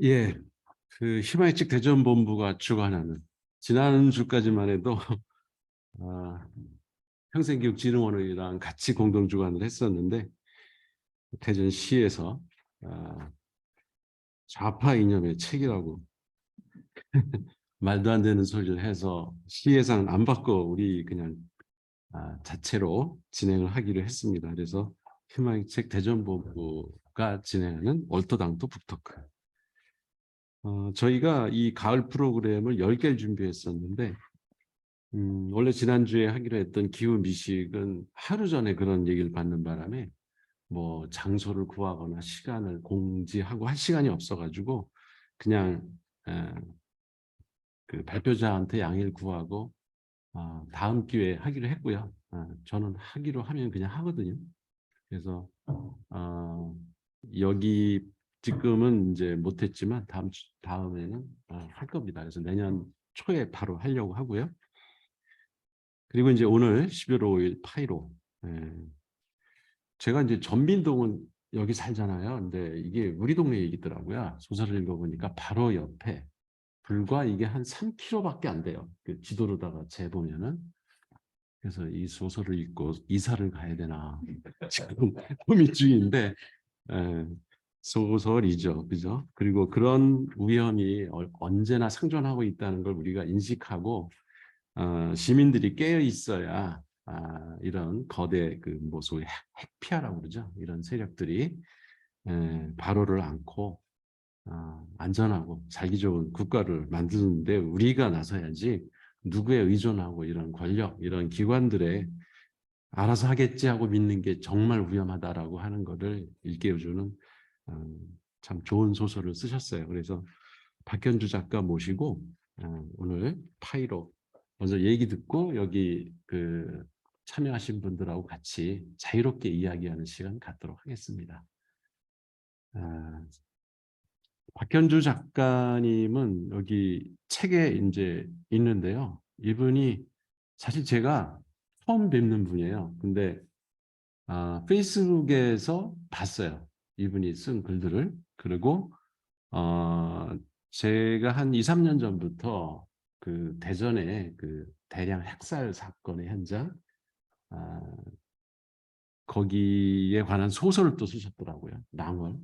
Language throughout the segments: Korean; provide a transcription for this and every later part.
예, 그 희망의 책 대전본부가 주관하는 지난 주까지만 해도 아, 평생교육진흥원이랑 같이 공동 주관을 했었는데 대전시에서 아, 좌파 이념의 책이라고 말도 안 되는 소리를 해서 시에서는 안 받고 우리 그냥 자체로 진행을 하기로 했습니다. 그래서 희망의 책 대전본부가 진행하는 얼토당토 북토크. 저희가 이 가을 프로그램을 10개를 준비했었는데 원래 지난주에 하기로 했던 기후 미식은 하루 전에 그런 얘기를 받는 바람에 뭐 장소를 구하거나 시간을 공지하고 할 시간이 없어가지고 그냥 에, 그 발표자한테 양해를 구하고 다음 기회에 하기로 했고요. 저는 하기로 하면 그냥 하거든요. 그래서 여기 지금은 이제 못했지만 다음에는 할 겁니다. 그래서 내년 초에 바로 하려고 하고요. 그리고 이제 오늘 11월 5일 파이로. 제가 이제 전민동은 여기 살잖아요. 근데 이게 우리 동네 얘기더라고요. 소설을 읽어보니까 바로 옆에 불과 이게 한 3km밖에 안 돼요. 그 지도로다가 재보면은. 그래서 이 소설을 읽고 이사를 가야 되나 지금 고민 중인데 소설이죠, 그죠? 그리고 그런 위험이 언제나 상존하고 있다는 걸 우리가 인식하고 시민들이 깨어 있어야 이런 거대 뭐 소위 핵피아라고 그러죠. 이런 세력들이 바로를 않고 안전하고 살기 좋은 국가를 만드는데 우리가 나서야지 누구에 의존하고 이런 권력, 이런 기관들의 알아서 하겠지 하고 믿는 게 정말 위험하다라고 하는 것을 일깨워주는 참 좋은 소설을 쓰셨어요. 그래서 박현주 작가 모시고 오늘 파이로 먼저 얘기 듣고 여기 참여하신 분들하고 같이 자유롭게 이야기하는 시간 갖도록 하겠습니다. 박현주 작가님은 여기 책에 이제 있는데요. 이분이 사실 제가 처음 뵙는 분이에요. 근데 페이스북에서 봤어요. 이분이 쓴 글들을. 그리고 어, 제가 한 2, 3년 전부터 그 대전의 그 대량 핵살 사건의 현장 아, 거기에 관한 소설을 또 쓰셨더라고요. 낭월.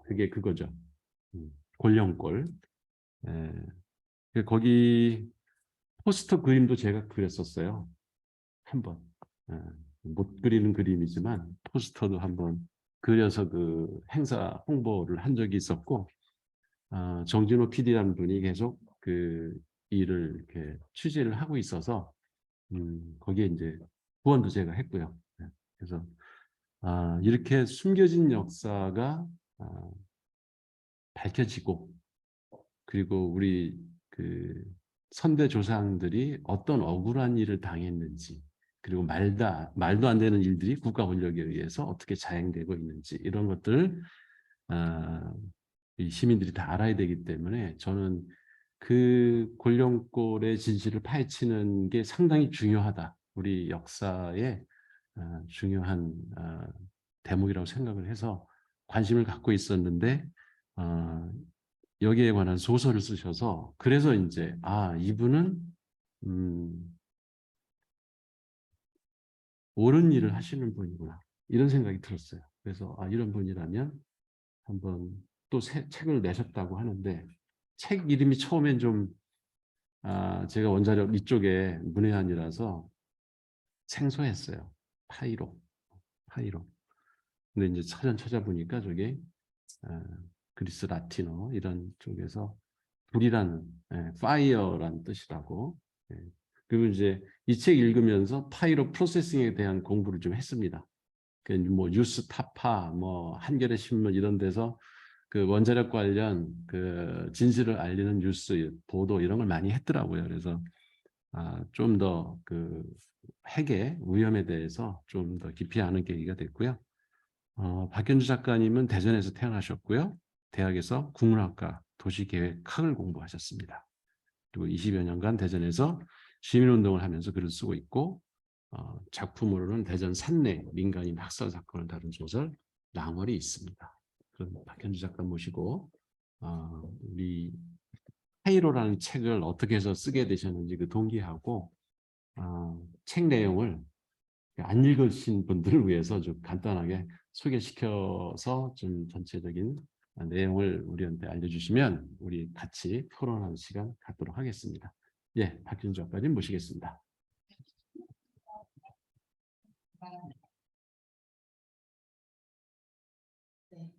그게 그거죠. 골령골. 거기 포스터 그림도 제가 그렸었어요. 한번. 못 그리는 그림이지만 포스터도 한번 그려서 그 행사 홍보를 한 적이 있었고 정진호 PD라는 분이 계속 그 일을 이렇게 취재를 하고 있어서 거기에 이제 후원도 제가 했고요. 그래서 이렇게 숨겨진 역사가 밝혀지고 그리고 우리 그 선대 조상들이 어떤 억울한 일을 당했는지 그리고 말도 안 되는 일들이 국가 권력에 의해서 어떻게 자행되고 있는지 이런 것들 이 시민들이 다 알아야 되기 때문에 저는 그 골룡골의 진실을 파헤치는 게 상당히 중요하다. 우리 역사의 중요한 대목이라고 생각을 해서 관심을 갖고 있었는데 어, 여기에 관한 소설을 쓰셔서 그래서 이제 이분은 음, 옳은 일을 하시는 분이구나 이런 생각이 들었어요. 그래서 이런 분이라면 한번 또 책을 내셨다고 하는데 책 이름이 처음엔 좀 제가 원자력 이쪽에 문외한이라서 생소했어요. 파이로, 파이로. 근데 이제 사전 찾아보니까 저게 아, 그리스 라틴어 이런 쪽에서 불이라는 fire라는 뜻이라고. 예. 그리고 이제 이 책 읽으면서 파이로 프로세싱에 대한 공부를 좀 했습니다. 뭐 뉴스 타파, 뭐 한겨레 신문 이런 데서 그 원자력 관련 그 진실을 알리는 뉴스 보도 이런 걸 많이 했더라고요. 그래서 좀 더 그 핵의 위험에 대해서 좀 더 깊이 아는 계기가 됐고요. 박현주 작가님은 대전에서 태어나셨고요. 대학에서 국문학과 도시계획학을 공부하셨습니다. 그리고 20여 년간 대전에서 시민운동을 하면서 글을 쓰고 있고 작품으로는 대전 산내 민간인 학살 사건을 다룬 소설 낭월이 있습니다. 그런 박현주 작가 모시고 우리 페이로라는 책을 어떻게 해서 쓰게 되셨는지 그 동기하고 책 내용을 안 읽으신 분들을 위해서 좀 간단하게 소개시켜서 좀 전체적인 내용을 우리한테 알려주시면 우리 같이 토론하는 시간 갖도록 하겠습니다. 예, 박진주 작가님 모시겠습니다. 네,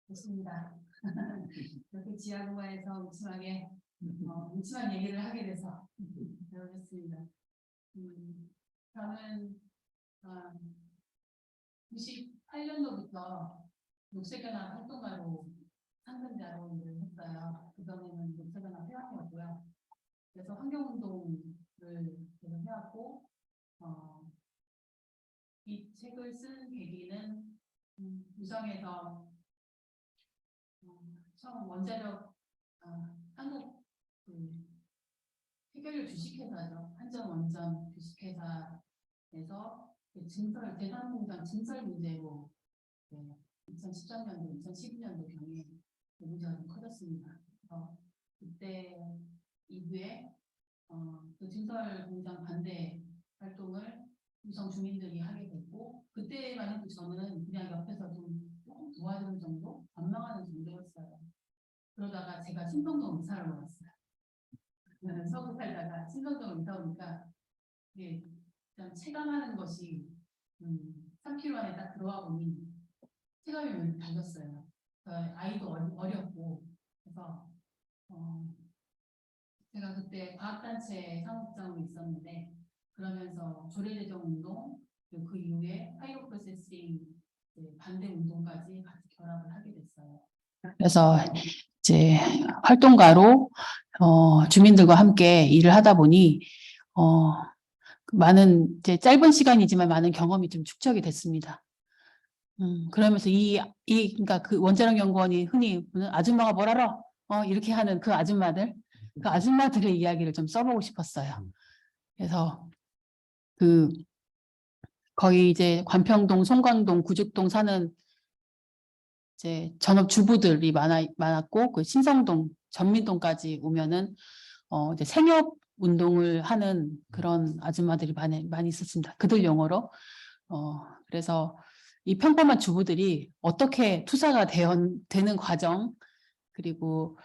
좋습니다. 이렇게 지하공간에서 음침한 얘기를 하게 돼서 배우겠습니다. 저는 98년도부터 녹색연합 활동가로 상근자로 일을 했어요. 그전에는 녹색연합 회원이었고요. 그래서 환경운동을 계속 해왔고 이 책을 쓴 계기는 유성에서 처음 원자력 한국 해결 주식회사죠. 한전원전 주식회사에서 대산공장 증설 문제로 2013년도, 2012년도 경에 문제가 좀 커졌습니다. 그래서 그때 이후에 그 증설 공장 반대 활동을 유성 주민들이 하게 됐고, 그때만 해도 저는 그냥 옆에서 좀 조금 도와주는 정도, 관망하는 정도였어요. 그러다가 제가 신성동 이사를 왔어요. 서구 살다가 신성동을 이사 오니까 이게 그냥 체감하는 것이 3km 안에 딱 들어와 보니 체감이 달렸어요. 아이도 어렸고, 그래서 제가 그때 과학단체 사무국장으로 있었는데, 그러면서 조례제정 운동, 그 이후에 파이로 프로세싱 반대 운동까지 같이 결합을 하게 됐어요. 그래서 이제 활동가로 주민들과 함께 일을 하다 보니 많은 이제 짧은 시간이지만 많은 경험이 좀 축적이 됐습니다. 그러면서 그러니까 그 원자력 연구원이 흔히 아줌마가 뭘 알아? 이렇게 하는 그 아줌마들의 이야기를 좀 써보고 싶었어요. 그래서 거의 이제 관평동, 송광동, 구죽동 사는 이제 전업 주부들이 많았고, 그 신성동, 전민동까지 오면은 이제 생협 운동을 하는 그런 아줌마들이 많이 있었습니다. 그들 용어로. 그래서 이 평범한 주부들이 어떻게 투사가 되는 과정, 그리고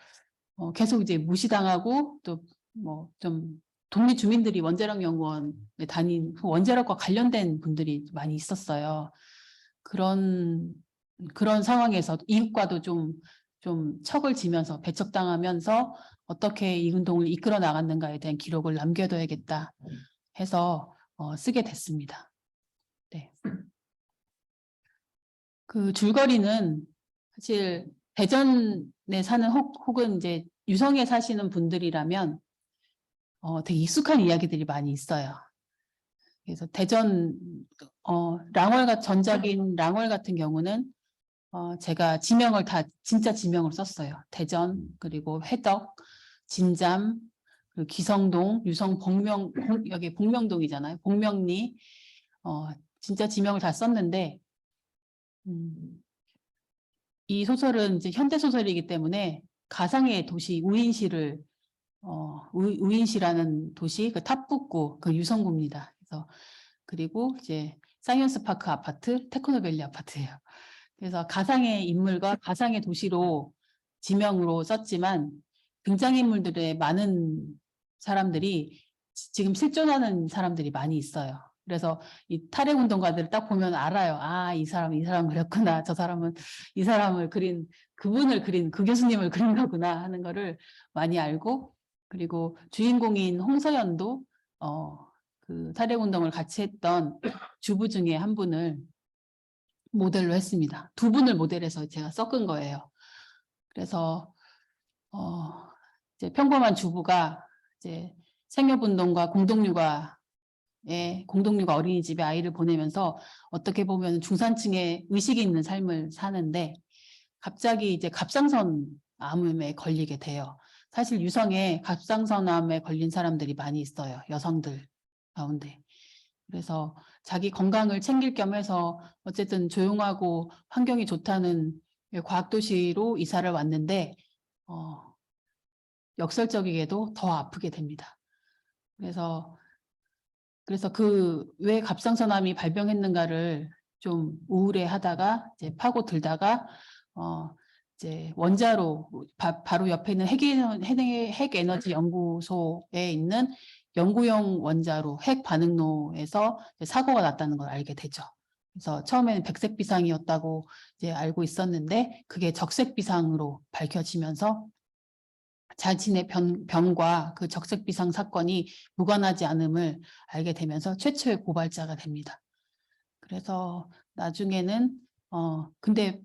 계속 이제 무시당하고 또 뭐 좀 독립 주민들이 원자력 연구원에 원자력과 관련된 분들이 많이 있었어요. 그런 상황에서 이웃과도 좀 척을 지면서 배척당하면서 어떻게 이 운동을 이끌어 나갔는가에 대한 기록을 남겨둬야겠다 해서 쓰게 됐습니다. 네. 그 줄거리는 사실 대전에 사는 혹은 이제 유성에 사시는 분들이라면 되게 익숙한 이야기들이 많이 있어요. 그래서 대전 전작인 랑월 같은 경우는 제가 진짜 지명을 썼어요. 대전, 그리고 회덕, 진잠, 그리고 기성동, 유성, 여기 복명동이잖아요. 복명리, 진짜 지명을 다 썼는데, 이 소설은 이제 현대 소설이기 때문에 가상의 도시 우인시라는 도시, 그 탑북구, 그 유성구입니다. 그리고 이제 사이언스 파크 아파트, 테크노밸리 아파트예요. 그래서 가상의 인물과 가상의 도시로 지명으로 썼지만 등장인물들의 많은 사람들이 지금 실존하는 사람들이 많이 있어요. 그래서 이 탈핵운동가들을 딱 보면 알아요. 이 사람 그렸구나. 저 사람은 이 사람을 그분을 그린 그 교수님을 그린 거구나 하는 거를 많이 알고, 그리고 주인공인 홍서연도 그 탈핵운동을 같이 했던 주부 중에 한 분을 모델로 했습니다. 두 분을 모델해서 제가 섞은 거예요. 그래서 이제 평범한 주부가 이제 생협운동과 공동육아 어린이집에 아이를 보내면서 어떻게 보면 중산층의 의식이 있는 삶을 사는데, 갑자기 이제 갑상선 암에 걸리게 돼요. 사실 유성에 갑상선 암에 걸린 사람들이 많이 있어요. 여성들 가운데. 그래서 자기 건강을 챙길 겸 해서 어쨌든 조용하고 환경이 좋다는 과학도시로 이사를 왔는데 역설적이게도 더 아프게 됩니다. 그래서 그 왜 갑상선암이 발병했는가를 좀 우울해하다가 이제 파고들다가 이제 원자로 바로 옆에 있는 핵에너지 연구소에 있는 연구용 원자로 핵 반응로에서 사고가 났다는 걸 알게 되죠. 그래서 처음에는 백색 비상이었다고 이제 알고 있었는데 그게 적색 비상으로 밝혀지면서 자신의 병과 그 적색 비상 사건이 무관하지 않음을 알게 되면서 최초의 고발자가 됩니다. 그래서 나중에는 근데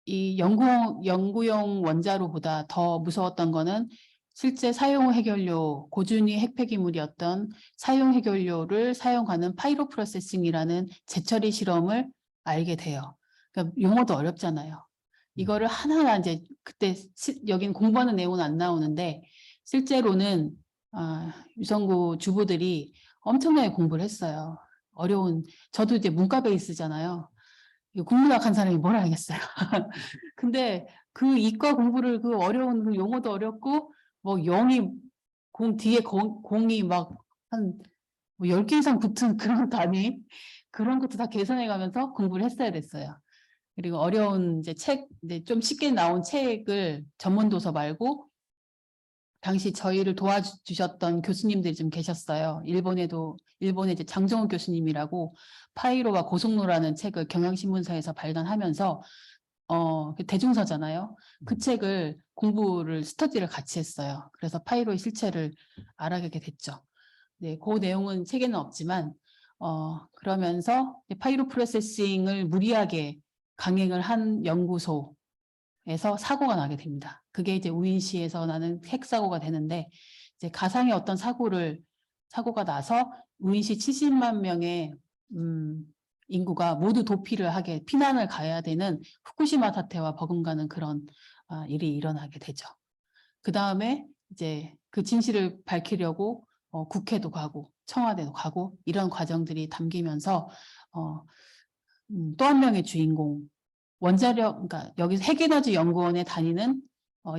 이 연구용 원자로보다 더 무서웠던 거는 실제 사용 해결료, 고준위 핵폐기물이었던 사용 해결료를 사용하는 파이로 프로세싱이라는 재처리 실험을 알게 돼요. 그러니까 용어도 어렵잖아요. 이거를 하나하나 이제 그때 여긴 공부하는 내용은 안 나오는데 실제로는 유성구 주부들이 엄청나게 공부를 했어요. 저도 이제 문과 베이스잖아요. 국문학 한 사람이 뭘 알겠어요. 근데 그 이과 공부를 그 어려운 그 용어도 어렵고 뭐 0이 뒤에 공이 막 한 10개 이상 붙은 그런 단위 그런 것도 다 계산해 가면서 공부를 했어야 됐어요. 그리고 어려운 이제 이제 좀 쉽게 나온 책을 전문 도서 말고 당시 저희를 도와주셨던 교수님들이 좀 계셨어요. 일본에 이제 장정우 교수님이라고 파이로와 고속로라는 책을 경향신문사에서 발간하면서 대중서잖아요. 그 책을 스터디를 같이 했어요. 그래서 파이로의 실체를 알아가게 됐죠. 네, 그 내용은 책에는 없지만 그러면서 파이로 프로세싱을 무리하게 강행을 한 연구소에서 사고가 나게 됩니다. 그게 이제 우인시에서 나는 핵사고가 되는데 이제 가상의 어떤 사고가 나서 우인시 70만 명의 인구가 모두 피난을 가야 되는 후쿠시마 사태와 버금가는 그런 일이 일어나게 되죠. 그 다음에 이제 그 진실을 밝히려고 국회도 가고 청와대도 가고 이런 과정들이 담기면서 또 한 명의 주인공 그러니까 여기서 핵에너지 연구원에 다니는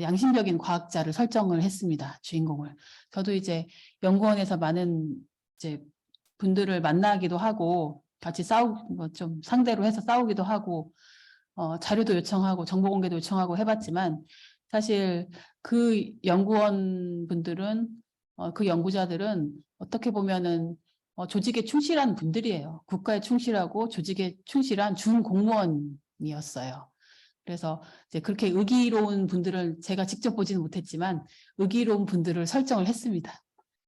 양심적인 과학자를 설정을 했습니다. 주인공을. 저도 이제 연구원에서 많은 이제 분들을 만나기도 하고 같이 좀 상대로 해서 싸우기도 하고 자료도 요청하고 정보 공개도 요청하고 해봤지만 사실 그 연구원 분들은 그 연구자들은 어떻게 보면은 조직에 충실한 분들이에요. 국가에 충실하고 조직에 충실한 준공무원이었어요. 그래서 이제 그렇게 의기로운 분들을 제가 직접 보지는 못했지만 의기로운 분들을 설정을 했습니다.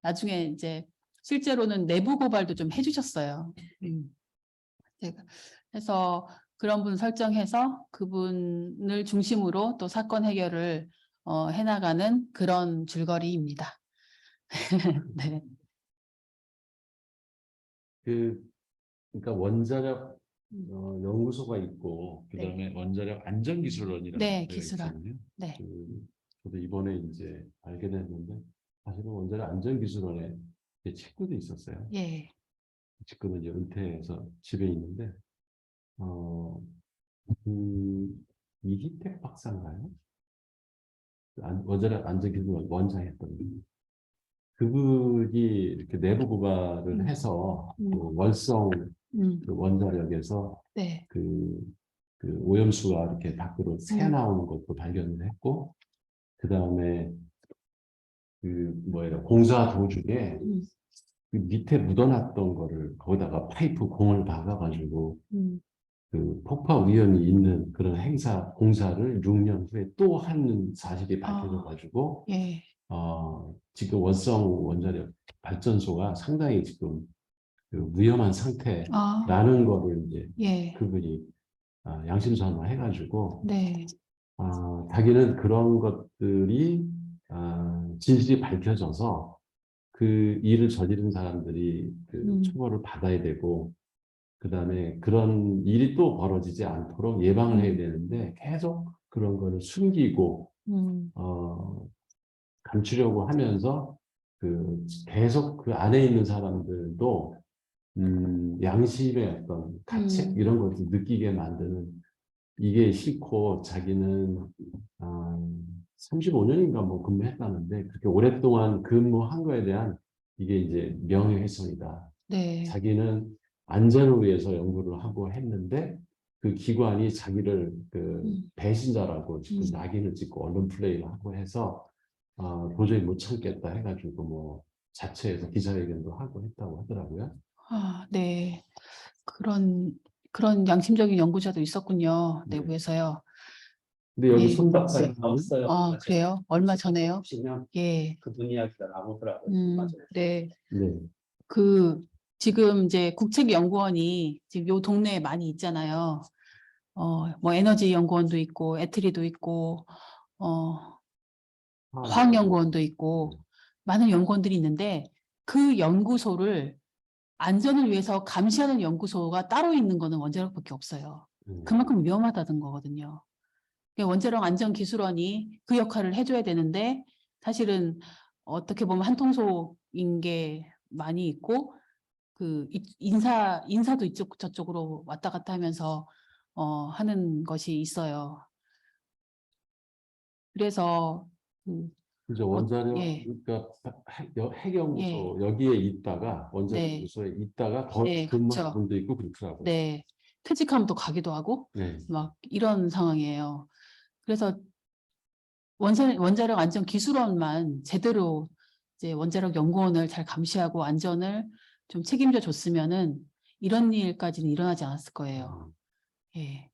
나중에 이제 실제로는 내부 고발도 좀 해주셨어요. 그래서 그런 분 설정해서 그분을 중심으로 또 사건 해결을 해나가는 그런 줄거리입니다. 네. 그러니까 원자력 연구소가 있고 그다음에 원자력 안전기술원이라는 네, 데가 기술원. 있잖아요. 네. 저도 이번에 이제 알게 됐는데 사실은 원자력 안전기술원에 제 친구도 있었어요. 예. 지금은 이제 은퇴해서 집에 있는데 이희택 박사인가요? 원자력 안전기술원 원장했던 분. 그분이 이렇게 내부 고발을 해서 그 월성 그 원자력에서 네. 그 오염수가 이렇게 밖으로 새 나오는 것도 발견을 했고, 그 다음에 공사 도중에 그 밑에 묻어놨던 거를 거기다가 파이프 공을 박아가지고 그 폭파 위험이 있는 그런 공사를 6년 후에 또 하는 사실이 밝혀져가지고 예. 지금 월성 원자력 발전소가 상당히 지금 그 위험한 상태라는 거를 이제 예. 그분이 양심선언 해가지고 네. 자기는 그런 것들이 진실이 밝혀져서 그 일을 저지른 사람들이 그 처벌을 받아야 되고 그 다음에 그런 일이 또 벌어지지 않도록 예방을 해야 되는데 계속 그런 거를 숨기고 감추려고 하면서 계속 그 안에 있는 사람들도 양심의 어떤 가책 이런 것을 느끼게 만드는 이게 싫고 자기는 35년인가 뭐 근무했다는데 그렇게 오랫동안 근무한 거에 대한 이게 이제 명예훼손이다. 네. 자기는 안전을 위해서 연구를 하고 했는데 그 기관이 자기를 그 음. 배신자라고 지금 음. 낙인을 찍고 언론 플레이를 하고 해서 도저히 못 참겠다 해가지고 뭐 자체에서 기자회견도 하고 했다고 하더라고요. 네. 그런 양심적인 연구자도 있었군요. 네. 내부에서요. 근데 여기 네. 손 박사님 나왔어요. 그래요? 얼마 전에요? 보시면 예. 그분 이야기가 나오더라고요. 맞아요. 네. 네. 지금 이제 국책연구원이 지금 요 동네에 많이 있잖아요. 뭐 에너지 연구원도 있고, 애트리도 있고, 화학연구원도 있고, 많은 연구원들이 있는데 그 연구소를 안전을 위해서 감시하는 연구소가 따로 있는 거는 원자력밖에 없어요. 그만큼 위험하다는 거거든요. 원자력 안전기술원이 그 역할을 해줘야 되는데 사실은 어떻게 보면 한통속인 게 많이 있고 인사도 이쪽 저쪽으로 왔다 갔다 하면서 하는 것이 있어요. 그래서 그죠. 원자력, 예. 그러니까 핵연구소 여기에 있다가 원자력연구소에 있다가 더 네, 근무한 그렇죠. 분도 있고 그렇더라고요. 네, 퇴직하면 또 가기도 하고 네. 막 이런 상황이에요. 그래서 원자력 안전기술원만 제대로 이제 원자력 연구원을 잘 감시하고 안전을 좀 책임져 줬으면은 이런 일까지는 일어나지 않았을 거예요. 예.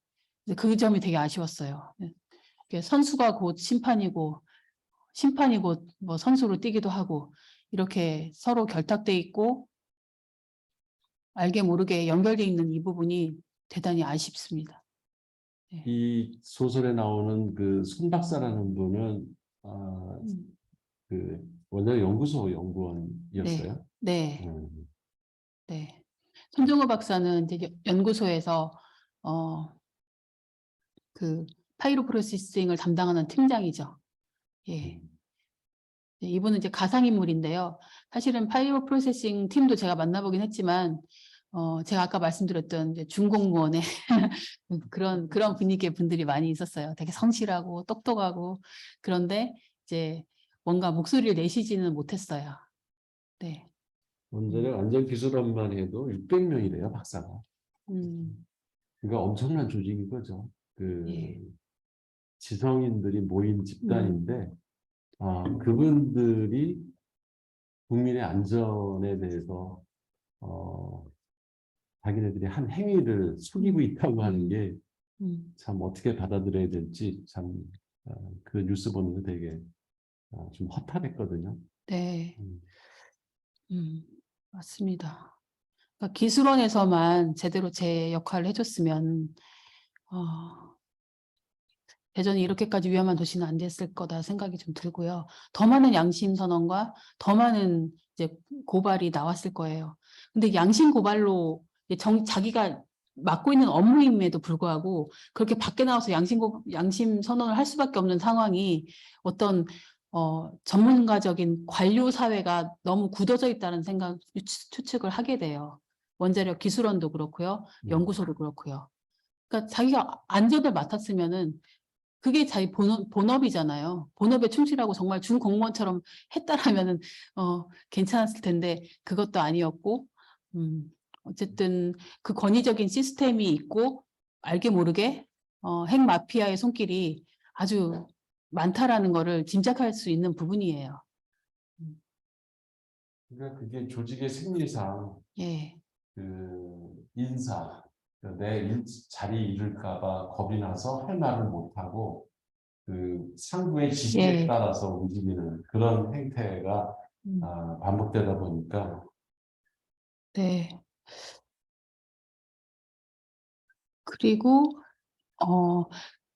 근데 그 점이 되게 아쉬웠어요. 선수가 곧 심판이고 심판이 곧 뭐 선수로 뛰기도 하고 이렇게 서로 결탁돼 있고 알게 모르게 연결돼 있는 이 부분이 대단히 아쉽습니다. 이 소설에 나오는 그 손 박사라는 분은 그 원자력 연구소 연구원이었어요. 네. 네. 손정호 박사는 이제 연구소에서 그 파이로 프로세싱을 담당하는 팀장이죠. 예. 이분은 이제 가상인물인데요. 사실은 파이로 프로세싱 팀도 제가 만나보긴 했지만 제가 아까 말씀드렸던 이제 중공무원의 그런 분위기의 분들이 많이 있었어요. 되게 성실하고 똑똑하고 그런데 이제 뭔가 목소리를 내시지는 못했어요. 네. 원자력 안전기술원만 해도 600명이래요, 박사가. 그러니까 엄청난 조직인 거죠. 예. 지성인들이 모인 집단인데 그분들이 국민의 안전에 대해서 자기네들이 한 행위를 속이고 있다고 하는 게 참 어떻게 받아들여야 될지 참 그 뉴스 보면서 되게 좀 허탈했거든요. 네. 맞습니다. 그러니까 기술원에서만 제대로 제 역할을 해줬으면 대전이 이렇게까지 위험한 도시는 안 됐을 거다 생각이 좀 들고요. 더 많은 양심 선언과 더 많은 이제 고발이 나왔을 거예요. 근데 양심 고발로 자기가 맡고 있는 업무임에도 불구하고 그렇게 밖에 나와서 양심 선언을 할 수밖에 없는 상황이 어떤 전문가적인 관료 사회가 너무 굳어져 있다는 추측을 하게 돼요. 원자력 기술원도 그렇고요. 연구소도 그렇고요. 그러니까 자기가 안전을 맡았으면은 그게 자기 본업이잖아요. 본업에 충실하고 정말 준공무원처럼 했다라면은 괜찮았을 텐데 그것도 아니었고 어쨌든 그 권위적인 시스템이 있고 알게 모르게 핵 마피아의 손길이 아주 많다라는 거를 짐작할 수 있는 부분이에요. 그러니까 그게 조직의 생리상 예. 그 인사, 내 자리 잃을까 봐 겁이 나서 할 말을 못하고 그 상부의 지시에 따라서 움직이는 그런 행태가 반복되다 보니까 네. 그리고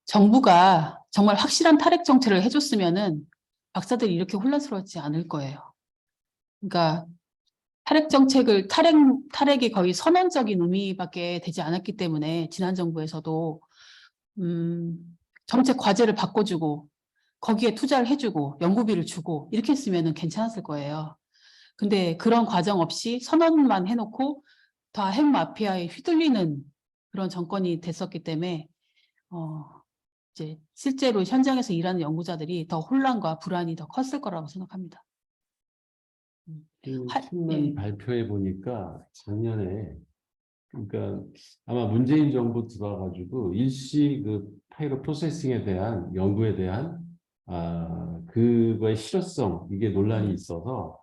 정부가 정말 확실한 탈핵 정책을 해줬으면은 박사들이 이렇게 혼란스러웠지 않을 거예요. 그러니까 탈핵이 거의 선언적인 의미밖에 되지 않았기 때문에 지난 정부에서도 정책 과제를 바꿔주고 거기에 투자를 해주고 연구비를 주고 이렇게 했으면 괜찮았을 거예요. 근데 그런 과정 없이 선언만 해놓고 다 핵 마피아에 휘둘리는 그런 정권이 됐었기 때문에 이제 실제로 현장에서 일하는 연구자들이 더 혼란과 불안이 더 컸을 거라고 생각합니다. 최근 네. 발표해 보니까 작년에 그러니까 아마 문재인 정부 들어와가지고 일시 그 파이로 프로세싱에 대한 연구에 대한 그거의 실효성 이게 논란이 있어서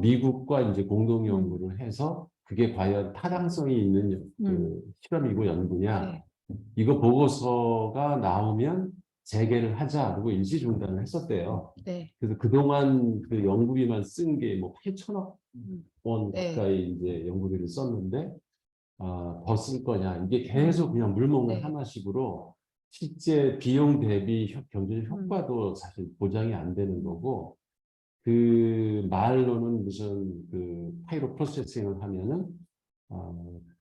미국과 이제 공동 연구를 해서 그게 과연 타당성이 있는 그 실험이고 연구냐 네. 이거 보고서가 나오면 재개를 하자 그리고 일시 중단을 했었대요. 네. 그래서 그동안 그 연구비만 쓴 게 뭐 8천억 원 네. 가까이 이제 연구비를 썼는데 더 쓸 거냐 이게 계속 그냥 물먹는 네. 하나식으로 실제 비용 대비 경제적 효과도 사실 보장이 안 되는 거고 그 말로는 무슨 그 파이로 프로세싱을 하면은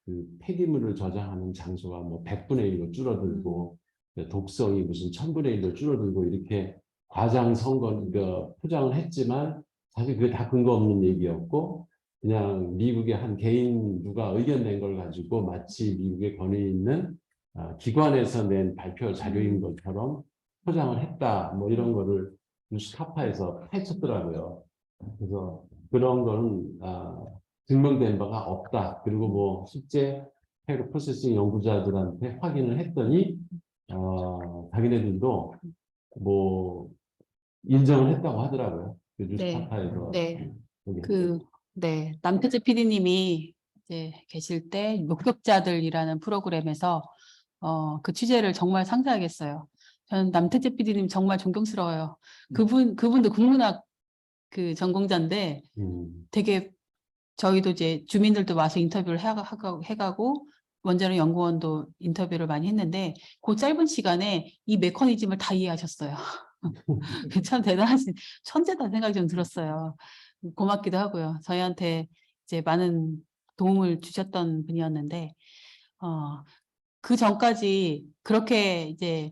그 폐기물을 저장하는 장소가 뭐 100분의 1로 줄어들고 독성이 무슨 1000분의 1로 줄어들고 이렇게 과장성건 포장을 했지만 사실 그게 다 근거 없는 얘기였고 그냥 미국의 한 개인 누가 의견 낸 걸 가지고 마치 미국의 권위 있는 기관에서 낸 발표 자료인 것처럼 포장을 했다 뭐 이런 거를 뉴스타파에서 파헤쳤더라고요. 그래서 그런 거는 증명된 바가 없다. 그리고 뭐 실제 페이로 프로세싱 연구자들한테 확인을 했더니 자기네들도 뭐 인정을 했다고 하더라고요. 그 뉴스타파에서. 네. 네. 남태재 PD님이 이제 계실 때 목격자들이라는 프로그램에서 그 취재를 정말 상세하게 했어요. 저는 남태재 PD님 정말 존경스러워요. 그분도 국문학 그 전공자인데 되게 저희도 이제 주민들도 와서 인터뷰를 해가고 원자력 연구원도 인터뷰를 많이 했는데 그 짧은 시간에 이 메커니즘을 다 이해하셨어요. 참 대단하신 천재다 생각이 좀 들었어요. 고맙기도 하고요. 저희한테 이제 많은 도움을 주셨던 분이었는데 그 전까지 그렇게 이제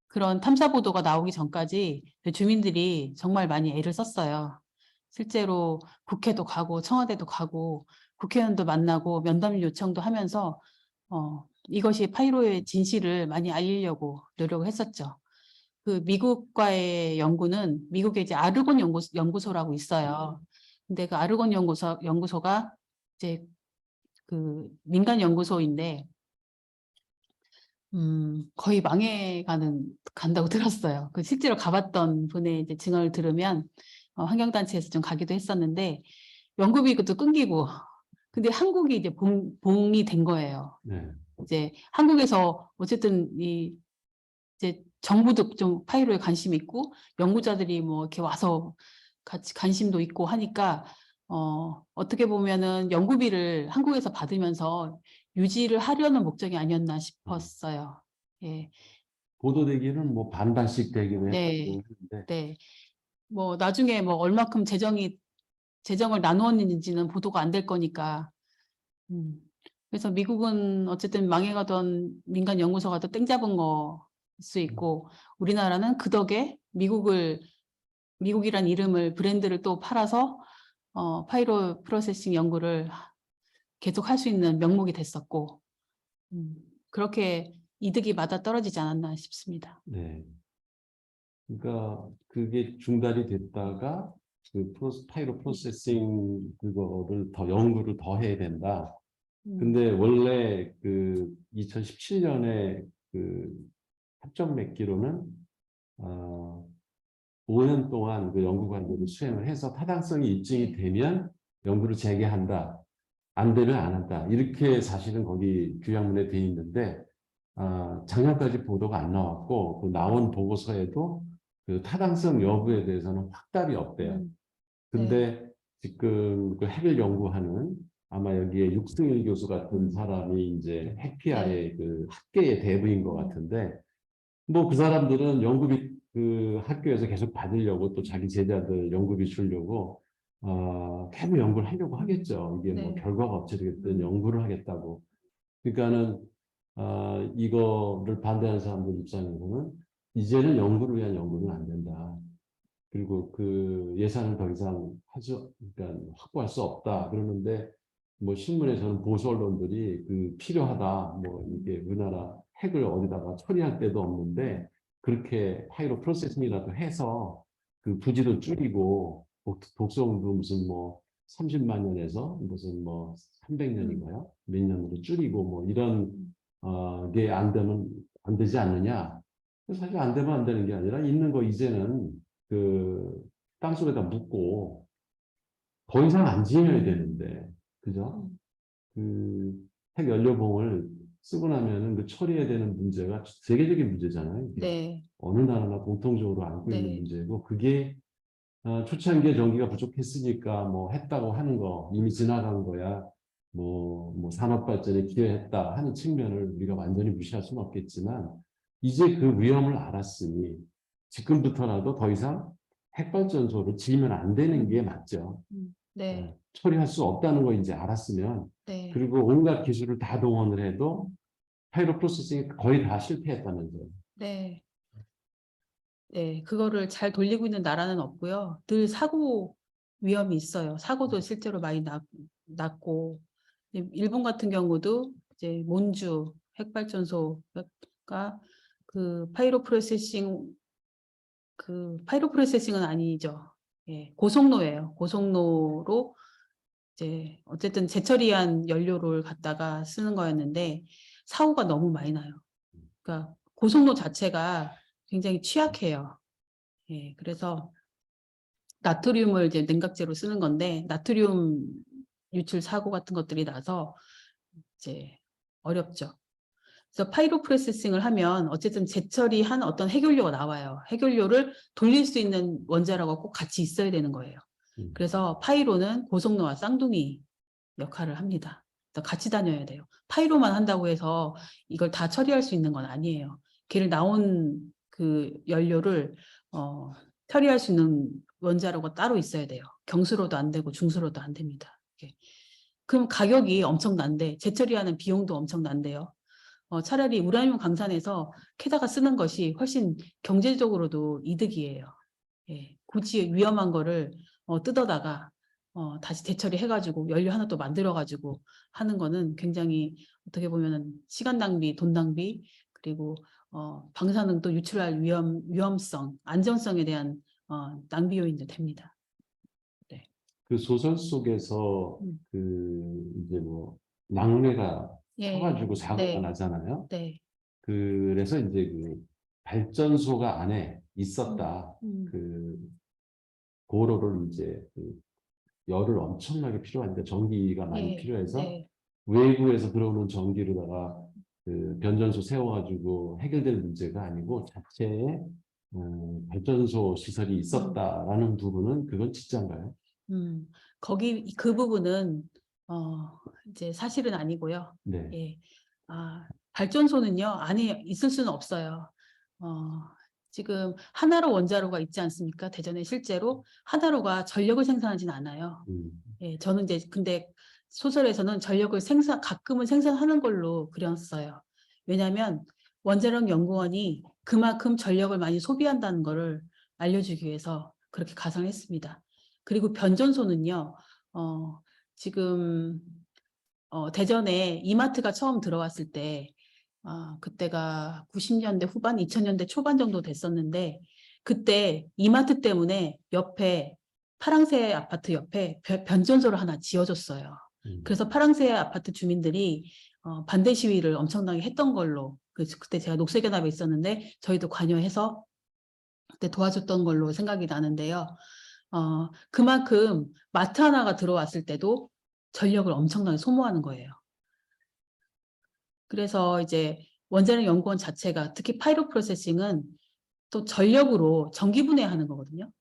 그런 탐사 보도가 나오기 전까지 주민들이 정말 많이 애를 썼어요. 실제로 국회도 가고 청와대도 가고 국회의원도 만나고 면담 요청도 하면서 이것이 파이로의 진실을 많이 알리려고 노력을 했었죠. 그 미국과의 연구는 미국에 이제 아르곤 연구소라고 있어요. 근데 그 아르곤 연구소가 이제 그 민간 연구소인데 거의 간다고 들었어요. 그 실제로 가봤던 분의 이제 증언을 들으면 환경단체에서 좀 가기도 했었는데 연구비도 끊기고 근데 한국이 이제 봉이 된 거예요. 네. 이제 한국에서 어쨌든 이제 정부도 좀 파이로에 관심이 있고 연구자들이 뭐 이렇게 와서 같이 관심도 있고 하니까 어떻게 보면은 연구비를 한국에서 받으면서 유지를 하려는 목적이 아니었나 싶었어요. 예. 보도되기는 뭐 반반씩 되기는 네. 했는데 네. 뭐 나중에 뭐 얼마큼 재정을 나누었는지는 보도가 안 될 거니까. 그래서 미국은 어쨌든 망해가던 민간 연구소가 또 땡 잡은 거 수 있고 우리나라는 그 덕에 미국이란 이름을 브랜드를 또 팔아서 파이로 프로세싱 연구를 계속 할 수 있는 명목이 됐었고 그렇게 이득이 맞아 떨어지지 않았나 싶습니다. 네. 그러니까 그게 중단이 됐다가 그 파이로 프로세싱 그거를 더 연구를 더 해야 된다. 근데 원래 그 2017년에 그 합정 맺기로는 5년 동안 그 연구 관계를 수행을 해서 타당성이 입증이 되면 연구를 재개한다. 안 되면 안 한다. 이렇게 사실은 거기 규약문에 돼 있는데 작년까지 보도가 안 나왔고 그 나온 보고서에도 그 타당성 여부에 대해서는 확답이 없대요. 근데 지금 그 핵을 연구하는 아마 여기에 육승일 교수 같은 사람이 이제 핵피아의 그 학계의 대부인 것 같은데 뭐 그 사람들은 연구비 그 학교에서 계속 받으려고 또 자기 제자들 연구비 주려고 계속 연구를 하려고 하겠죠. 이게 뭐 결과가 어찌 됐든 연구를 하겠다고. 그러니까는 이거를 반대하는 사람들 입장에서는 이제는 연구를 위한 연구는 안 된다. 그리고 그 예산을 더 이상 그러니까 확보할 수 없다. 그러는데 뭐 신문에서는 보수 언론들이 그 필요하다. 뭐 이게 우리나라 핵을 어디다가 처리할 데도 없는데 그렇게 파이로 프로세싱이라도 해서 그 부지도 줄이고 독성도 무슨 뭐 30만 년에서 무슨 뭐 300년인가요? 몇 년으로 줄이고 뭐 이런 게 안 되지 않느냐? 사실 안 되면 안 되는 게 아니라 있는 거 이제는 그 땅속에다 묻고 더 이상 안 지어야 되는데 그죠? 그 핵연료봉을 쓰고 나면은 그 처리해야 되는 문제가 세계적인 문제잖아요. 이게. 네. 어느 나라나 공통적으로 안고 있는 네. 문제고 그게 초창기에 전기가 부족했으니까 뭐 했다고 하는 거 이미 지나간 거야. 뭐 산업 발전에 기여했다 하는 측면을 우리가 완전히 무시할 수는 없겠지만 이제 그 위험을 알았으니 지금부터라도 더 이상 핵발전소를 지으면 안 되는 게 맞죠. 네. 처리할 수 없다는 거 이제 알았으면 네. 그리고 온갖 기술을 다 동원을 해도 파이로 프로세싱이 거의 다 실패했다면서요. 네. 네, 그거를 잘 돌리고 있는 나라는 없고요. 늘 사고 위험이 있어요. 사고도 실제로 많이 났고, 일본 같은 경우도 이제 몬주 핵발전소가 그 파이로 프로세싱은 아니죠. 예, 고속로예요. 고속로로 이제 어쨌든 재처리한 연료를 갖다가 쓰는 거였는데 사고가 너무 많이 나요. 그러니까 고속로 자체가 굉장히 취약해요. 예, 그래서 나트륨을 이제 냉각제로 쓰는 건데 나트륨 유출 사고 같은 것들이 나서 이제 어렵죠. 그래서 파이로 프로세싱을 하면 어쨌든 재처리한 어떤 핵연료가 나와요. 핵연료를 돌릴 수 있는 원자로가 꼭 같이 있어야 되는 거예요. 그래서 파이로는 고속로와 쌍둥이 역할을 합니다. 그래서 같이 다녀야 돼요. 파이로만 한다고 해서 이걸 다 처리할 수 있는 건 아니에요. 걔를 나온 그 연료를 처리할 수 있는 원자로가 따로 있어야 돼요. 경수로도 안 되고 중수로도 안 됩니다. 이렇게. 그럼 가격이 엄청난데 재처리하는 비용도 엄청난데요. 차라리 우라늄 강산에서 캐다가 쓰는 것이 훨씬 경제적으로도 이득이에요. 예, 굳이 위험한 거를 뜯어다가 다시 재처리해가지고 연료 하나 또 만들어가지고 하는 거는 굉장히 어떻게 보면은 시간 낭비, 돈 낭비, 그리고 방사능 또 유출할 위험성, 안전성에 대한 낭비 요인도 됩니다. 네. 그 소설 속에서 그 이제 뭐 낙뢰가 예. 쳐가지고 사고가 네. 나잖아요. 네. 그래서 이제 그 발전소가 안에 있었다. 그 고로를 이제 그 열을 엄청나게 필요한데 전기가 많이 예. 필요해서 네. 외부에서 들어오는 전기로다가 그 변전소 세워가지고 해결될 문제가 아니고 자체에 발전소 시설이 있었다라는 부분은 그건 진짜인가요? 거기 그 부분은 이제 사실은 아니고요. 네. 예. 발전소는요 안에 있을 수는 없어요. 지금 하나로 원자로가 있지 않습니까? 대전에 실제로 하나로가 전력을 생산하지는 않아요. 예, 저는 이제 근데 소설에서는 전력을 가끔은 생산하는 걸로 그렸어요. 왜냐하면 원자력 연구원이 그만큼 전력을 많이 소비한다는 거를 알려주기 위해서 그렇게 가상했습니다. 그리고 변전소는요, 지금 대전에 이마트가 처음 들어왔을 때, 그때가 90년대 후반, 2000년대 초반 정도 됐었는데, 그때 이마트 때문에 옆에 파랑새 아파트 옆에 변전소를 하나 지어줬어요. 그래서 파랑새 아파트 주민들이 반대 시위를 엄청나게 했던 걸로, 그때 제가 녹색연합에 있었는데 저희도 관여해서 그때 도와줬던 걸로 생각이 나는데요. 그만큼 마트 하나가 들어왔을 때도 전력을 엄청나게 소모하는 거예요. 그래서 이제 원자력 연구원 자체가 특히 파이로 프로세싱은 또 전력으로 전기 분해하는 거거든요.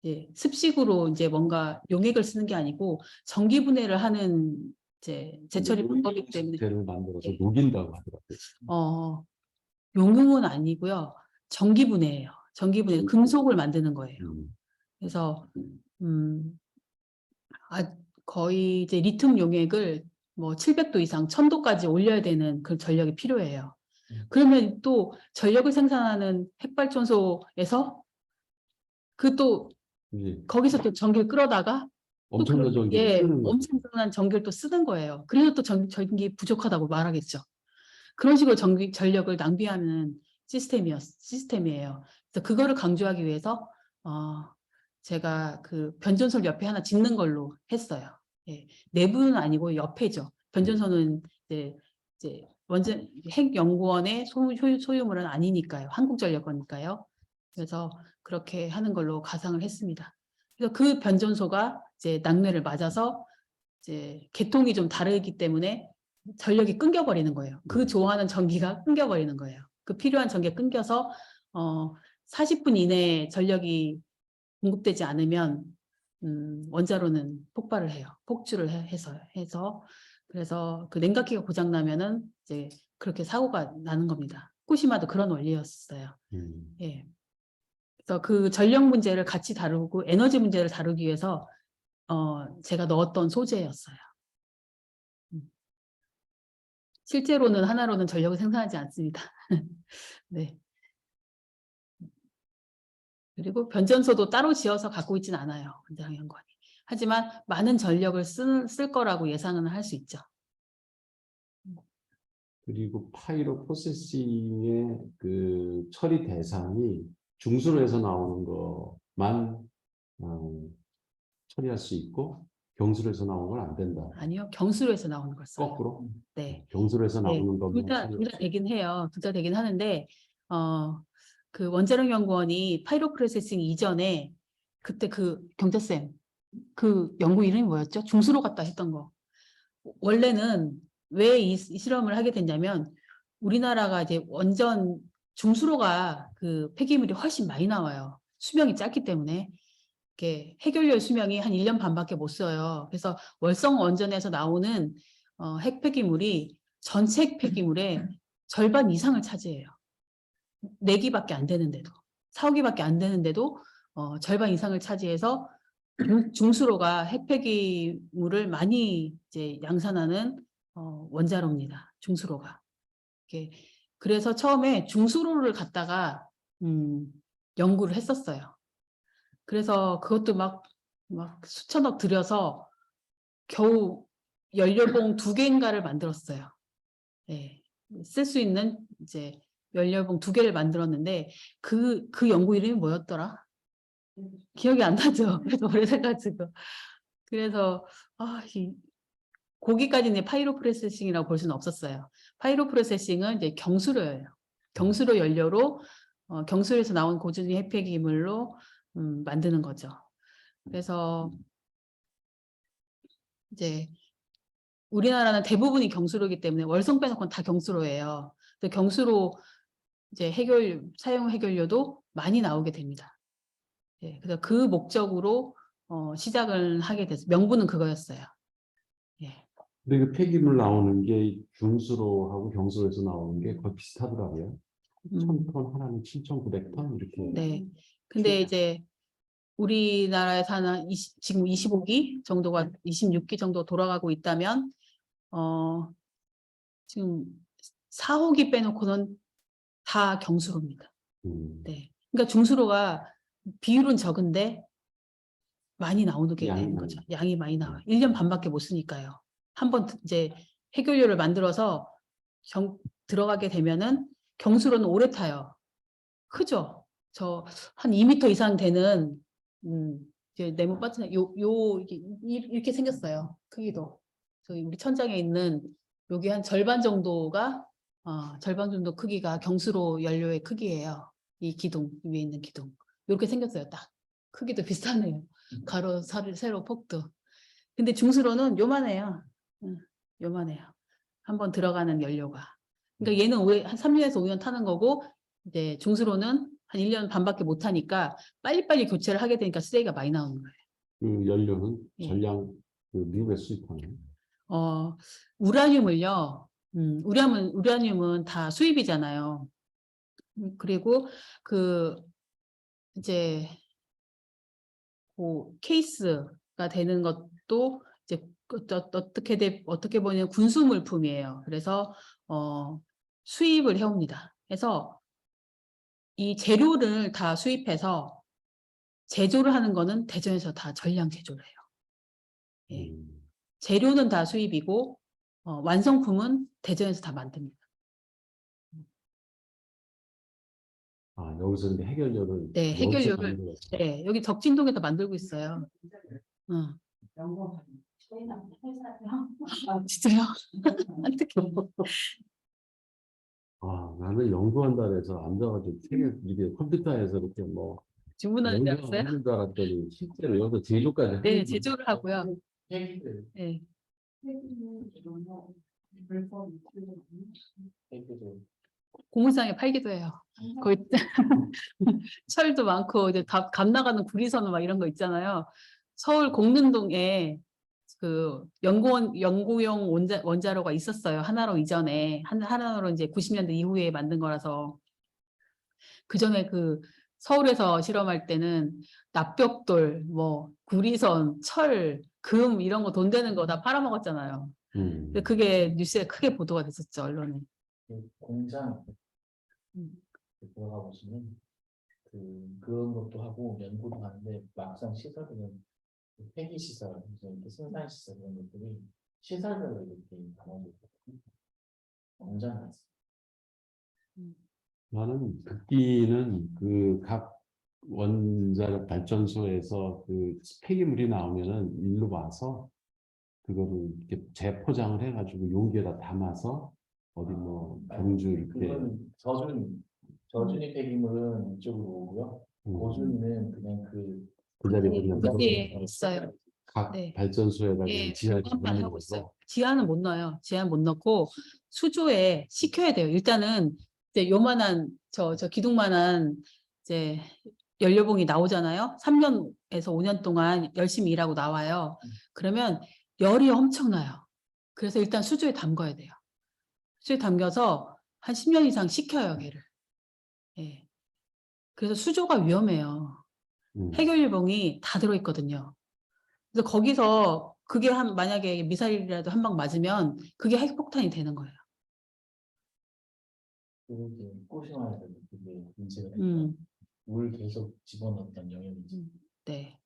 예, 습식으로 이제 뭔가 용액을 쓰는 게 아니고 전기 분해를 하는 이제 제처리 방법이기 때문에 를 만들어서 예. 녹인다고 하더라고요. 용융은 아니고요. 전기 분해예요. 전기 분해, 금속을 만드는 거예요. 그래서 거의 이제 리튬 용액을 뭐 700도 이상 1000도까지 올려야 되는 그 전력이 필요해요. 그러면 또 전력을 생산하는 핵발전소에서 또 거기서 또 전기를 끌어다가 엄청난 전기를 쓰는 거죠. 엄청난 전기를 또 쓰는 거예요. 그래서 또 전기 부족하다고 말하겠죠. 그런 식으로 전력을 낭비하는 시스템이에요. 그래서 그거를 강조하기 위해서 제가 그 변전소를 옆에 하나 짓는 걸로 했어요. 예, 내부는 아니고 옆에죠. 변전소는 이제 원전 핵연구원의 소유물은 아니니까요. 한국전력 거니까요. 그래서 그렇게 하는 걸로 가상을 했습니다. 그래서 그 변전소가 이제 낙뢰를 맞아서 이제 계통이 좀 다르기 때문에 전력이 끊겨버리는 거예요. 그 좋아하는 전기가 끊겨버리는 거예요. 그 필요한 전기가 끊겨서 40분 이내에 전력이 공급되지 않으면 원자로는 폭발을 해요. 폭주를 해서 그래서 그 냉각기가 고장 나면은 이제 그렇게 사고가 나는 겁니다. 후쿠시마도 그런 원리였어요. 예. 그래서 그 전력 문제를 같이 다루고 에너지 문제를 다루기 위해서 제가 넣었던 소재였어요. 실제로는 하나로는 전력을 생산하지 않습니다. 네. 그리고 변전소도 따로 지어서 갖고 있지는 않아요. 원자력연구원이. 하지만 많은 전력을 쓸 거라고 예상은 할 수 있죠. 그리고 파이로 프로세싱의 그 처리 대상이 중수로에서 나오는 것만 처리할 수 있고 경수로에서 나오는 건 안 된다. 아니요. 경수로에서 나오는 걸 써요. 거꾸로? 네. 경수로에서 네. 나오는 것만 둘 다 되긴 해요. 둘 다 되긴 하는데 그 원자력연구원이 파이로 프로세싱 이전에 그때 그 경태쌤 그 연구 이름이 뭐였죠? 중수로 갔다 했던 거. 원래는 왜 이 실험을 하게 됐냐면 우리나라가 이제 원전 중수로가 그 폐기물이 훨씬 많이 나와요. 수명이 짧기 때문에. 이렇게 해결열 수명이 한 1년 반밖에 못 써요. 그래서 월성 원전에서 나오는 핵 폐기물이 전체 핵 폐기물의 절반 이상을 차지해요. 4기밖에 안 되는데도 4호기밖에 안 되는데도 절반 이상을 차지해서 중수로가 핵 폐기물을 많이 이제 양산하는 원자로입니다. 중수로가. 그래서 처음에 중수로를 갖다가 연구를 했었어요. 그래서 그것도 막 수천억 들여서 겨우 연료봉 2개인가를 만들었어요. 네. 쓸 수 있는 이제 연료봉 2개를 만들었는데 그 연구 이름이 뭐였더라? 기억이 안 나죠. 그래서 오래돼가지고. 그래서 거기까지는 파이로 프로세싱이라고 볼 수는 없었어요. 파이로 프로세싱은 이제 경수로예요. 경수로 연료로 경수로에서 나온 고준위 핵폐기물로 만드는 거죠. 그래서 이제 우리나라는 대부분이 경수로이기 때문에 월성 빼놓고는 다 경수로예요. 근데 경수로 이제 사용 해결료도 많이 나오게 됩니다. 예, 그래서 그 목적으로 시작을 하게 됐어요. 명분은 그거였어요. 예. 근데 그 폐기물 나오는 게 중수로하고 경수로에서 나오는 게 거의 비슷하더라고요. 1000톤 하나는 7,900톤 이렇게. 네. 근데 이제 우리나라에서 지금 25기 정도가 26기 정도 돌아가고 있다면 지금 4호기 빼놓고는 다 경수로입니다. 네. 그러니까 중수로가 비율은 적은데 많이 나오게 되는 거죠. 양이 많이 나와요. 1년 반밖에 못 쓰니까요. 한번 이제 해결료를 만들어서 들어가게 되면은 경수로는 오래 타요. 크죠? 저 한 2m 이상 되는 이제 네모 빠지는 이렇게 생겼어요. 크기도. 저희 우리 천장에 있는 여기 한 절반 정도가 절반 정도 크기가 경수로 연료의 크기예요. 이 기둥 위에 있는 기둥. 이렇게 생겼어요. 딱 크기도 비슷하네요. 가로 세로 폭도. 근데 중수로는 요만해요. 요만해요. 한번 들어가는 연료가. 그러니까 얘는 한 3년에서 5년 타는 거고 이제 중수로는 한 1년 반밖에 못 타니까 빨리빨리 교체를 하게 되니까 쓰레기가 많이 나오는 거예요. 그 연료는 예. 전량 그 미국에서 수입하는. 우라늄을요. 우라늄은 다 수입이잖아요. 그리고 그 이제 그 케이스가 되는 것도 이제 어떻게 보면 군수 물품이에요. 그래서 수입을 해옵니다. 그래서 이 재료를 다 수입해서 제조를 하는 거는 대전에서 다 전량 제조를 해요. 예. 재료는 다 수입이고 완성품은 대전에서 다 만듭니다. 여기서 이제 해결료를 네, 여기서 해결료를 만들었어. 네, 여기 덕진동에서 만들고 있어요. 아, 진짜요? 어떡해. 아, 나는 연구한다 해서 앉아가지고 책에 이게 컴퓨터에서 이렇게 뭐 주문하는 줄 알았어요? 연구하는 줄 알았더니 실제로 여기서 제조까지 네, 하는 제조를 하고요. 폐기들, 네. 폐기들. 고물상에 팔기도 해요. 거의 철도 많고 이제 감 나가는 구리선우 막 이런 거 있잖아요. 서울 공릉동에 그 연구용 원자로가 있었어요. 하나로 이전에 하나로 이제 90년대 이후에 만든 거라서 그 전에 그 서울에서 실험할 때는 납벽돌, 뭐 구리선, 철, 금 이런 거 돈 되는 거 다 팔아먹었잖아요. 근데 그게 뉴스에 크게 보도가 됐었죠, 언론에. 그 공장 음. 들어가 보시면 그런 것도 하고 연구도 하는데 막상 시설은 그 폐기 시설, 이렇게 생산 시설 이런 것들이 시설별로 이렇게 나눠져 있거든요. 공장 같습니다. 나는 듣기는 그 각 원자력 발전소에서 그 폐기물이 나오면은 일로 와서 그거를 이렇게 재포장을 해가지고 용기에다 담아서 어디 뭐 경주 이렇게 그건 저준이 폐기물은 이쪽으로 오고요. 고준위는 그냥 그 자리에 그냥 거기에 묻어서 있어요. 각 네. 발전소에다가 예, 지하에 보관만 넣는 하고 거고. 있어요. 지하는 못 넣어요. 지하는 못 넣고 수조에 식혀야 돼요. 일단은 이제 요만한 저 기둥만한 이제 연료봉이 나오잖아요. 3년에서 5년 동안 열심히 일하고 나와요. 그러면 열이 엄청나요. 그래서 일단 수조에 담가야 돼요. 수조에 담겨서 한 10년 이상 식혀요, 걔를. 예. 그래서 수조가 위험해요. 해결유봉이 다 들어있거든요. 그래서 거기서 그게 만약에 미사일이라도 한 방 맞으면 그게 핵폭탄이 되는 거예요. 그게 꼬심해야 되고 그게 문제가 음. 물 계속 집어넣었던 영역이지. 네.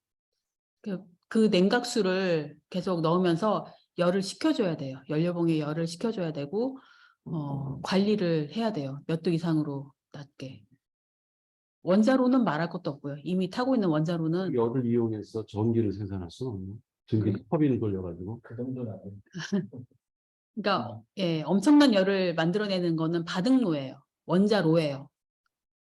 그 냉각수를 계속 넣으면서 열을 식혀줘야 돼요. 연료봉에 열을 식혀줘야 되고 관리를 해야 돼요. 몇 도 이상으로 낮게. 원자로는 말할 것도 없고요. 이미 타고 있는 원자로는 열을 이용해서 전기를 생산할 수는 없나? 전기 터빈을 돌려가지고. 그 정도는 안 돼. 그러니까 예, 엄청난 열을 만들어내는 거는 바등로예요. 원자로예요.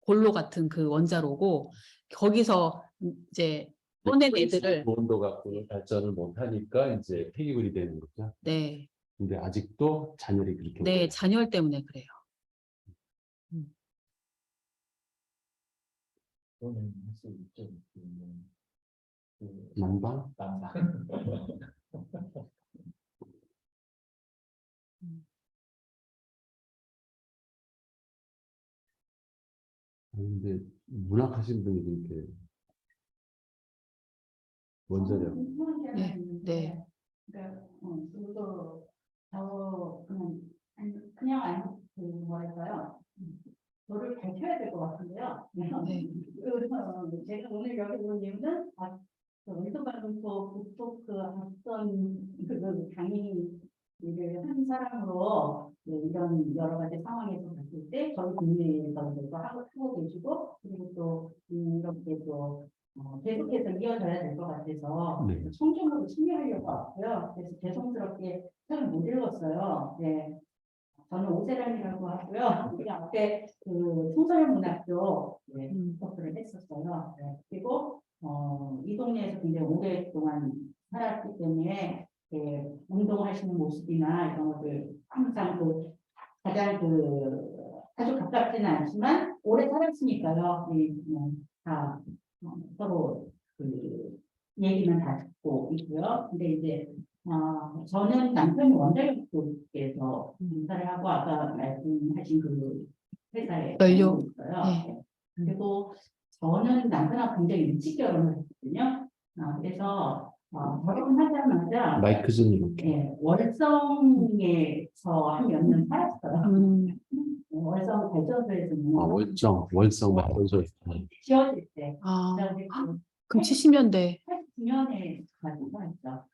골로 같은 그 원자로고 거기서 이제 꺼낸 애들을 온도 갖고는 발전을 못 하니까 이제 폐기물이 되는 거죠. 네, 근데 아직도 잔열이 그렇게 네, 오고. 잔열 때문에 그래요. 그거는 할수 있죠. 난방? 난방. 근데 문학하신 분이 그렇게 원자력. 네, 네. 그러니까 그것도 그냥 뭐랄까요? 저를 밝혀야 될 것 같은데요. 네. 제가 오늘 여기 온 이유는 원소발전소 북쪽 그 앞선 그 강의를 한 사람으로 이런 여러 가지 상황에서 봤을 때 저희 국내에서도 하고 계시고 그리고 또 이렇게 또 계속해서 이어져야 될 것 같아서 네. 청중으로 참여하려고 왔고요. 그래서 죄송스럽게 책을 못 읽었어요. 네. 저는 오세란이라고 하고요. 우리 앞에 그 청소년문학교 수업을 했었어요. 네. 그리고 이 동네에서 굉장히 오랫동안 살았기 때문에 운동하시는 모습이나 이런 것들 항상 가장 아주 가깝지는 않지만 오래 살았으니까요. 다 서로 얘기는 다 듣고 있고요. 근데 이제 저는 남편이 원자력 쪽에서 공사를 하고 아까 말씀하신 그 회사에 연료. 있어요. 네. 그리고 저는 남편하고 굉장히 일찍 결혼을 했거든요. 그래서 결혼하자마자 마이크 좀 이렇게. 월성에서 한 몇 년 살았어요. 월성 발전소에서는 월성 발전소. 지어질 때. 그럼 70년대. 89년에 가지고 했죠.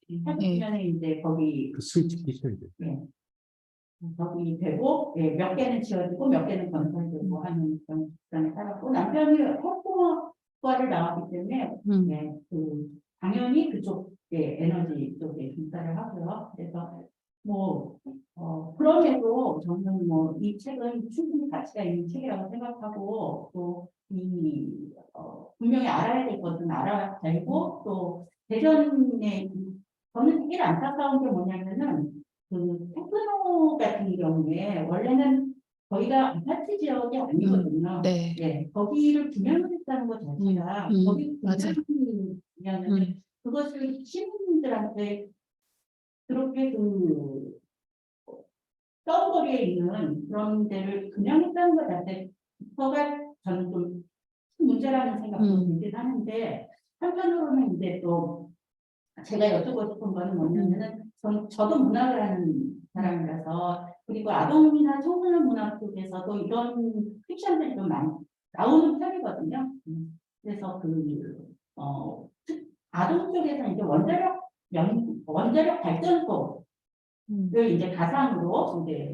89년에 이제 거기 그 스위치 키셔야 돼. 네. 적이 되고 예, 몇 개는 지어지고 몇 개는 건설되고 하는 그런 집단에 살았고 남편이 핵공학과를 나왔기 때문에 예, 당연히 그쪽 에너지 쪽에 종사를 하고요. 그래서 뭐 그럼에도 저는 뭐 이 책은 충분히 가치가 있는 책이라고 생각하고 또 분명히 알아야 될 것은 알아야 되고 또 대전에 저는 되게 안타까운 게 뭐냐면은 테크노 같은 경우에 원래는 거기가 아파트 지역이 아니거든요. 네. 예, 거기를 분양을 했다는 것 자체가 거기 맞아요. 분양이면 그것을 시민들한테 그렇게 떠거리에 있는 그런 데를 분양했다는 것 자체가 저는 좀 큰 문제라는 생각도 들긴 하는데 한편으로는 이제 또 제가 여쭤보고 싶은 거는 뭐냐면은 저도 문학을 하는 사람이라서 그리고 아동이나 청소년 문학 쪽에서도 이런 픽션들이 좀 많이 나오는 편이거든요. 그래서 아동 쪽에서 이제 원자력 발전소를 이제 가상으로 이제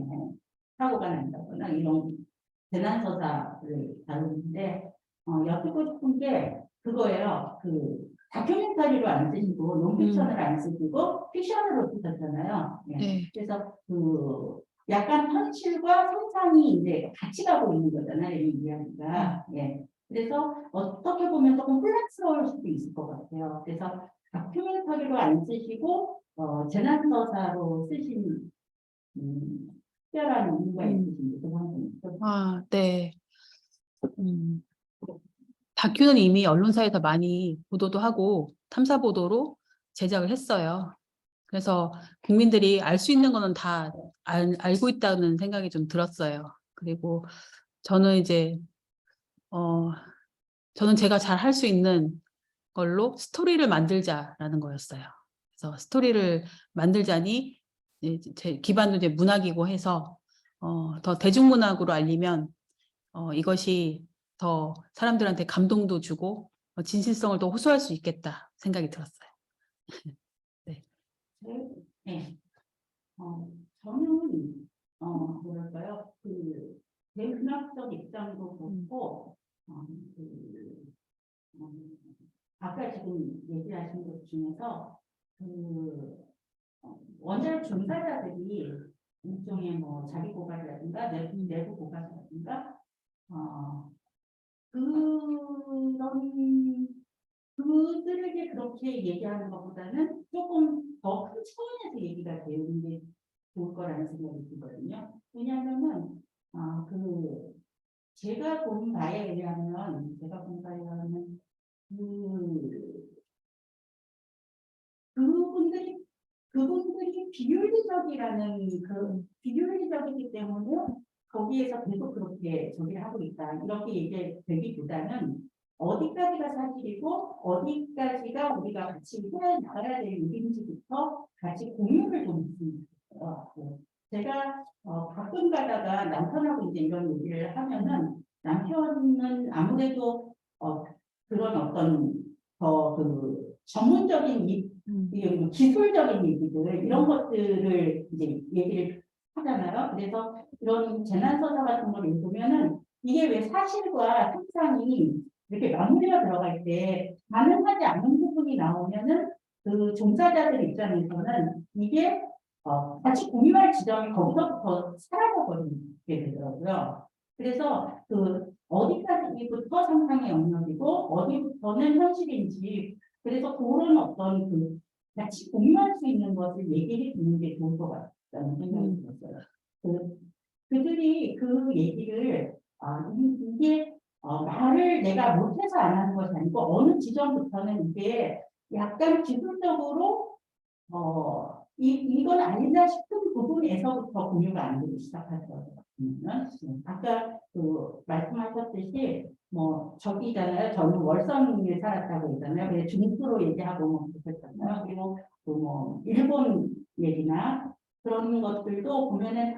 사고가 난다거나 이런 재난서사를 다루는데 여쭙고 싶은 게 그거예요. 다큐멘터리로 안 쓰시고 논픽션을 안 쓰시고 픽션으로 쓰셨잖아요. 예. 네. 그래서 약간 현실과 상상이 이제 같이 가고 있는 거잖아요. 이 이야기가. 예. 그래서 어떻게 보면 조금 혼란스러울 수도 있을 것 같아요. 그래서 다큐멘터리로 안 쓰시고 재난서사로 쓰신 특별한 이유가 있으신지 궁금합니다. 아, 네. 다큐는 이미 언론사에서 많이 보도도 하고 탐사 보도로 제작을 했어요. 그래서 국민들이 알 수 있는 거는 다 알고 있다는 생각이 좀 들었어요. 그리고 저는 이제 저는 제가 잘 할 수 있는 걸로 스토리를 만들자라는 거였어요. 그래서 스토리를 만들자니 제 기반도 이제 문학이고 해서 더 대중문학으로 알리면 이것이 더 사람들한테 감동도 주고 진실성을 더 호소할 수 있겠다 생각이 들었어요. 네. 네. 저는 뭐랄까요 대문학적 입장도 그렇고 아까 지금 얘기하신 것 중에서 원자력 종사자들이 일종의 뭐 자기 고발이라든가 내부 고발이라든가 그들에게 그렇게 얘기하는 것보다는 조금 더 큰 차원에서 얘기가 되는 게 좋을 거라는 생각이 들거든요. 왜냐하면은 제가 본 바에 의하면 그분들이 비윤리적이라는 비윤리적이기 때문에 거기에서 계속 그렇게 저기를 하고 있다 이렇게 얘기되기보다는 어디까지가 사실이고 어디까지가 우리가 같이 해야 나가야 될 일인지부터 같이 공유를 좀 했으면 좋겠어요. 제가 가끔 가다가 남편하고 이제 이런 얘기를 하면은 남편은 아무래도 그런 어떤 전문적인 기술적인 얘기들 이런 것들을 이제 얘기를 하잖아요. 그래서 이런 재난서사 같은 걸 읽으면은 이게 왜 사실과 상상이 이렇게 마무리가 들어갈 때 가능하지 않은 부분이 나오면은 종사자들 입장에서는 이게 같이 공유할 지점이 거기서부터 사라져버리게 되더라고요. 그래서 어디까지부터 상상의 영역이고 어디부터는 현실인지 그래서 그런 어떤 같이 공유할 수 있는 것을 얘기해 주는 게 좋을 것 같다는 생각이 들었어요. 그들이 그 얘기를 이게 말을 내가 못해서 안 하는 것이 아니고 어느 지점부터는 이게 약간 기술적으로 이건 아니다 싶은 부분에서부터 공유가 안 되기 시작하더라고요. 아까 말씀하셨듯이 뭐 저기잖아요. 저는 월성에 살았다고 했잖아요. 그래서 중수로 얘기하고 뭐 그랬잖아요. 그리고 뭐 일본 얘기나 그런 것들도 보면은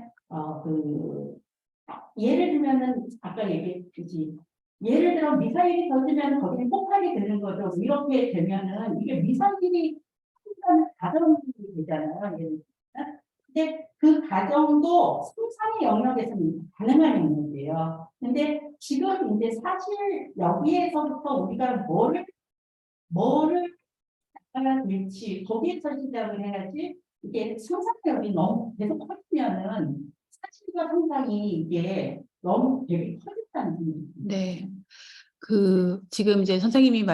예를 들면은 아까 얘기했듯이 예를 들어 미사일이 터지면 거기는 폭발이 되는 거죠. 이렇게 되면은 이게 미사일이 다른 일이 되잖아요. 근데 그 과정도 상상의 영역에서는 가능한 영역이에요. 근데 지금 이제 사실 여기에서부터 우리가 뭐를 해야 될지 거기에서 시작을 해야지 이게 상상력이 너무 계속 커지면은 사실과 상상이 이게 너무 되게 커진다는 생각이 네. 그 지금 이제 선생님이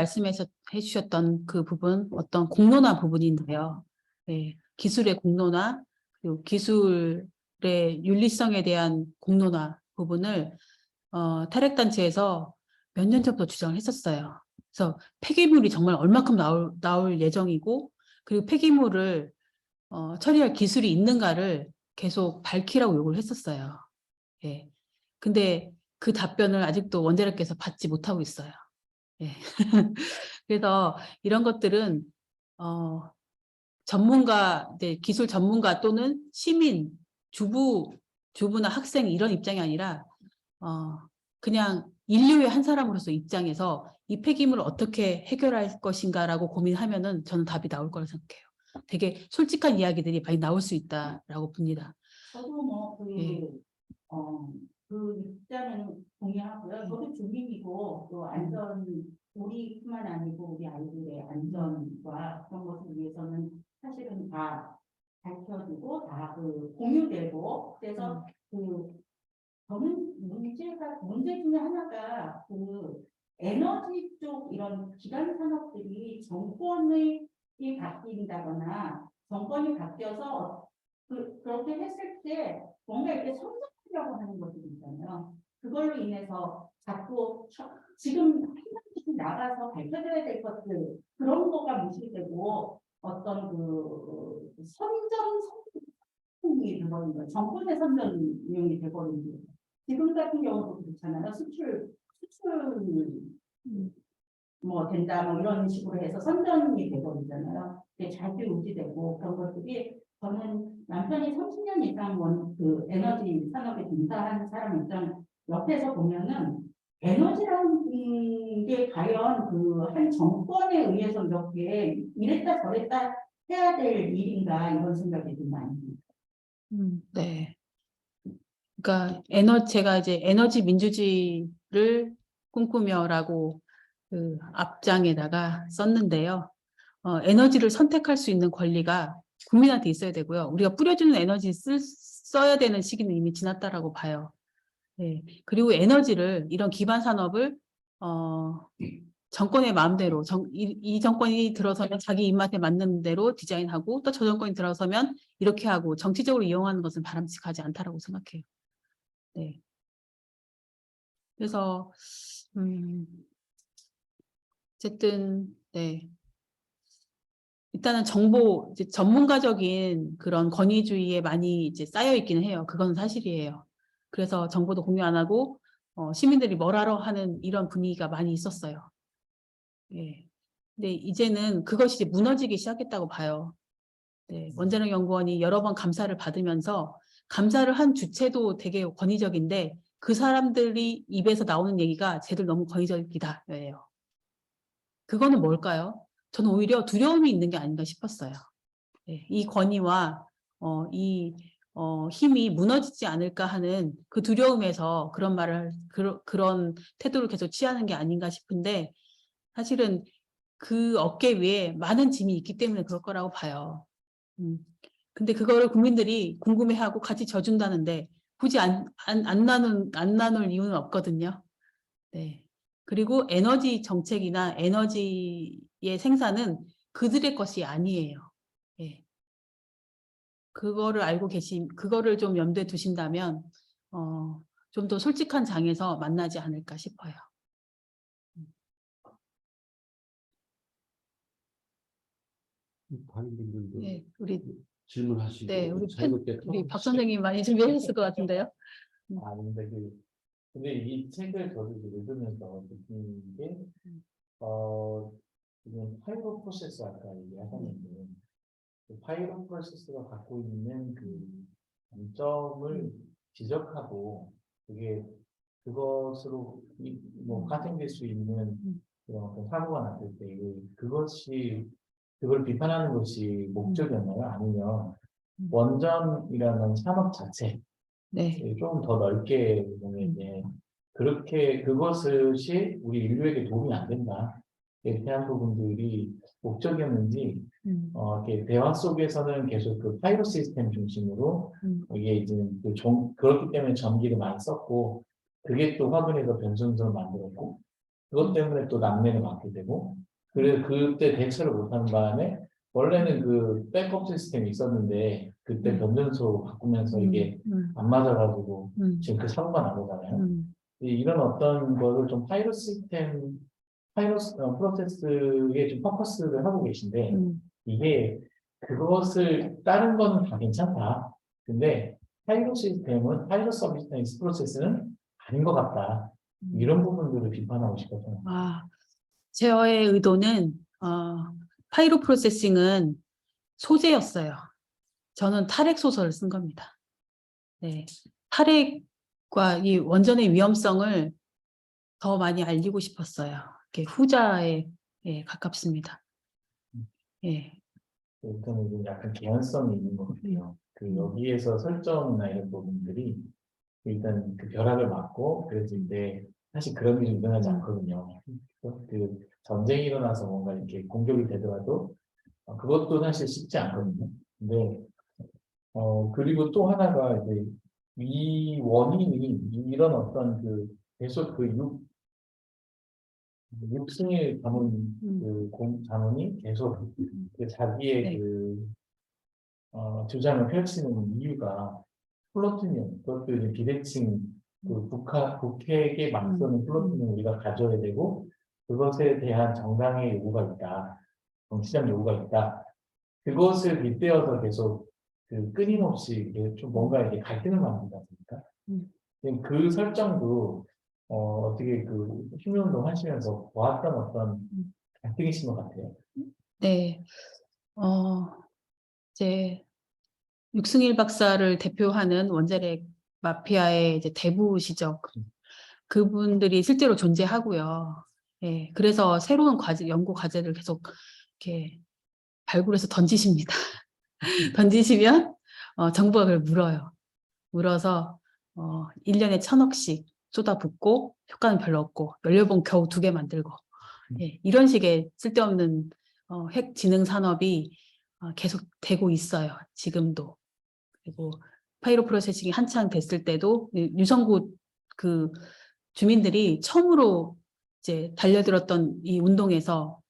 해주셨던 그 부분 어떤 공론화 부분인데요. 네. 기술의 공론화 그리고 기술의 윤리성에 대한 공론화 부분을 탈핵단체에서 몇 년 전부터 주장을 했었어요. 그래서 폐기물이 정말 얼마큼 나올 예정이고 그리고 폐기물을 처리할 기술이 있는가를 계속 밝히라고 요구를 했었어요. 예. 근데 그 답변을 아직도 원자력께서 받지 못하고 있어요. 예. 그래서 이런 것들은 전문가, 기술 전문가 또는 시민, 주부나 학생 이런 입장이 아니라 그냥 인류의 한 사람으로서 입장에서 이 폐기물을 어떻게 해결할 것인가라고 고민하면은 저는 답이 나올 거라고 생각해요. 되게 솔직한 이야기들이 많이 나올 수 있다라고 봅니다. 저도 예. 그 입장은 동의하고요. 저도 주민이고 또 우리뿐만 아니고 우리 아이들의 안전과 그런 것을 위해서는 사실은 다 밝혀지고 다 공유되고 그래서 저는 문제 중에 하나가 에너지 쪽 이런 기반 산업들이 정권이 바뀐다거나 정권이 바뀌어서 그렇게 했을 때 뭔가 이렇게 성장하려고 하는 것들이 있잖아요. 그걸로 인해서 자꾸 지금 한국이 나가서 밝혀져야 될 것들 그런 거가 무시되고 어떤 선전이 돼버린 거예요. 정권의 선전용이 돼버린 거예요. 지금 같은 경우도 그렇잖아요. 수출 뭐 된다 뭐 이런 식으로 해서 선전이 돼버리잖아요. 좌지우지되고 그런 것들이 저는 남편이 30년 이상 에너지 산업에 종사하는 사람 입장 옆에서 보면은 에너지라는 게 과연 한 정권에 의해서 이렇게 이랬다 저랬다 해야 될 일인가 이런 생각이 좀 많이 듭니다. 네. 그러니까 제가 이제 에너지 민주주의를 꿈꾸며라고 그 앞장에다가 썼는데요. 에너지를 선택할 수 있는 권리가 국민한테 있어야 되고요. 우리가 뿌려주는 에너지 써야 되는 시기는 이미 지났다라고 봐요. 네. 그리고 에너지를 이런 기반 산업을 정권의 마음대로 이 정권이 들어서면 자기 입맛에 맞는 대로 디자인하고 또 저 정권이 들어서면 이렇게 하고 정치적으로 이용하는 것은 바람직하지 않다라고 생각해요. 네. 그래서 어쨌든 네. 일단은 이제 전문가적인 그런 권위주의에 많이 이제 쌓여 있기는 해요. 그건 사실이에요. 그래서 정보도 공유 안 하고 시민들이 뭘 하러 하는 이런 분위기가 많이 있었어요. 예. 근데 이제는 그것이 이제 무너지기 시작했다고 봐요. 네. 원자력 연구원이 여러 번 감사를 받으면서 감사를 한 주체도 되게 권위적인데 그 사람들이 입에서 나오는 얘기가 쟤들 너무 권위적이다. 예요. 그거는 뭘까요? 저는 오히려 두려움이 있는 게 아닌가 싶었어요. 네, 이 권위와 힘이 무너지지 않을까 하는 그 두려움에서 그런 태도를 계속 취하는 게 아닌가 싶은데 사실은 그 어깨 위에 많은 짐이 있기 때문에 그럴 거라고 봐요. 근데 그거를 국민들이 궁금해하고 같이 져준다는데 굳이 안 나눌 이유는 없거든요. 네. 그리고 에너지 정책이나 에너지의 생산은 그들의 것이 아니에요. 예. 그거를 좀 염두에 두신다면, 좀 더 솔직한 장에서 만나지 않을까 싶어요. 다른 분들도 네, 질문하시고 우리 자유롭게 박 선생님 많이 준비하셨을 것 같은데요. 근데 이 책을 저도 읽으면서 느낀 게, 지금 파이로 프로세스 아까 얘기하셨는데, 그 파이로 프로세스가 갖고 있는 그 장점을 지적하고, 그것으로 파생될 수 있는 그런 어떤 사고가 났을 때, 그걸 비판하는 것이 목적이었나요? 아니면 원전이라는 산업 자체 네. 좀 더 넓게 보면 이제 그렇게 그것이 우리 인류에게 도움이 안 된다. 이렇게 한 부분들이 목적이었는지 이렇게 대화 속에서는 계속 그 파이로 시스템 중심으로 이게 이제 그렇기 때문에 전기를 많이 썼고 그게 또 화분에서 변sun선을 만들었고 그것 때문에 또 난매를 맞게 되고 그래 그때 대처를 못하는 바람에 원래는 그 백업 시스템이 있었는데 그때 변전소로 바꾸면서 이게 안 맞아가지고 지금 그 사고가 난 거잖아요. 이런 어떤 거를 좀 파이로 시스템 프로세스에 좀 포커스를 하고 계신데 이게 그것을 다른 거는 다 괜찮다. 근데 파이로 시스템은 파이로 서비스 프로세스는 아닌 것 같다. 이런 부분들을 비판하고 싶어서. 아, 제어의 의도는 파이로 프로세싱은 소재였어요. 저는 탈핵 소설을 쓴 겁니다. 네, 탈핵과 이 원전의 위험성을 더 많이 알리고 싶었어요. 이렇게 후자에 가깝습니다. 예. 일단은 좀 약간 개연성이 있는 것 같아요. 그 여기에서 설정이나 이런 부분들이 일단 그 벼락을 맞고 그래서 이제 사실 그런 일이 일어나지 않거든요. 그 전쟁이 일어나서 뭔가 이렇게 공격이 되더라도 그것도 사실 쉽지 않거든요. 근데 그리고 또 하나가 이제 이 원인이 이런 어떤 그 계속 그 육승일 가문 자문이 계속 그 자기의 네. 그 주장을 펼치는 이유가 플루토늄, 그것도 이제 비대칭, 그 북핵에 맞서는 플루토늄을 우리가 가져야 되고, 그것에 대한 정당의 요구가 있다. 정치적 요구가 있다. 그것을 빗대어서 계속 그 끊임없이 이게 좀 뭔가 이렇게 갈등을 만든다 보니까. 그 설정도, 어떻게 그 혁명운동 하시면서 보았던 어떤 갈등이신 것 같아요. 네. 이제 육승일 박사를 대표하는 원자력 마피아의 이제 대부시적 그분들이 실제로 존재하고요. 예, 그래서 새로운 연구 과제를 계속 이렇게 발굴해서 던지십니다. 던지시면 정부가 그걸 물어요. 물어서 1년에 1,000억씩 쏟아붓고 효과는 별로 없고 연료봉 겨우 2개 만들고 예, 이런 식의 쓸데없는 핵 진흥 산업이 계속 되고 있어요. 지금도. 그리고 파이로 프로세싱이 한창 됐을 때도 유성구 그 주민들이 처음으로 이제 달려들었던 이 운동에서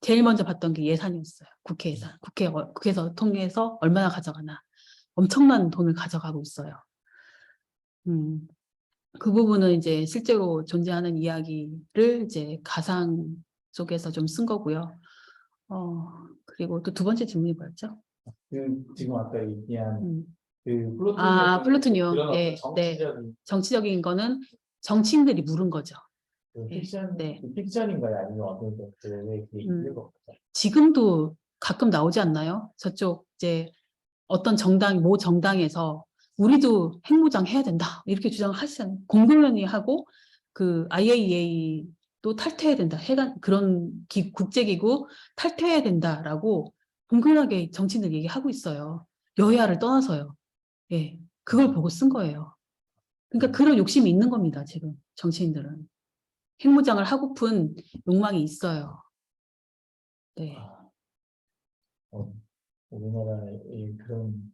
제일 먼저 봤던 게 예산이었어요. 국회 예산. 국회에서 통해서 얼마나 가져가나. 엄청난 돈을 가져가고 있어요. 그 부분은 이제 실제로 존재하는 이야기를 이제 가상 속에서 좀 쓴 거고요. 그리고 또 두 번째 질문이 뭐였죠? 지금 아까 얘기한 그 플루토늄. 그런 네, 어떤 네. 정치적인 정치적인 거는 정치인들이 물은 거죠. 그 네, 픽션, 네. 그 픽션인가요? 아니면 어떤 것들에 그게 있는 것 같아요? 지금도 가끔 나오지 않나요? 저쪽 이제 어떤 모 정당에서 우리도 핵무장 해야 된다 이렇게 주장하시잖아요. 공동연히 하고 그 IAEA도 탈퇴해야 된다. 그런 국제기구 탈퇴해야 된다라고 공공하게 정치인들 얘기하고 있어요. 여야를 떠나서요. 예, 그걸 보고 쓴 거예요. 그러니까 그런 욕심이 있는 겁니다. 지금 정치인들은 핵무장을 하고픈 욕망이 있어요. 네. 우리나라의 그런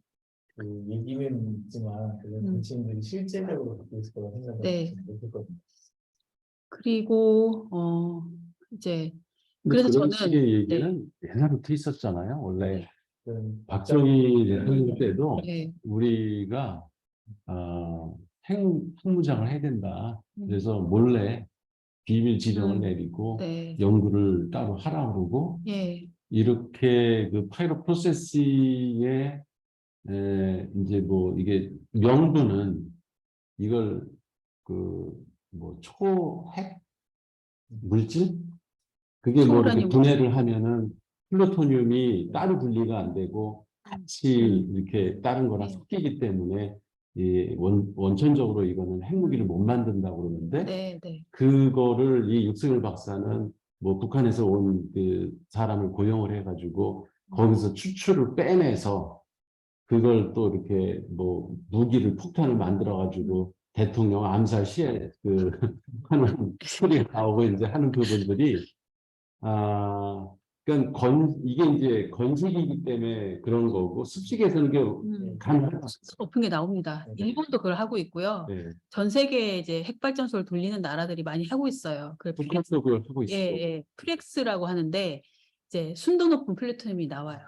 그 얘기는 있지만 그런 정치인들이 실제적으로 그렇게 있을 거라고 생각을 네. 못했거든요. 그리고 이제 근데 그래서 그런 저는 식의 얘기는 옛날부터 있었잖아요. 원래 그런 박정희 대통령 때도 네. 우리가 핵무장을 해야 된다. 그래서 몰래 비밀 지령을 내리고 네. 연구를 따로 하라고 그러고 예. 이렇게 그 파이로 프로세싱의 이제 뭐 이게 명분은 이걸 그 뭐 초핵 물질 그게 뭐 이렇게 초우라늄. 분해를 하면은 플루토늄이 따로 분리가 안 되고 같이 이렇게 다른 거랑 네. 섞이기 때문에 이 원천적으로 이거는 핵무기를 못 만든다고 그러는데 네, 네. 그거를 이 육승일 박사는 뭐 북한에서 온 그 사람을 고용을 해가지고 거기서 추출을 빼내서 그걸 또 이렇게 뭐 무기를 폭탄을 만들어 가지고 대통령 암살 시에 그 하는 소리가 나오고 이제 하는 부분들이 그러니까 이게 이제 건식이기 때문에 그런 거고 습식에서는 게 가능하다. 높은 게 나옵니다. 네. 일본도 그걸 하고 있고요. 네. 전 세계에 이제 핵발전소를 돌리는 나라들이 많이 하고 있어요. 그 북한도 그걸 하고 있어. 예, 프렉스라고 하는데 이제 순도 높은 플루토늄이 나와요.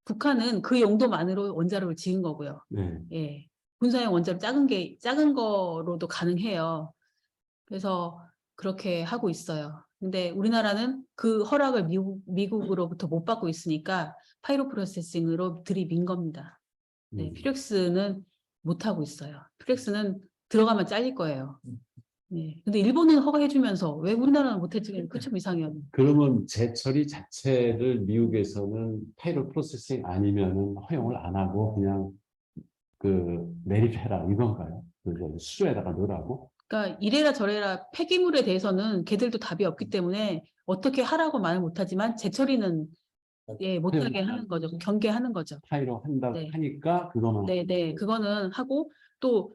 북한은 그 용도만으로 원자로를 지은 거고요. 네. 예. 군사용 원자로 작은 거로도 가능해요. 그래서 그렇게 하고 있어요. 근데 우리나라는 그 허락을 미국으로부터 못 받고 있으니까 파이로 프로세싱으로 들이민 겁니다. 네, 퓨렉스는 못 하고 있어요. 퓨렉스는 들어가면 잘릴 거예요. 네. 근데 일본은 허가해주면서 왜 우리나라는 못했지? 그좀 이상해요. 그러면 재처리 자체를 미국에서는 파이로 프로세싱 아니면은 허용을 안 하고 그냥 그 매립해라 이건가요? 그 수조에다가 넣으라고? 그러니까 이래라 저래라 폐기물에 대해서는 걔들도 답이 없기 때문에 어떻게 하라고 말을 못하지만 재처리는 예, 못하게 하는 거죠. 경계하는 거죠. 파이로 한다고 네. 하니까 그거만. 네, 그거는 하고 또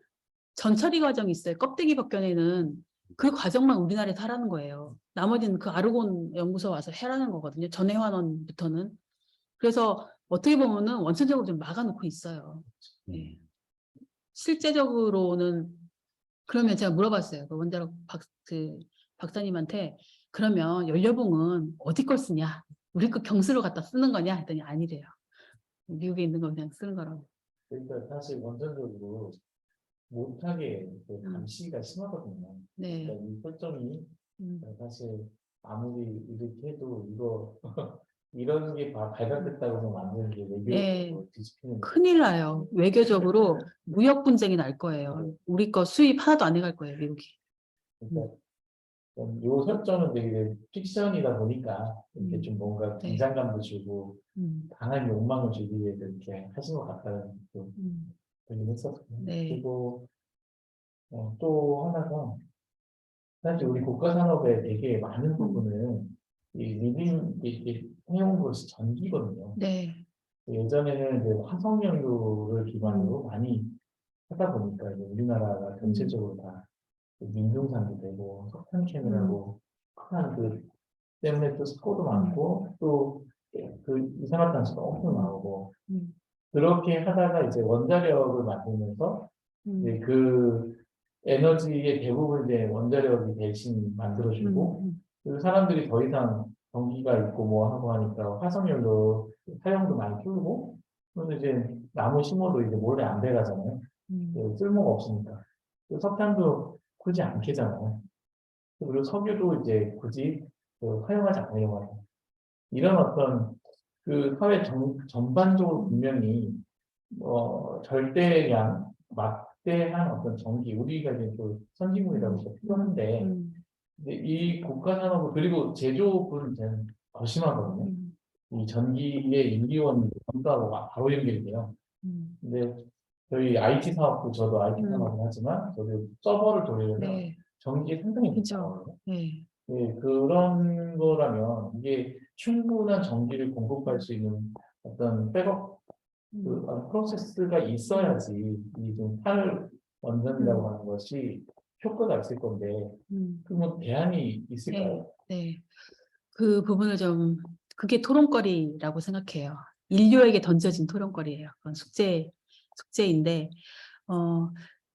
전처리 과정이 있어요. 껍데기 벗겨내는 그 과정만 우리나라에서 하라는 거예요. 나머지는 그 아르곤 연구소 와서 해라는 거거든요. 전해환원부터는. 그래서 어떻게 보면은 원천적으로 좀 막아놓고 있어요. 네. 실제적으로는 그러면 제가 물어봤어요. 그 원자력 박사님한테 그러면 연료봉은 어디 걸 쓰냐? 우리 거 경수로 갖다 쓰는 거냐? 했더니 아니래요. 미국에 있는 거 그냥 쓰는 거라고. 그러니까 사실 원천적으로 못하게 그 감시가 심하거든요. 네. 그러니까 이 설정이 사실 아무리 이렇게 해도 이거 이런 게 발각됐다고 해서 만드는 게 네. 외교적으로 뒤집히는 큰일 나요. 외교적으로 무역 분쟁이 날 거예요. 우리 거 수입 하나도 안 해갈 거예요, 미국이. 그러니까 요 설정은 되게 픽션이다 보니까 이렇게 좀 뭔가 네. 긴장감도 주고 음, 강한 욕망을 주기 위해서 이렇게 하신 것 같다는 좀 음, 들긴 했었거든요. 네. 그리고 또 하나가 사실 우리 국가 산업의 되게 많은 부분은 이 리빙 이 해온 것이 전기거든요. 네. 예전에는 이제 화석연료를 기반으로 많이 하다 보니까 이제 우리나라가 전체적으로 다 민둥산도 되고 석탄캐느라고 큰 그 때문에 또 사고도 많고 또 그 이산화탄소가 엄청 나오고 음, 그렇게 하다가 이제 원자력을 만들면서 이제 그 에너지의 대부분 이제 원자력이 대신 만들어주고 그리고 사람들이 더 이상 전기가 있고 뭐 하고 하니까 화석연료 사용도 많이 줄고 그래서 이제 나무 심어도 이제 몰래 안 돼가잖아요. 쓸모가 없으니까. 그리고 석탄도 굳이 안 캐잖아요. 그리고 석유도 이제 굳이 활용하지 않으려고 하죠. 이런 어떤 그 사회 전반적으로 분명히 절대량 막대한 어떤 전기 우리가 이제 또 선진국이라고 필요한데 근데 이 국가 산업을 그리고 제조업은 더 심하거든요. 이 전기의 인기원 전도하고 바로 연결이 돼요. 근데 저희 IT 사업도 저도 IT 산업을 하지만 저도 서버를 돌리려면 네. 전기에 상당히 그죠. 비싸거든요. 네. 네, 그런 거라면 이게 충분한 전기를 공급할 수 있는 어떤 백업 프로세스가 있어야지 이 좀 탈원전이라고 하는 것이 효과가 있을 건데 그러면 대안이 있을까요? 네. 그 부분을 좀 그게 토론거리라고 생각해요. 인류에게 던져진 토론거리예요. 그건 숙제인데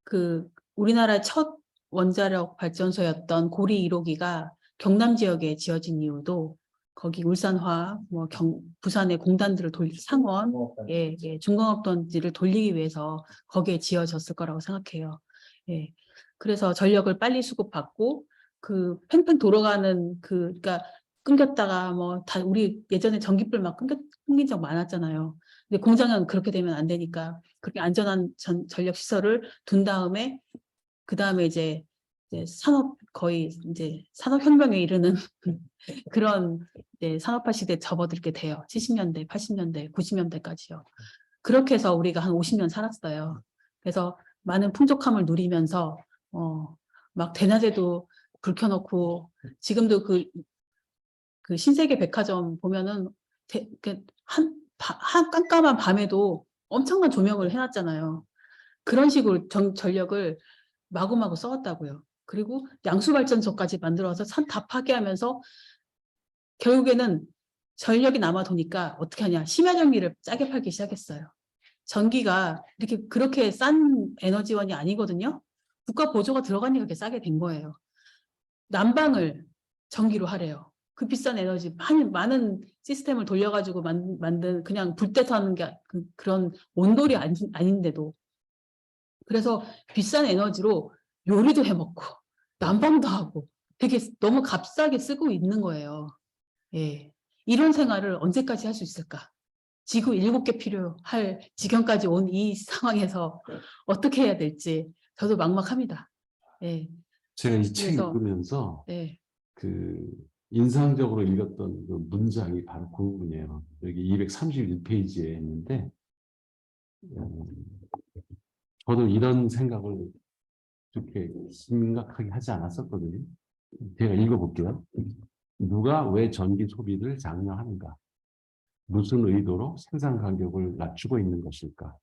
그 우리나라 첫 원자력 발전소였던 고리 1호기가 경남 지역에 지어진 이유도 거기 울산화학, 부산의 공단들을 상원, 중공업단지를 돌리기 위해서 거기에 지어졌을 거라고 생각해요. 예. 그래서 전력을 빨리 수급받고 그 팽팽 돌아가는 그러니까 끊겼다가 우리 예전에 전기불 막 끊긴 적 많았잖아요. 근데 공장은 그렇게 되면 안 되니까 그렇게 안전한 전력 시설을 둔 다음에 그 다음에 이제 산업 거의 이제 산업혁명에 이르는 그런 이제 산업화 시대에 접어들게 돼요. 70년대, 80년대, 90년대까지요. 그렇게 해서 우리가 한 50년 살았어요. 그래서 많은 풍족함을 누리면서 막 대낮에도 불 켜놓고 지금도 그 신세계 백화점 보면은 한 깜깜한 밤에도 엄청난 조명을 해놨잖아요. 그런 식으로 전력을 마구마구 써왔다고요. 그리고 양수발전소까지 만들어서 산 다 파괴하면서 결국에는 전력이 남아 도니까 어떻게 하냐. 심야전기를 싸게 팔기 시작했어요. 전기가 이렇게 그렇게 싼 에너지원이 아니거든요. 국가 보조가 들어가니까 그렇게 싸게 된 거예요. 난방을 전기로 하래요. 그 비싼 에너지 많은 시스템을 돌려가지고 만든 그냥 불 때 타는 게 그런 온돌이 아닌데도. 그래서 비싼 에너지로 요리도 해먹고 난방도 하고 되게 너무 값싸게 쓰고 있는 거예요. 예. 이런 생활을 언제까지 할 수 있을까? 지구 7개 필요할 지경까지 온 이 상황에서 어떻게 해야 될지 저도 막막합니다. 예. 제가 이 책 그래서 읽으면서 예. 그 인상적으로 읽었던 그 문장이 바로 그 부분이에요. 여기 231페이지에 있는데 저도 이런 생각을 그렇게 심각하게 하지 않았었거든요. 제가 읽어볼게요. 누가 왜 전기 소비를 장려하는가? 무슨 의도로 생산 가격을 낮추고 있는 것일까?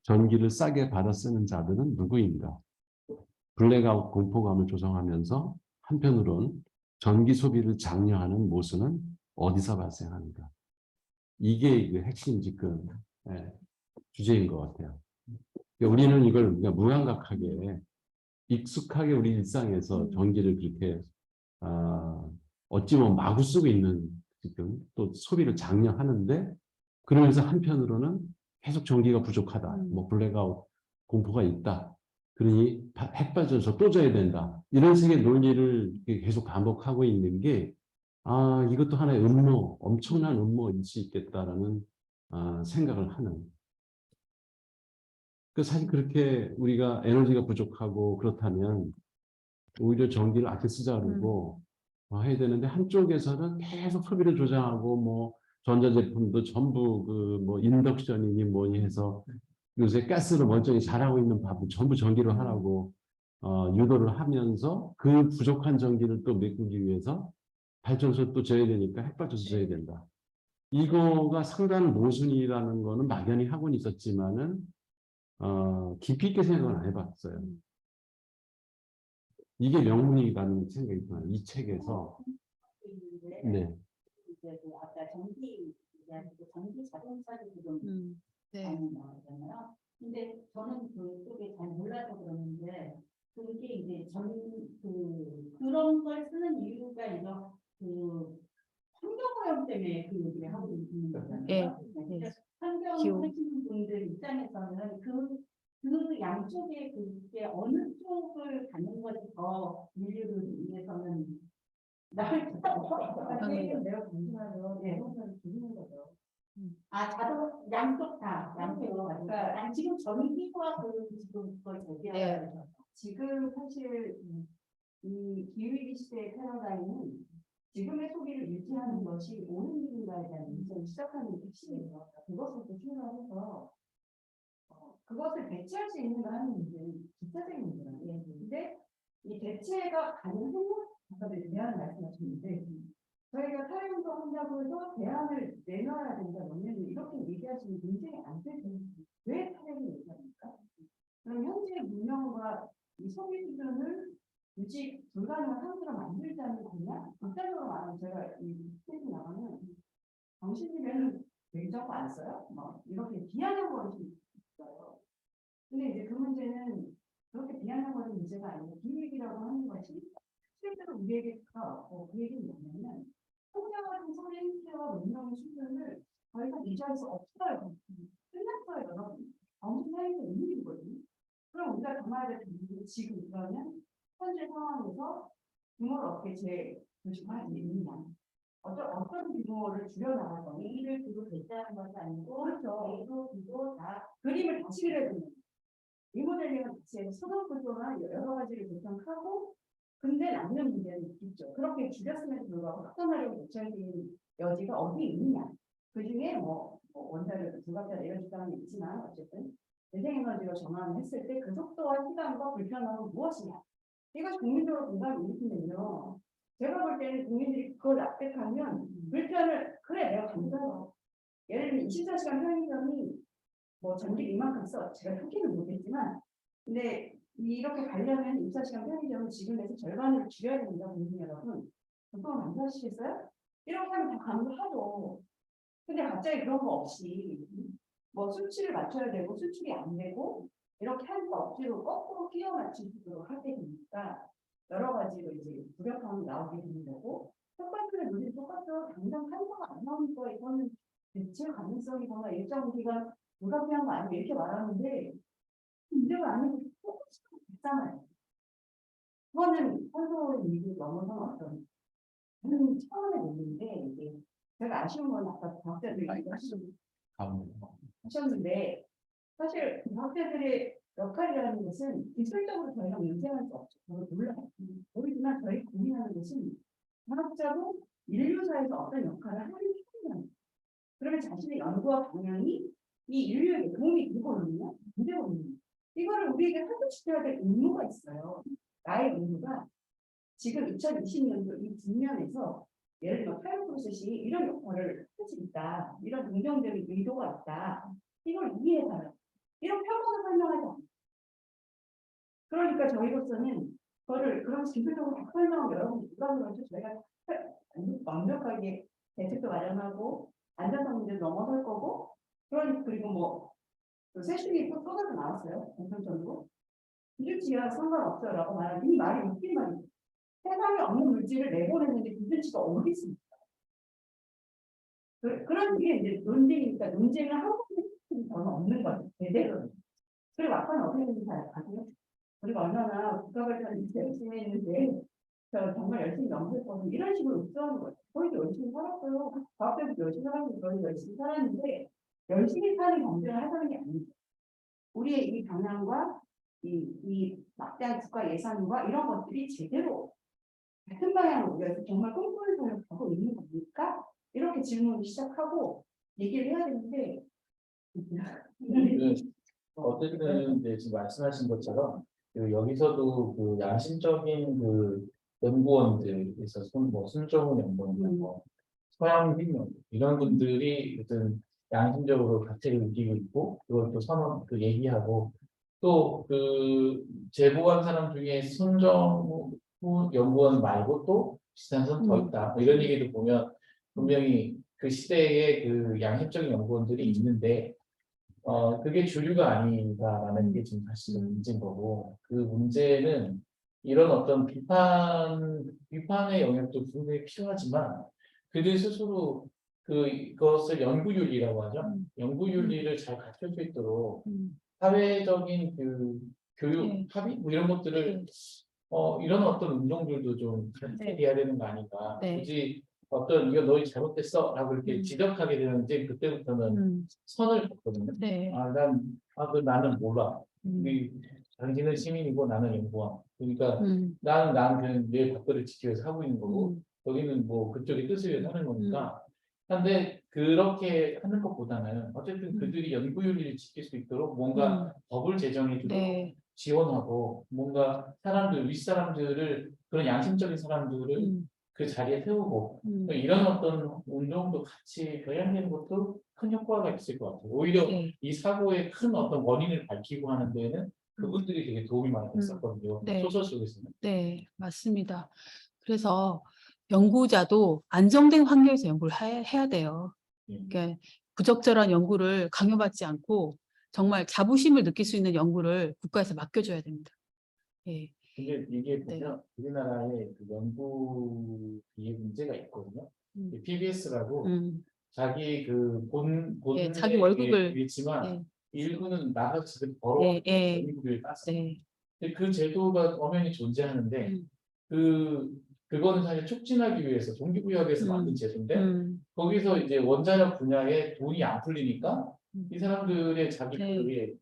전기를 싸게 받아 쓰는 자들은 누구인가? 블랙아웃 공포감을 조성하면서 한편으론 전기 소비를 장려하는 모순은 어디서 발생하는가? 이게 그 핵심 지금 주제인 것 같아요. 우리는 이걸 무감각하게 익숙하게 우리 일상에서 전기를 그렇게 어찌 보면 마구 쓰고 있는 지금 또 소비를 장려하는데 그러면서 한편으로는 계속 전기가 부족하다. 뭐 블랙아웃 공포가 있다. 그러니 핵발전소 또 져야 된다. 이런 식의 논리를 계속 반복하고 있는 게 이것도 하나의 음모, 엄청난 음모일 수 있겠다라는 생각을 하는. 사실 그렇게 우리가 에너지가 부족하고 그렇다면 오히려 전기를 아껴 쓰자 그러고 해야 되는데 한쪽에서는 계속 소비를 조장하고 뭐 전자제품도 전부 그 뭐 인덕션이니 뭐니 해서 요새 가스로 멀쩡히 잘하고 있는 밥은 전부 전기로 하라고 유도를 하면서 그 부족한 전기를 또 메꾸기 위해서 발전소 또 져야 되니까 핵발전소 져야 된다. 이거가 상당한 모순이라는 거는 막연히 하고는 있었지만은 깊이 있게 생각은 안 해봤어요. 이게 명분이라는 생각이 들어요. 이 책에서. 네. 이제 그 아까 전기 전기 자동차를 지금 네. 많이 나오잖아요. 근데 저는 그쪽에 잘 몰라서 그러는데 그게 이제 그런 걸 쓰는 이유가 이거 그 환경오염 때문에 그 얘기를 하고 있는 거잖아요. 예. 근데 환경 기후. 하시는 분들 입장에서는 그 양쪽에 그게 어느 쪽을 가는 것이 더 인류를 위해서는 나을 내가 궁금하죠. 네, 혼자를 죽이는 거죠. 자동 양쪽 다 양쪽. 그러니까 지금 전기와 지금 그걸 대비하는 지금 사실 이 기후위기 시대의 패러다임은 지금의 소비를 유지하는 것이 옳은 일인가에 대한 문제를 시작하는 핵심이에요. 그것을 또 생각해서 그것을 대체할 수 있는가 하는 문제는 기차적인 문제예요. 근데 이 대체가 가능한 아까도 대안을 말씀하셨는데 저희가 사회운동 한다고 해서 대안을 내놔야 된다. 왜냐면 이렇게 얘기하시면 문제가 안 되죠. 왜 사회를 얘기합니까? 그럼 현재의 문명과 이 소비 수준을 유지 불가능한 상태로 만들자는 거냐? 일단적으로 말하면 제가 이 스테이지 나가면 당신들은 냉장고 안 써요? 뭐 이렇게 비아냥거릴 수 있어요. 근데 이제 그 문제는 그렇게 비아냥거리는 문제가 아니고 기획이라고 하는 것이 실제로 우리에게 그 얘기는 뭐냐면 성장하는 소리 행태와 문명의 수준을 저희가 유지할 수 없어요. 끝났어요, 여러분. 아무튼 사회에서 의미이거든요. 그럼 우리가 정해야 될 부분은 지금 그러면 현재 상황에서 규모를 어떻게 재조직할 수 있느냐. 어떤 규모를 줄여나갈 거니 이를 두고 결제하는 것이 아니고 그렇죠. 두고 다 그림을 다시 그려야 됩니다. 리모델링을 같이 해서 수동 구조나 여러 가지를 조정하고 근데 남는 문제는 있죠. 그렇게 줄였음에도 불구하고 확산하려고 요청되는 여지가 어디 있느냐. 그 중에 원자력 불가피하다 이런 주장은 있지만 어쨌든 재생에너지로 전환을 했을 때 그 속도와 시간과 불편함은 무엇이냐. 이것이 국민적으로 공감이 일으키면요. 제가 볼 때는 국민들이 그걸 납득하면 불편을 그래 내가 감사해요. 예를 들면 24시간 편의점이 뭐 전기 이만큼 써. 제가 크기는 못했지만, 근데 이렇게 가려면 24시간 편의점을 지금에서 절반을 줄여야 됩니다, 국민 여러분. 그거 안 사시겠어요? 이렇게 하면 다 감사하죠. 근데 갑자기 그런 거 없이 뭐 수치를 맞춰야 되고 수출이 안 되고 이렇게 하니까 억지로 거꾸로 끼워 맞추도록 하게 되니까 여러 가지로 이제 무력감이 나오게 되는 거고 첫 번째는 눈이 똑같아요. 당장 탄소가 안 나오니까 이거는 대체 가능성이거나 일정 기간 불가피한 거 아니에요 이렇게 말하는데 문제가 아니고 똑같이 있잖아요. 그거는 탄소 위기 넘어서는 어떤 차원의 문제인데 이게 제가 아쉬운 건 아까 과학자들이 하셨는데 사실 과학자들의 역할이라는 것은 기술적으로 저희가 명제할 수 없죠. 그걸 몰라요. 모르지만 저희 고민하는 것은 과학자도 인류사에서 어떤 역할을 하는 편이라는 그러면 자신의 연구와 방향이 이 인류에게 도움이 되거든요. 문제거든요. 이거를 우리에게 설득시켜야 될 의무가 있어요. 나의 의무가 지금 2020년도 이 국면에서 예를 들어 파이어 프로세싱이 이런 역할을 할 수 있다. 이런 긍정적인 의도가 있다. 이걸 이해해봐요. 이런 표본을 설명하지 않아요. 그러니까 저희로서는 그거를 그런 기술적으로 다 설명하면 여러분이 불안해가지고 저희가 완벽하게 대책도 마련하고 안전성 문제도 넘어설 거고 그리고 뭐 세슈이 또 쏟아져 나왔어요. 공통적으로 기술치와 상관없어요 라고 말하는 이 말이 웃긴 말이에요. 세상에 없는 물질을 내보냈는데 기술치가 어디 있습니까? 그런 게 이제 논쟁이니까 논쟁을 하고 있는 저는 없는 거죠. 제대로. 그리고 아까는 어떻게 되는지 잘 아세요? 우리가 얼마나 국가발전을 열심히 했는데 저 정말 열심히 연구했거든요. 이런 식으로 흡수하는 거예요. 저희도 열심히 살았어요. 과학자도 열심히 살았고 저희도 열심히 살았는데 열심히 사는 경쟁을 하자는 게 아니죠. 우리의 이 방향과 이 막대한 국가 예산과 이런 것들이 제대로 같은 방향으로 우리가 정말 꿈꾸는 삶을 가고 있는 겁니까? 이렇게 질문을 시작하고 얘기를 해야 되는데 어쨌든 이제 지금 말씀하신 것처럼 여기서도 그 양심적인 그 연구원들에서 뭐 손정훈 연구원, 뭐 서양민 연구 이런 분들이 어떤 양심적으로 가치를 느끼고 있고 그걸 또 선언 그 얘기하고 또 그 제보한 사람 중에 손정훈 연구원 말고 또 비슷한 사람 더 있다 뭐 이런 얘기도 보면 분명히 그 시대에 그 양심적인 연구원들이 있는데. 그게 주류가 아니다라는 게 지금 사실은 문제인 거고, 그 문제는 이런 어떤 비판의 영역도 분명히 필요하지만, 그들 스스로 그것을 연구윤리라고 하죠. 연구윤리를 잘 갖출 수 있도록 사회적인 그 교육, 네. 합의, 뭐 이런 것들을, 이런 어떤 운동들도 좀 네. 해야 되는 거 아닌가. 네. 굳이 어떤 이거 너희 잘못됐어 라고 이렇게 지적하게 되면 이제 그때부터는 선을 긋거든요. 네. 나는 몰라. 당신은 시민이고 나는 연구원. 그러니까 난 그냥 내 법들을 지키기 위해서 하고 있는 거고 여기는 뭐 그쪽의 뜻을 위해서 하는 거니까. 근데 그렇게 하는 것보다는 어쨌든 그들이 연구윤리를 지킬 수 있도록 뭔가 법을 제정해주고 네. 지원하고 뭔가 윗사람들을 그런 양심적인 사람들을 그 자리에 세우고 이런 어떤 운동도 같이 병행되는 것도 큰 효과가 있을 것 같아요. 오히려 네. 이 사고의 큰 어떤 원인을 밝히고 하는 데에는 그분들이 되게 도움이 많이 됐었거든요. 네. 소설 속에서는. 네, 맞습니다. 그래서 연구자도 안정된 환경에서 연구를 해야 돼요. 그러니까 부적절한 연구를 강요받지 않고 정말 자부심을 느낄 수 있는 연구를 국가에서 맡겨줘야 됩니다. 예. 근데 이게 보면 우리나라에 그 연구비의 문제가 있거든요. PBS라고 자기 그 예, 자기 월급을 있지만 일부는 나가서 지금 벌어 연구비를 땄어요. 근데 그 제도가 엄연히 존재하는데 그거는 사실 촉진하기 위해서 동기부여하기 위해서 만든 제도인데 거기서 이제 원자력 분야에 돈이 안 풀리니까 이 사람들의 자기 그게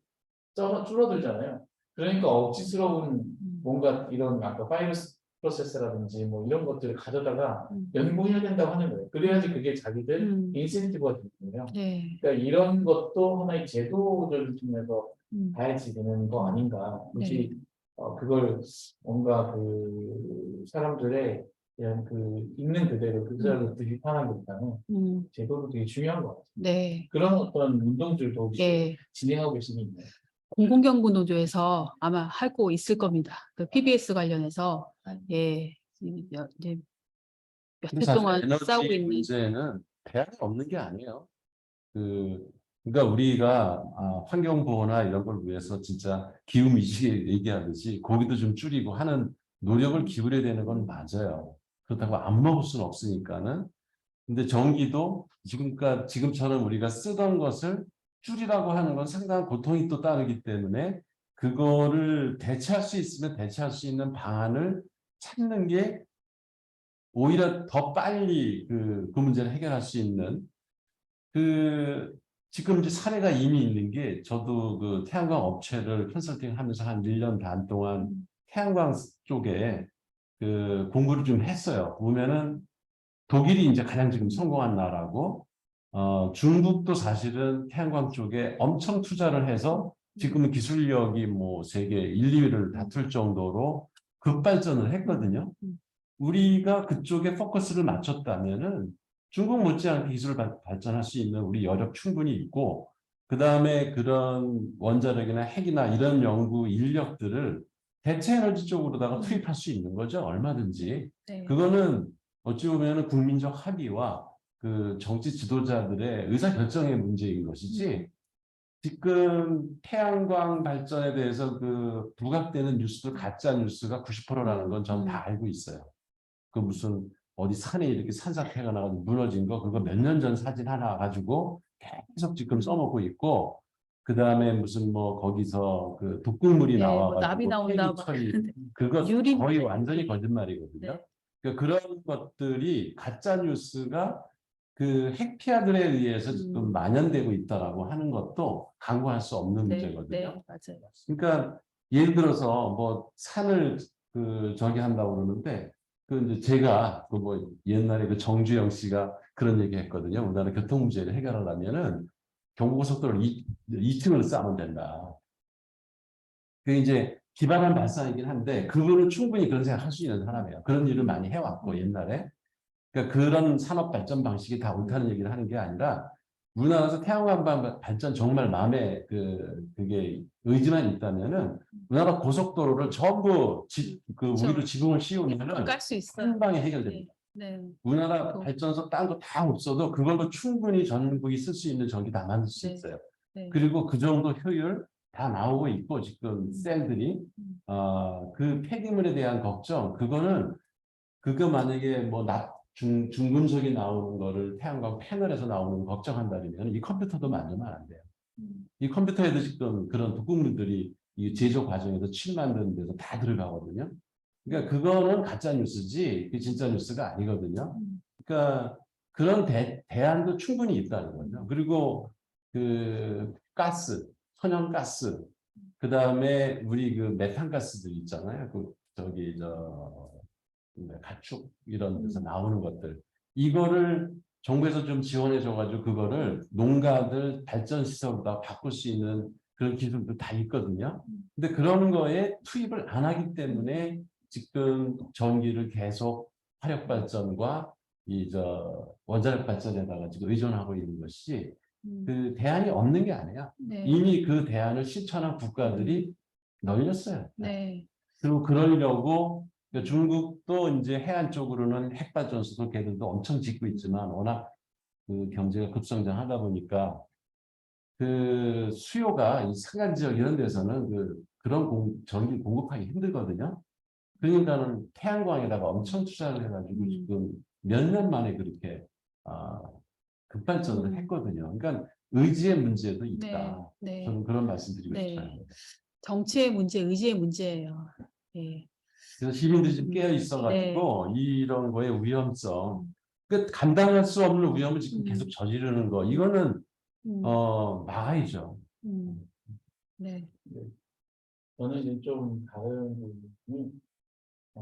줄어들잖아요. 그러니까 억지스러운 뭔가 이런 아까 파이러스 프로세스라든지 뭐 이런 것들을 가져다가 연구해야 된다고 하는 거예요. 그래야지 그게 자기들 인센티브가 되는 거예요. 그러니까 이런 것도 하나의 제도적인 측면에서 봐야지 되는 거 아닌가. 굳이 그걸 뭔가 그 사람들의 그냥 그 있는 그대로 그 자를 비판하는 것보다는 제도도 되게 중요한 것 같아요. 네. 그런 어떤 운동들도 혹시 예. 진행하고 계시는 게 있나요? 공공연구노조에서 아마 하고 있을 겁니다. 그 PBS 관련해서 예, 이제 몇 근데 해 사실 동안 에너지 싸우고 있는. 문제는 대안이 없는 게 아니에요. 그러니까 우리가 환경 보호나 이런 걸 위해서 진짜 기후 위기 얘기하듯이 고기도 좀 줄이고 하는 노력을 기울여야 되는 건 맞아요. 그렇다고 안 먹을 수는 없으니까는. 근데 전기도 지금처럼 우리가 쓰던 것을 줄이라고 하는 건 상당한 고통이 또 따르기 때문에 그거를 대체할 수 있으면 대체할 수 있는 방안을 찾는 게 오히려 더 빨리 그 문제를 해결할 수 있는 지금 이제 사례가 이미 있는 게 저도 그 태양광 업체를 컨설팅 하면서 한 1년 반 동안 태양광 쪽에 그 공부를 좀 했어요. 보면은 독일이 이제 가장 지금 성공한 나라고 중국도 사실은 태양광 쪽에 엄청 투자를 해서 지금은 기술력이 뭐 세계 1, 2위를 다툴 정도로 급발전을 했거든요. 우리가 그쪽에 포커스를 맞췄다면은 중국 못지않게 기술 발전할 수 있는 우리 여력 충분히 있고, 그 다음에 그런 원자력이나 핵이나 이런 연구 인력들을 대체 에너지 쪽으로다가 투입할 수 있는 거죠. 얼마든지. 네. 그거는 어찌 보면은 국민적 합의와 그 정치 지도자들의 의사결정의 문제인 것이지, 지금 태양광 발전에 대해서 그 부각되는 뉴스도 가짜 뉴스가 90%라는 건 전 다 알고 있어요. 그 무슨 어디 산에 이렇게 산사태가 나가지고 무너진 거 그거 몇 년 전 사진 하나 가지고 계속 지금 써먹고 있고, 그 다음에 무슨 뭐 거기서 그 독극물이 네, 뭐 나비 나와가지고 나온다 폐기 막 처리 그러는데. 그거 유리 거의 문제. 완전히 거짓말이거든요. 네. 그러니까 그런 것들이 가짜 뉴스가 그 핵피아들에 의해서 지금 만연되고 있다라고 하는 것도 간과할 수 없는 네, 문제거든요. 네, 맞아요. 그러니까 예를 들어서 뭐 산을 저기 한다고 그러는데 그 이제 제가 그 뭐 옛날에 그 정주영 씨가 그런 얘기 했거든요. 우리나라 교통 문제를 해결하려면은 경부고속도로를 2층을 쌓으면 된다. 그 이제 기발한 발상이긴 한데 그분은 충분히 그런 생각할 수 있는 사람이에요. 그런 일을 많이 해왔고 옛날에. 그러니까 그런 산업 발전 방식이 다 옳다는 얘기를 하는 게 아니라 우리나라에서 태양광 발전 정말 마음에 그게 의지만 있다면은 우리나라 고속도로를 전부 우리로 지붕을 씌우면은 깔 수 있어요. 한 방에 해결됩니다. 네. 우리나라 또. 발전소 딴 거 다 없어도 그걸로 충분히 전국이 쓸 수 있는 전기 다 만들 수 네. 있어요. 네. 그리고 그 정도 효율 다 나오고 있고 지금 셀들이 그 폐기물에 대한 걱정 그거 만약에 뭐 중금속이 나오는 거를 태양광 패널에서 나오는 거 걱정한다면 이 컴퓨터도 만들면 안 돼요. 이 컴퓨터에도 지금 그런 독극물들이 이 제조 과정에서 칩 만드는 데서 다 들어가거든요. 그러니까 그거는 가짜 뉴스지 그게 진짜 뉴스가 아니거든요. 그러니까 그런 대안도 충분히 있다는 거죠. 그리고 그 천연가스, 그 다음에 우리 그 메탄가스들 있잖아요. 그 저기 가축 이런 데서 나오는 것들 이거를 정부에서 좀 지원해 줘가지고 그거를 농가들 발전 시설로 바꿀 수 있는 그런 기술도 다 있거든요. 근데 그런 거에 투입을 안 하기 때문에 지금 전기를 계속 화력 발전과 원자력 발전에다가 지금 의존하고 있는 것이 그 대안이 없는 게 아니야. 네. 이미 그 대안을 실천한 국가들이 널렸어요. 네. 그리고 그러려고 그러니까 중국도 이제 해안 쪽으로는 핵발전소도 걔들도 엄청 짓고 있지만 워낙 그 경제가 급성장하다 보니까 그 수요가 이 산간 지역 이런 데서는 그런 전기 공급하기 힘들거든요. 그러니까는 태양광에다가 엄청 투자를 해가지고 지금 몇 년 만에 그렇게 급발전을 했거든요. 그러니까 의지의 문제도 있다. 네. 네. 저는 그런 말씀드리고 네. 싶어요. 정치의 문제, 의지의 문제예요. 예. 그래서 시민들이 좀 깨어 있어가지고 이런 거의 위험성, 감당할 수 없는 위험을 지금 계속 저지르는 거, 이거는 막아야죠. 네. 저는 이제 좀 다른 부분이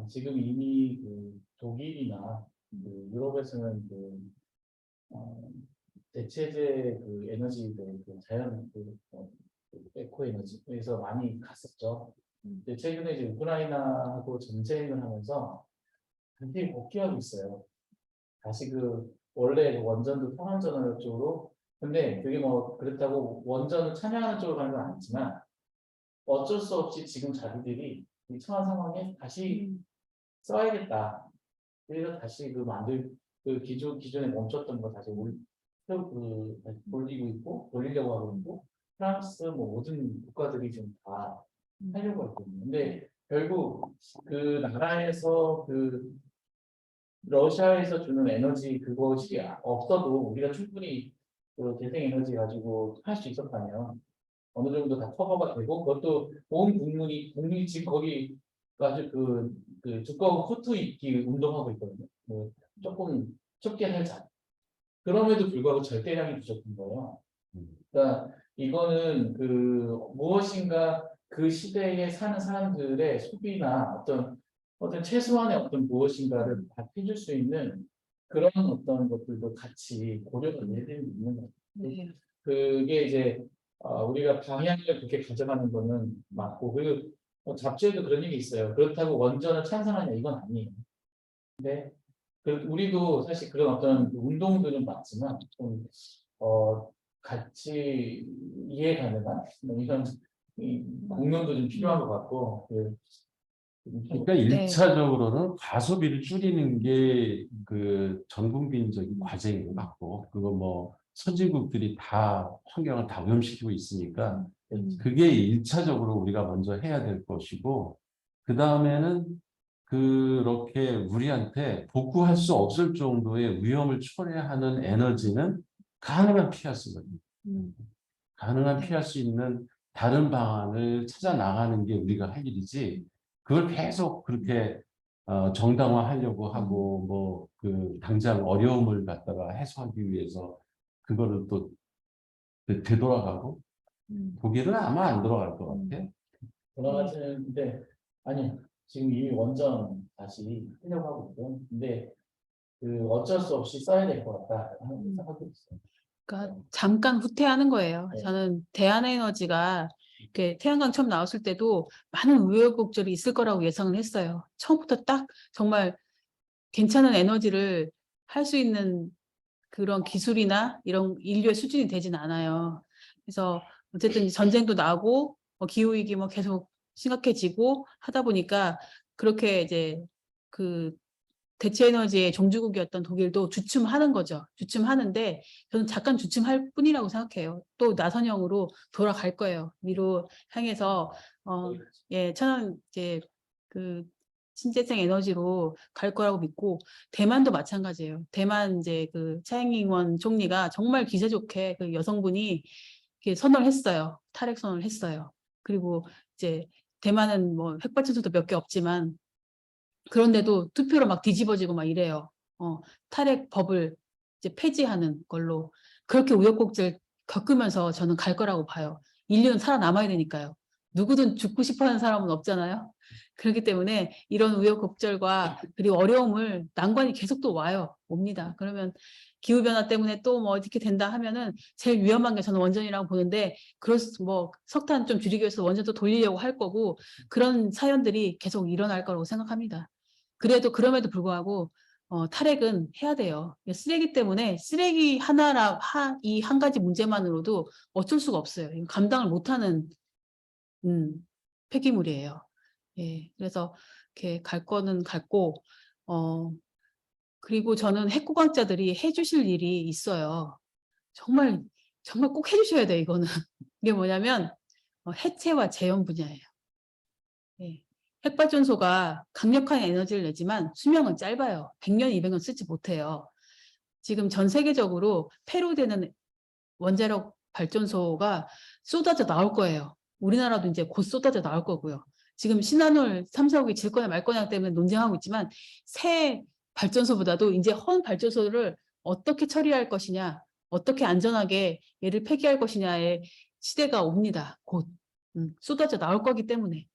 지금 이미 그 독일이나 그 유럽에서는 대체제 그 에너지들 자연 에코 에너지에서 많이 갔었죠. 근데 최근에 이제 우크라이나하고 전쟁을 하면서 다시 복귀하고 있어요. 다시 그 원래 원전도 탈원전을 쪽으로. 근데 그게 뭐 그렇다고 원전을 찬양하는 쪽으로 가는 건 아니지만 어쩔 수 없이 지금 자기들이 이 처한 상황에 다시 써야겠다. 그래서 다시 기존에 멈췄던 거 다시 다시 돌리고 있고, 돌리려고 하고 있고, 프랑스 뭐 모든 국가들이 지금 다 하려고 하고 있거든요. 근데 결국 그 나라에서 러시아에서 주는 에너지 그것이 없어도 우리가 충분히 그 재생에너지 가지고 할 수 있었다면 어느 정도 다 커버가 되고, 그것도 온 국민이 지금 거기 아주 그 두꺼운 코트 입기 운동하고 있거든요. 뭐 조금 춥게 살짝. 그럼에도 불구하고 절대량이 부족한 거예요. 그러니까 이거는 무엇인가 그 시대에 사는 사람들의 소비나 어떤 최소한의 어떤 무엇인가를 해줄 수 있는 그런 어떤 것들도 같이 고려가 해야 되는 게 있는 것 같아요. 네. 그게 이제 우리가 방향을 그렇게 가져가는 거는 맞고, 그리고 잡지에도 그런 얘기 있어요. 그렇다고 원전을 찬성하냐 이건 아니에요. 근데 우리도 사실 그런 어떤 운동들은 맞지만 좀 같이 이해 가능한 뭐 이런 공론도 좀 필요한 것 같고. 그러니까 네. 1차적으로는 과소비를 줄이는 게 그 전 국민적인 과제인 것 같고, 그거 뭐 선진국들이 다 환경을 다 오염시키고 있으니까 그게 1차적으로 우리가 먼저 해야 될 것이고, 그 다음에는 그렇게 우리한테 복구할 수 없을 정도의 위험을 초래하는 에너지는 가능한 피할 수 있거든요. 가능한 피할 수 있는 다른 방안을 찾아 나가는 게 우리가 할 일이지, 그걸 계속 그렇게 정당화하려고 하고 뭐 당장 어려움을 갖다가 해소하기 위해서 그거를 또 되돌아가고 독일은 아마 안 돌아갈 것 같아. 돌아가시는데 아니 지금 이 원전 다시 하려고 하고 있거든. 근데 어쩔 수 없이 써야 될 것 같다 하는 생각하고 있어요. 그러니까 잠깐 후퇴하는 거예요. 네. 저는 대한에너지가 이렇게 태양광 처음 나왔을 때도 많은 우여곡절이 있을 거라고 예상을 했어요. 처음부터 딱 정말 괜찮은 에너지를 할 수 있는 그런 기술이나 이런 인류의 수준이 되진 않아요. 그래서 어쨌든 전쟁도 나고 기후위기 뭐 계속 심각해지고 하다 보니까 그렇게 이제 그 대체에너지의 종주국이었던 독일도 주춤하는 거죠. 주춤하는데 저는 잠깐 주춤할 뿐이라고 생각해요. 또 나선형으로 돌아갈 거예요. 위로 향해서 천연 이제 신재생 에너지로 갈 거라고 믿고, 대만도 마찬가지예요. 대만 이제 차잉잉원 총리가 정말 기세 좋게 그 여성분이 이렇게 선언을 했어요. 탈핵 선언을 했어요. 그리고 이제 대만은 뭐 핵발전소도 몇 개 없지만 그런데도 투표로 막 뒤집어지고 막 이래요. 탈핵 법을 이제 폐지하는 걸로. 그렇게 우여곡절 겪으면서 저는 갈 거라고 봐요. 인류는 살아남아야 되니까요. 누구든 죽고 싶어 하는 사람은 없잖아요. 그렇기 때문에 이런 우여곡절과 그리고 어려움을 난관이 계속 또 옵니다. 그러면 기후변화 때문에 또 뭐 어떻게 된다 하면은 제일 위험한 게 저는 원전이라고 보는데, 뭐 석탄 좀 줄이기 위해서 원전 또 돌리려고 할 거고, 그런 사연들이 계속 일어날 거라고 생각합니다. 그럼에도 불구하고 탈핵은 해야 돼요. 쓰레기 때문에 쓰레기 이 한 가지 문제만으로도 어쩔 수가 없어요. 감당을 못하는 폐기물이에요. 예, 그래서 이렇게 갈 거는 갔고, 그리고 저는 핵고광자들이 해주실 일이 있어요. 정말 정말 꼭 해주셔야 돼요. 이거는 이게 뭐냐면 해체와 재현 분야예요. 예. 핵발전소가 강력한 에너지를 내지만 수명은 짧아요. 100년, 200년 쓰지 못해요. 지금 전 세계적으로 폐로되는 원자력 발전소가 쏟아져 나올 거예요. 우리나라도 이제 곧 쏟아져 나올 거고요. 지금 신한울 3, 4억이 질 거냐 말 거냐 때문에 논쟁하고 있지만, 새 발전소보다도 이제 헌 발전소를 어떻게 처리할 것이냐, 어떻게 안전하게 얘를 폐기할 것이냐의 시대가 옵니다. 곧 쏟아져 나올 거기 때문에.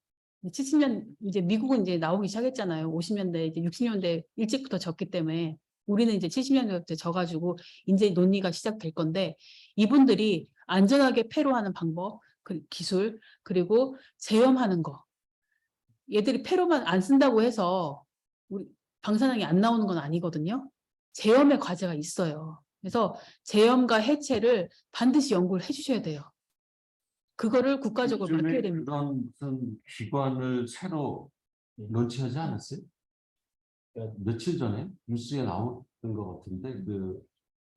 70년 이제 미국은 이제 나오기 시작했잖아요. 50년대 이제 60년대 일찍부터 졌기 때문에 우리는 이제 70년대부터 져가지고 이제 논의가 시작될 건데, 이분들이 안전하게 폐로하는 방법, 기술, 그리고 재염하는 거. 얘들이 폐로만 안 쓴다고 해서 우리 방사능이 안 나오는 건 아니거든요. 제염의 과제가 있어요. 그래서 제염과 해체를 반드시 연구를 해주셔야 돼요. 그거를 국가적으로 요즘에 밝혀야 됩니다. 그런 무슨 기관을 새로 론치하지 않았어요? 며칠 전에 뉴스에 나왔던 것 같은데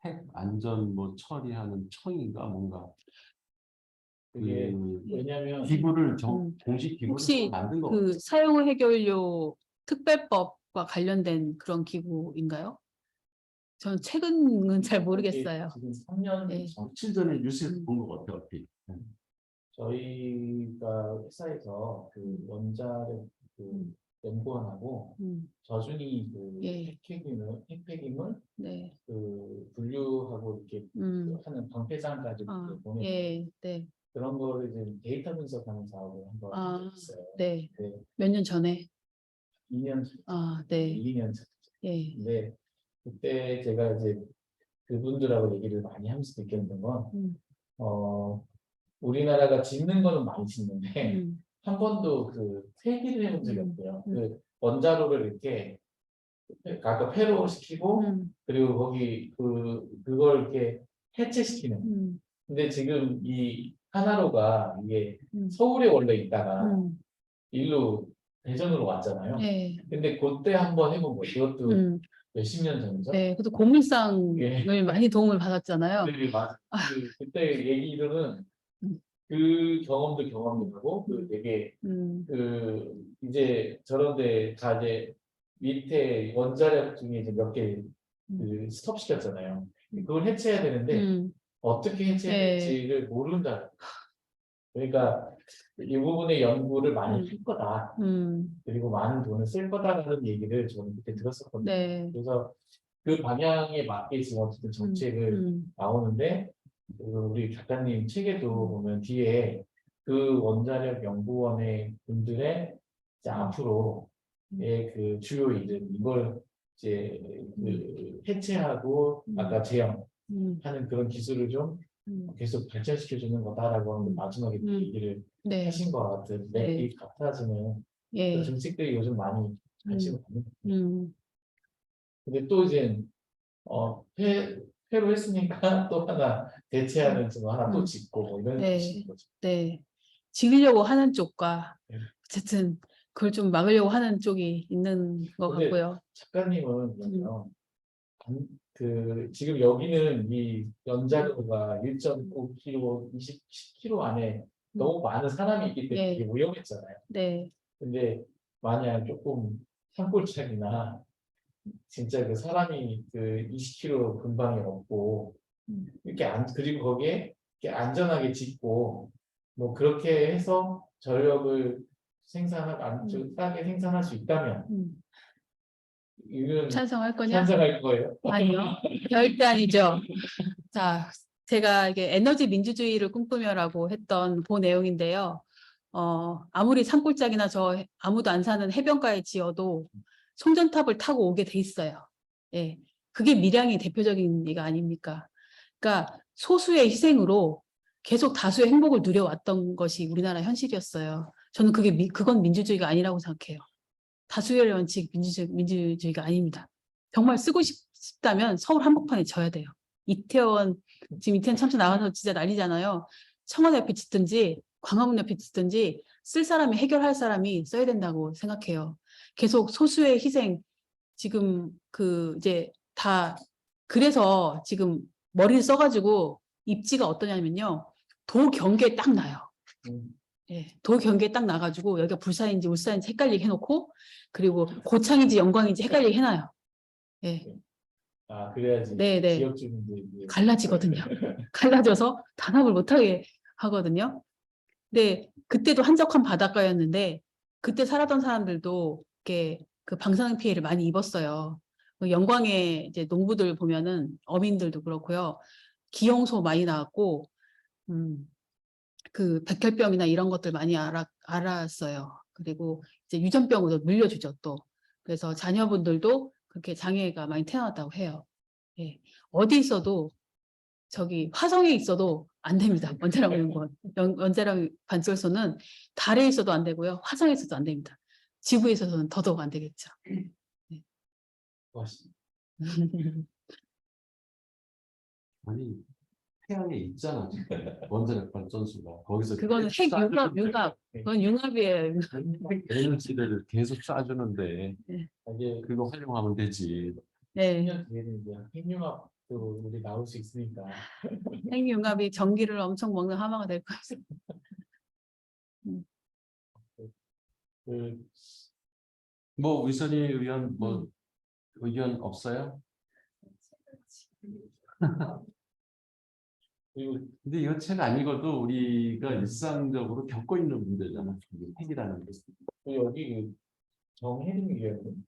핵 안전 뭐 처리하는 청인가 뭔가 그게 그 왜냐면 기구를 공식 기구를 혹시 만든 것 그 같아요. 사용 해결료 특별법과 관련된 그런 기구인가요? 저는 최근은 잘 모르겠어요. 지금 3년 네. 전 며칠 전에 뉴스에서 본 것 같아요. 얼핏. 저희가 회사에서 그 원자력 그 연구원하고 저준위 그 예. 핵폐기물 네. 그 분류하고 이렇게 하는 방패장까지 아, 보내 예, 네. 그런 거를 이제 데이터 분석하는 사업을 한번 아, 했어요. 네. 네. 몇 년 전에. 2년 아, 네. 2년 전. 예. 근데 그때 제가 이제 그분들하고 얘기를 많이 하면서 느꼈던 건 우리나라가 짓는 거는 많이 짓는데 한 번도 그 폐기를 해본 적이 없고요. 그 원자로를 이렇게 아까 폐로 시키고 그리고 거기 그걸 이렇게 해체시키는. 근데 지금 이 하나로가 이게 서울에 원래 있다가 일로 대전으로 왔잖아요. 네. 근데 그때 한번 해본 거예요. 그것도 몇십 년 전이죠. 네. 그래도 고물상을 예. 많이 도움을 받았잖아요. 네, 맞아요. 그때 얘기로는 그 경험도 경험이고 그 되게 그 이제 저런데 다 이제 밑에 원자력 중에 이제 몇 개 그 스톱 시켰잖아요. 그걸 해체해야 되는데 어떻게 해체해야 네. 될지를 모른다. 그러니까 이 부분의 연구를 많이 할 거다. 그리고 많은 돈을 쓸 거다라는 얘기를 저는 그때 들었었거든요. 네. 그래서 그 방향에 맞게 지금 어쨌든 정책을 나오는데 그리고 우리 작가님 책에도 보면 뒤에 그 원자력 연구원의 분들의 이제 앞으로의 그 주요 일은 이걸 이제 그 해체하고 아까 제형하는 그런 기술을 좀 계속 발전시켜 주는 거다라고 하는 마지막에 얘기를 네. 하신 것 같은데 네. 이 같아지는 예. 정책들이 요즘 많이 관심을 받는 것 같아요. 음. 근데 또 이제 폐로 했으니까 또 하나 대체하는 거 하나 또 짓고 뭐 이런 네. 식인 거죠. 네. 지으려고 하는 쪽과 네. 어쨌든 그걸 좀 막으려고 하는 쪽이 있는 것 근데 같고요. 작가님은 그러면 그 지금 여기는 이 연자료가 1.5kg, 10kg 안에 너무 많은 사람이 있기 때문에 네. 되게 위험했잖아요. 네. 근데 만약 조금 산골짜기나 진짜 그 사람이 그 20kg 근방에 없고 이렇게 그리고 거기에 이렇게 안전하게 짓고 뭐 그렇게 해서 전력을 싸게 생산할 수 있다면 이건 찬성할 거냐? 찬성할 거예요. 아니요. 절대 아니죠. 자, 제가 이게 에너지 민주주의를 꿈꾸며라고 했던 그 내용인데요. 아무리 산골짜기나 저 아무도 안 사는 해변가에 지어도 송전탑을 타고 오게 돼 있어요. 예. 그게 밀양의 대표적인 얘가 아닙니까? 그러니까 소수의 희생으로 계속 다수의 행복을 누려왔던 것이 우리나라 현실이었어요. 저는 그건 민주주의가 아니라고 생각해요. 다수결 원칙 민주주의가 아닙니다. 정말 쓰고 싶다면 서울 한복판에 져야 돼요. 지금 이태원 참사 나가서 진짜 난리잖아요. 청와대 옆에 짓든지 광화문 옆에 짓든지 쓸 사람이 해결할 사람이 써야 된다고 생각해요. 계속 소수의 희생 지금 이제 다 그래서 지금 머리를 써가지고 입지가 어떠냐면요. 도 경계에 딱 나요. 예, 도 경계에 딱 나가지고 여기가 불산인지 울산인지 헷갈리게 해놓고 그리고 고창인지 영광인지 헷갈리게 해놔요. 예. 아 그래야지 네. 지역 주민들이 갈라지거든요. 갈라져서 단합을 못하게 하거든요. 근데 그때도 한적한 바닷가였는데 그때 살았던 사람들도 이렇게 그 방사능 피해를 많이 입었어요. 영광의 이제 농부들 보면은 어민들도 그렇고요. 기형소 많이 나왔고 그 백혈병이나 이런 것들 많이 알았어요. 그리고 이제 유전병으로 물려주죠 또. 그래서 자녀분들도 그렇게 장애가 많이 태어났다고 해요. 예. 어디 있어도 저기 화성에 있어도 안 됩니다. 원자력 연구원. 원자력 발전소는 달에 있어도 안 되고요. 화성에 있어도 안 됩니다. 지구에 있어서는 더더욱 안 되겠죠. 네. 하시죠. 아니 태양에 있잖아 지금 원자력 발전소가 거기서 그거는 계속 핵 융합, 쏴주는데 융합. 그건 융합이에요. 에너지를 계속 쏴주는데 이제 그거 활용하면 되지. 네. 10년 뒤에는 이제 핵융합으로 우리 나올 수 있으니까. 핵 융합이 전기를 엄청 먹는 하마가 될 거예요. 그 뭐 위선희 의원 뭐 의견 없어요? 그리고 근데 이거 책 아니고도 우리가 일상적으로 겪고 있는 문제잖아. 이게 핵이라는 게. 여기 그 정혜림 위원,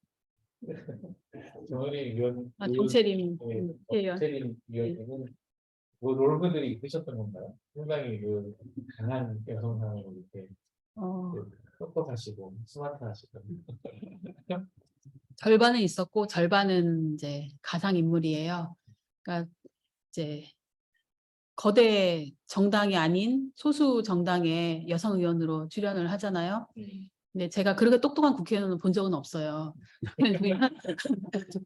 정혜림 위원, 아, 정채림 의원. 정혜림 위원님은 뭐 롤모델이 있으셨던 건가요? 상당히 그 강한 여성상으로 이렇게 어, 똑똑하시고 스마트하시고. 절반은 있었고 절반은 이제 가상 인물이에요. 그러니까 이제 거대 정당이 아닌 소수 정당의 여성 의원으로 출연을 하잖아요. 근데 제가 그렇게 똑똑한 국회의원을 본 적은 없어요.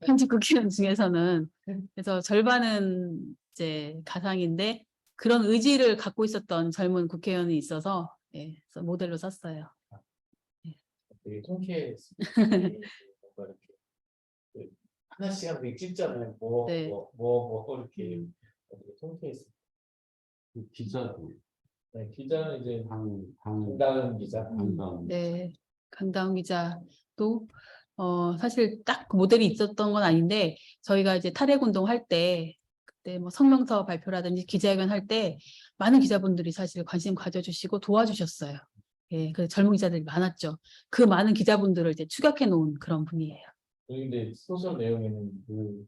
현직 국회의원 중에서는. 그래서 절반은 이제 가상인데 그런 의지를 갖고 있었던 젊은 국회의원이 있어서 예, 그래서 모델로 썼어요. 되게 통쾌했어요. 뭔가 이렇게 그 하나씩 하나씩 찍잖아요. 네. 뭐 이렇게 되게 통쾌했어요. 그 기자도 네, 기자는 이제 강다은 강다은 기자. 네, 강다운 기자도 사실 딱 그 모델이 있었던 건 아닌데 저희가 이제 탈핵 운동 할 때 그때 뭐 성명서 발표라든지 기자회견 할 때 많은 기자분들이 사실 관심 가져주시고 도와주셨어요. 예, 그 젊은 기자들이 많았죠. 그 많은 기자분들을 이제 추격해 놓은 그런 분이에요. 근데 소설 내용에는 그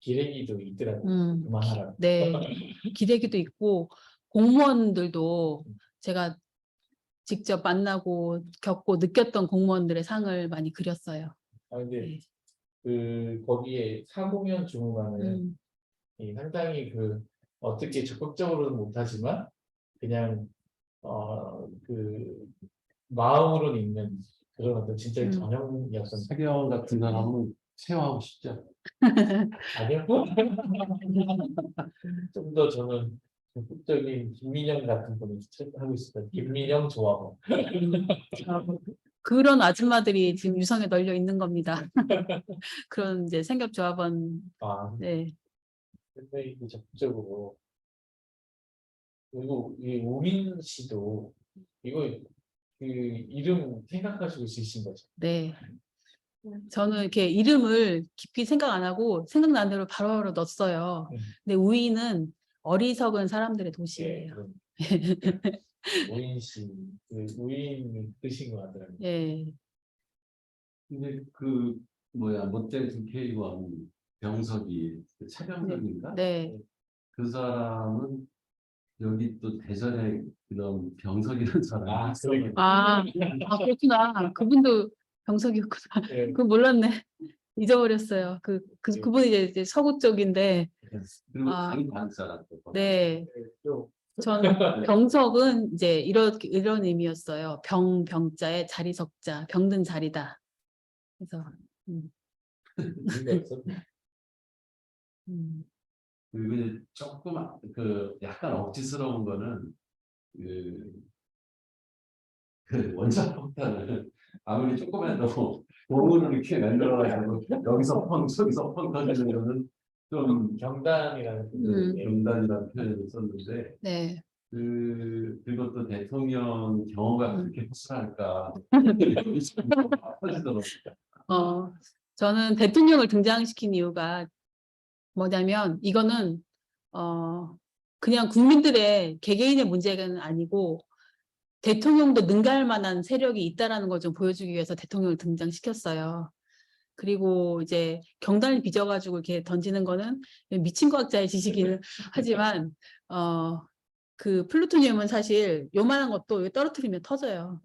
기레기도 있더라고요. 그만하라고. 네, 기대기도 있고 공무원들도 제가 직접 만나고 겪고 느꼈던 공무원들의 상을 많이 그렸어요. 근데 네. 그 거기에 사공연 주무관은 상당히 그 어떻게 적극적으로는 못하지만 그냥 그 마음으로는 있는 그런 어떤 진짜 전형이었던. 사경 같은 사람은 체화하고 싶죠. 아니요. 좀 더 저는 적극적인 김민영 같은 분을 하고 있어요. 김민영 조합원. 그런 아줌마들이 지금 유성에 널려 있는 겁니다. 그런 이제 생협조합원. 네. 굉장히 적극적으로. 그리고 이 우민 씨도 이거 그 이름 생각하시고 있으신 거죠? 네. 저는 이렇게 이름을 깊이 생각 안 하고 생각나는 대로 바로바로 넣었어요. 근데 우인은 어리석은 사람들의 도시예요. 우인 씨, 그 우인이 뜨신 것 같더라고요. 예. 근데 그 뭐야 못된 국회의원 병석이 그 차병석인가? 네. 그 사람은 여기 또 대전에 그런 병석이라는 사람이 있어요. 그렇구나. 그분도 병석이었구나. 네. 그건 몰랐네. 잊어버렸어요. 그분이 이제 서구 쪽인데. 그리고 당이 다른 사람. 네. 또 전 병석은 이제 이런 의미였어요. 병자의 자리 석자, 병든 자리다. 그래서 의미가 없었나? 그리고 이제 조금 그 약간 억지스러운 거는 그 원자 폭탄을 아무리 조금해도 공으로 이렇게 만들어가지고 여기서 펑 저기서 펑 터지는 거는 좀 경단이라는 경단이라는 표현을 썼는데 네. 그것도 대통령 경호가 그렇게 허술할까 터지더라고요. 저는 대통령을 등장시킨 이유가 뭐냐면 이거는 그냥 국민들의 개개인의 문제가 아니고 대통령도 능가할 만한 세력이 있다라는 걸 좀 보여주기 위해서 대통령을 등장시켰어요. 그리고 이제 경단을 빚어가지고 이렇게 던지는 거는 미친 과학자의 지식이긴 하지만 그 플루토늄은 사실 요만한 것도 떨어뜨리면 터져요.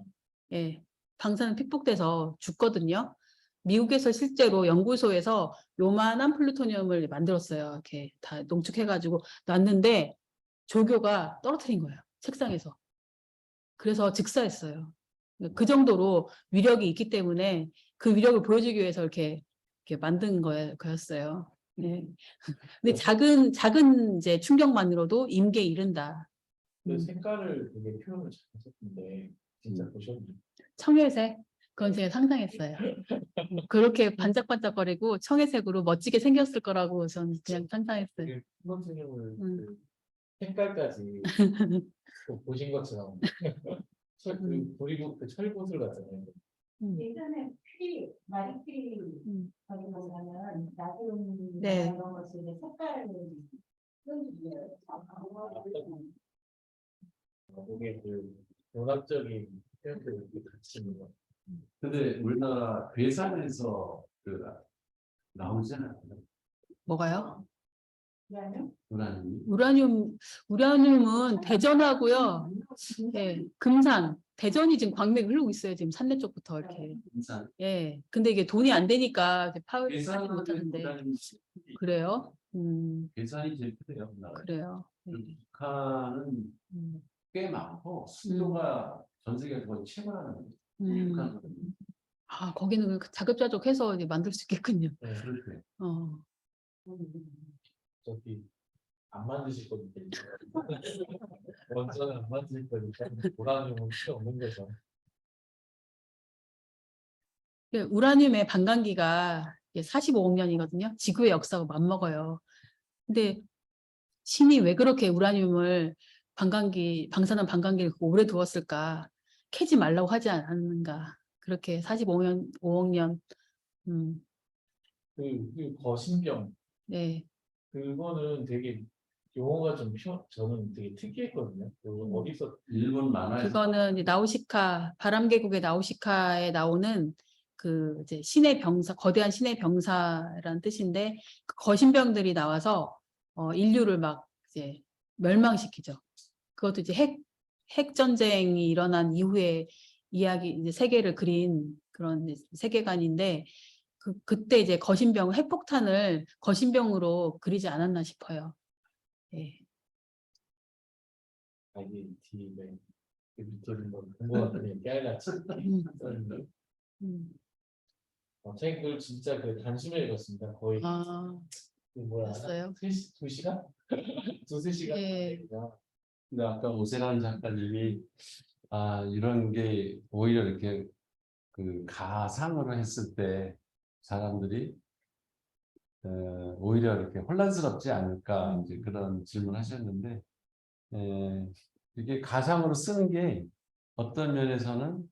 예, 방사능 픽복돼서 죽거든요. 미국에서 실제로 연구소에서 요만한 플루토늄을 만들었어요. 이렇게 다 농축해가지고 놨는데 조교가 떨어뜨린 거예요. 책상에서. 그래서 즉사했어요. 그 정도로 위력이 있기 때문에 그 위력을 보여주기 위해서 이렇게 이렇게 만든 거였어요. 네. 근데 작은 이제 충격만으로도 임계에 이른다. 그 색깔을 되게 표현을 잘 하셨는데 진짜 보셨나요? 청회색, 그건 제가 상상했어요. 그렇게 반짝반짝거리고 청회색으로 멋지게 생겼을 거라고 저는 그냥 상상했어요. 그 선생님을 음. 그 색깔까지 그 보신 것처럼 그리고 그 철구슬 같잖아요. 예전에 마리퀴리 거기 보면은 나중 네. 이런 것을 이제 색깔을 그게 그 문학적인 표현들이 이렇게 같이 있는 거. 근데 우리나라 괴산에서 나오지 않아요? 뭐가요? 우라늄이. 우라늄은 대전하고요. 예, 금산, 대전이 지금 광맥이 흐르고 있어요. 지금 산내 쪽부터 이렇게. 인산. 예, 근데 이게 돈이 안 되니까 이제 파지 괴산은 못하는데. 우라늄이 그래요? 괴산이 제일 크대요. 우리나라에. 그래요. 예. 북한은 음, 꽤 많고 수도가 전 세계 거의 최고라는 거예요. 음. 북한은. 아, 거기는 자급자족해서 이제 만들 수 있겠군요. 네. 그렇대. 저기 안 만드실 거니까 원전은 안 만드실 거니까 우라늄은 필요 없는 거죠. 예, 우라늄의 반감기가 45억 년이거든요. 지구의 역사가 맞먹어요. 근데 신이 왜 그렇게 우라늄을 방사능 반감기를 오래 두었을까? 캐지 말라고 하지 않았는가? 그렇게 45억 년. 그 거신병 네. 그거는 되게 용어가 좀 저는 되게 특이했거든요. 그거 어디서 일본 만화에서 그거는 이제 나우시카, 바람계곡의 나우시카에 나오는 그 이제 신의 병사, 거대한 신의 병사라는 뜻인데 그 거신병들이 나와서 인류를 막 이제 멸망시키죠. 그것도 이제 핵 전쟁이 일어난 이후에 이야기, 이제 세계를 그린 그런 이제 세계관인데 그때 이제 거신병, 핵폭탄을 거신병으로 그리지 않았나 싶어요. 예. 아기 뒤에 밑으로 뭐본것 같더니 깨알같이 썼는데 책을 진짜 그 단숨에 읽었습니다. 거의 아, 그 뭐야 봤어요? 2시간? 두세 시간 예. 근데 아까 오세란 작가님이 이런 게 오히려 이렇게 그 가상으로 했을 때 사람들이 오히려 이렇게 혼란스럽지 않을까 이제 그런 질문하셨는데 이게 가상으로 쓰는 게 어떤 면에서는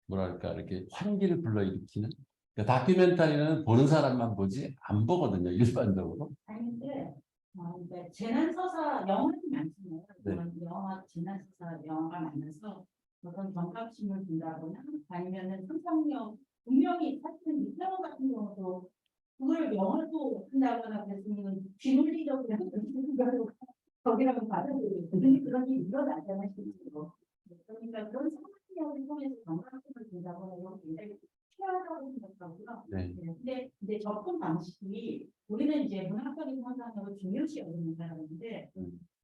뭐랄까 이렇게 환기를 불러일으키는 그러니까 다큐멘터리는 보는 사람만 보지 안 보거든요 일반적으로. 아닌데 이제 재난서사 영화는 많잖아요. 네. 영화 재난서사 영화가 많아서 어떤 경각심을 준다거나 아니면은 상상력 분명히 사실은 이태원 같은 경우도 그걸 영화도 한다거나 그랬으면 비논리적으로 거기라고 받아들이고 근데 그런 일이 일어나잖아요 실제로. 그러니까 그런 상상력을 통해서 경각심을 준다거나 이런 게 굉장히 필요하다고 생각하고요. 네. 근데 이제 접근 방식이 우리는 이제 문학적인 상상력을 중요시 여기는 사람인데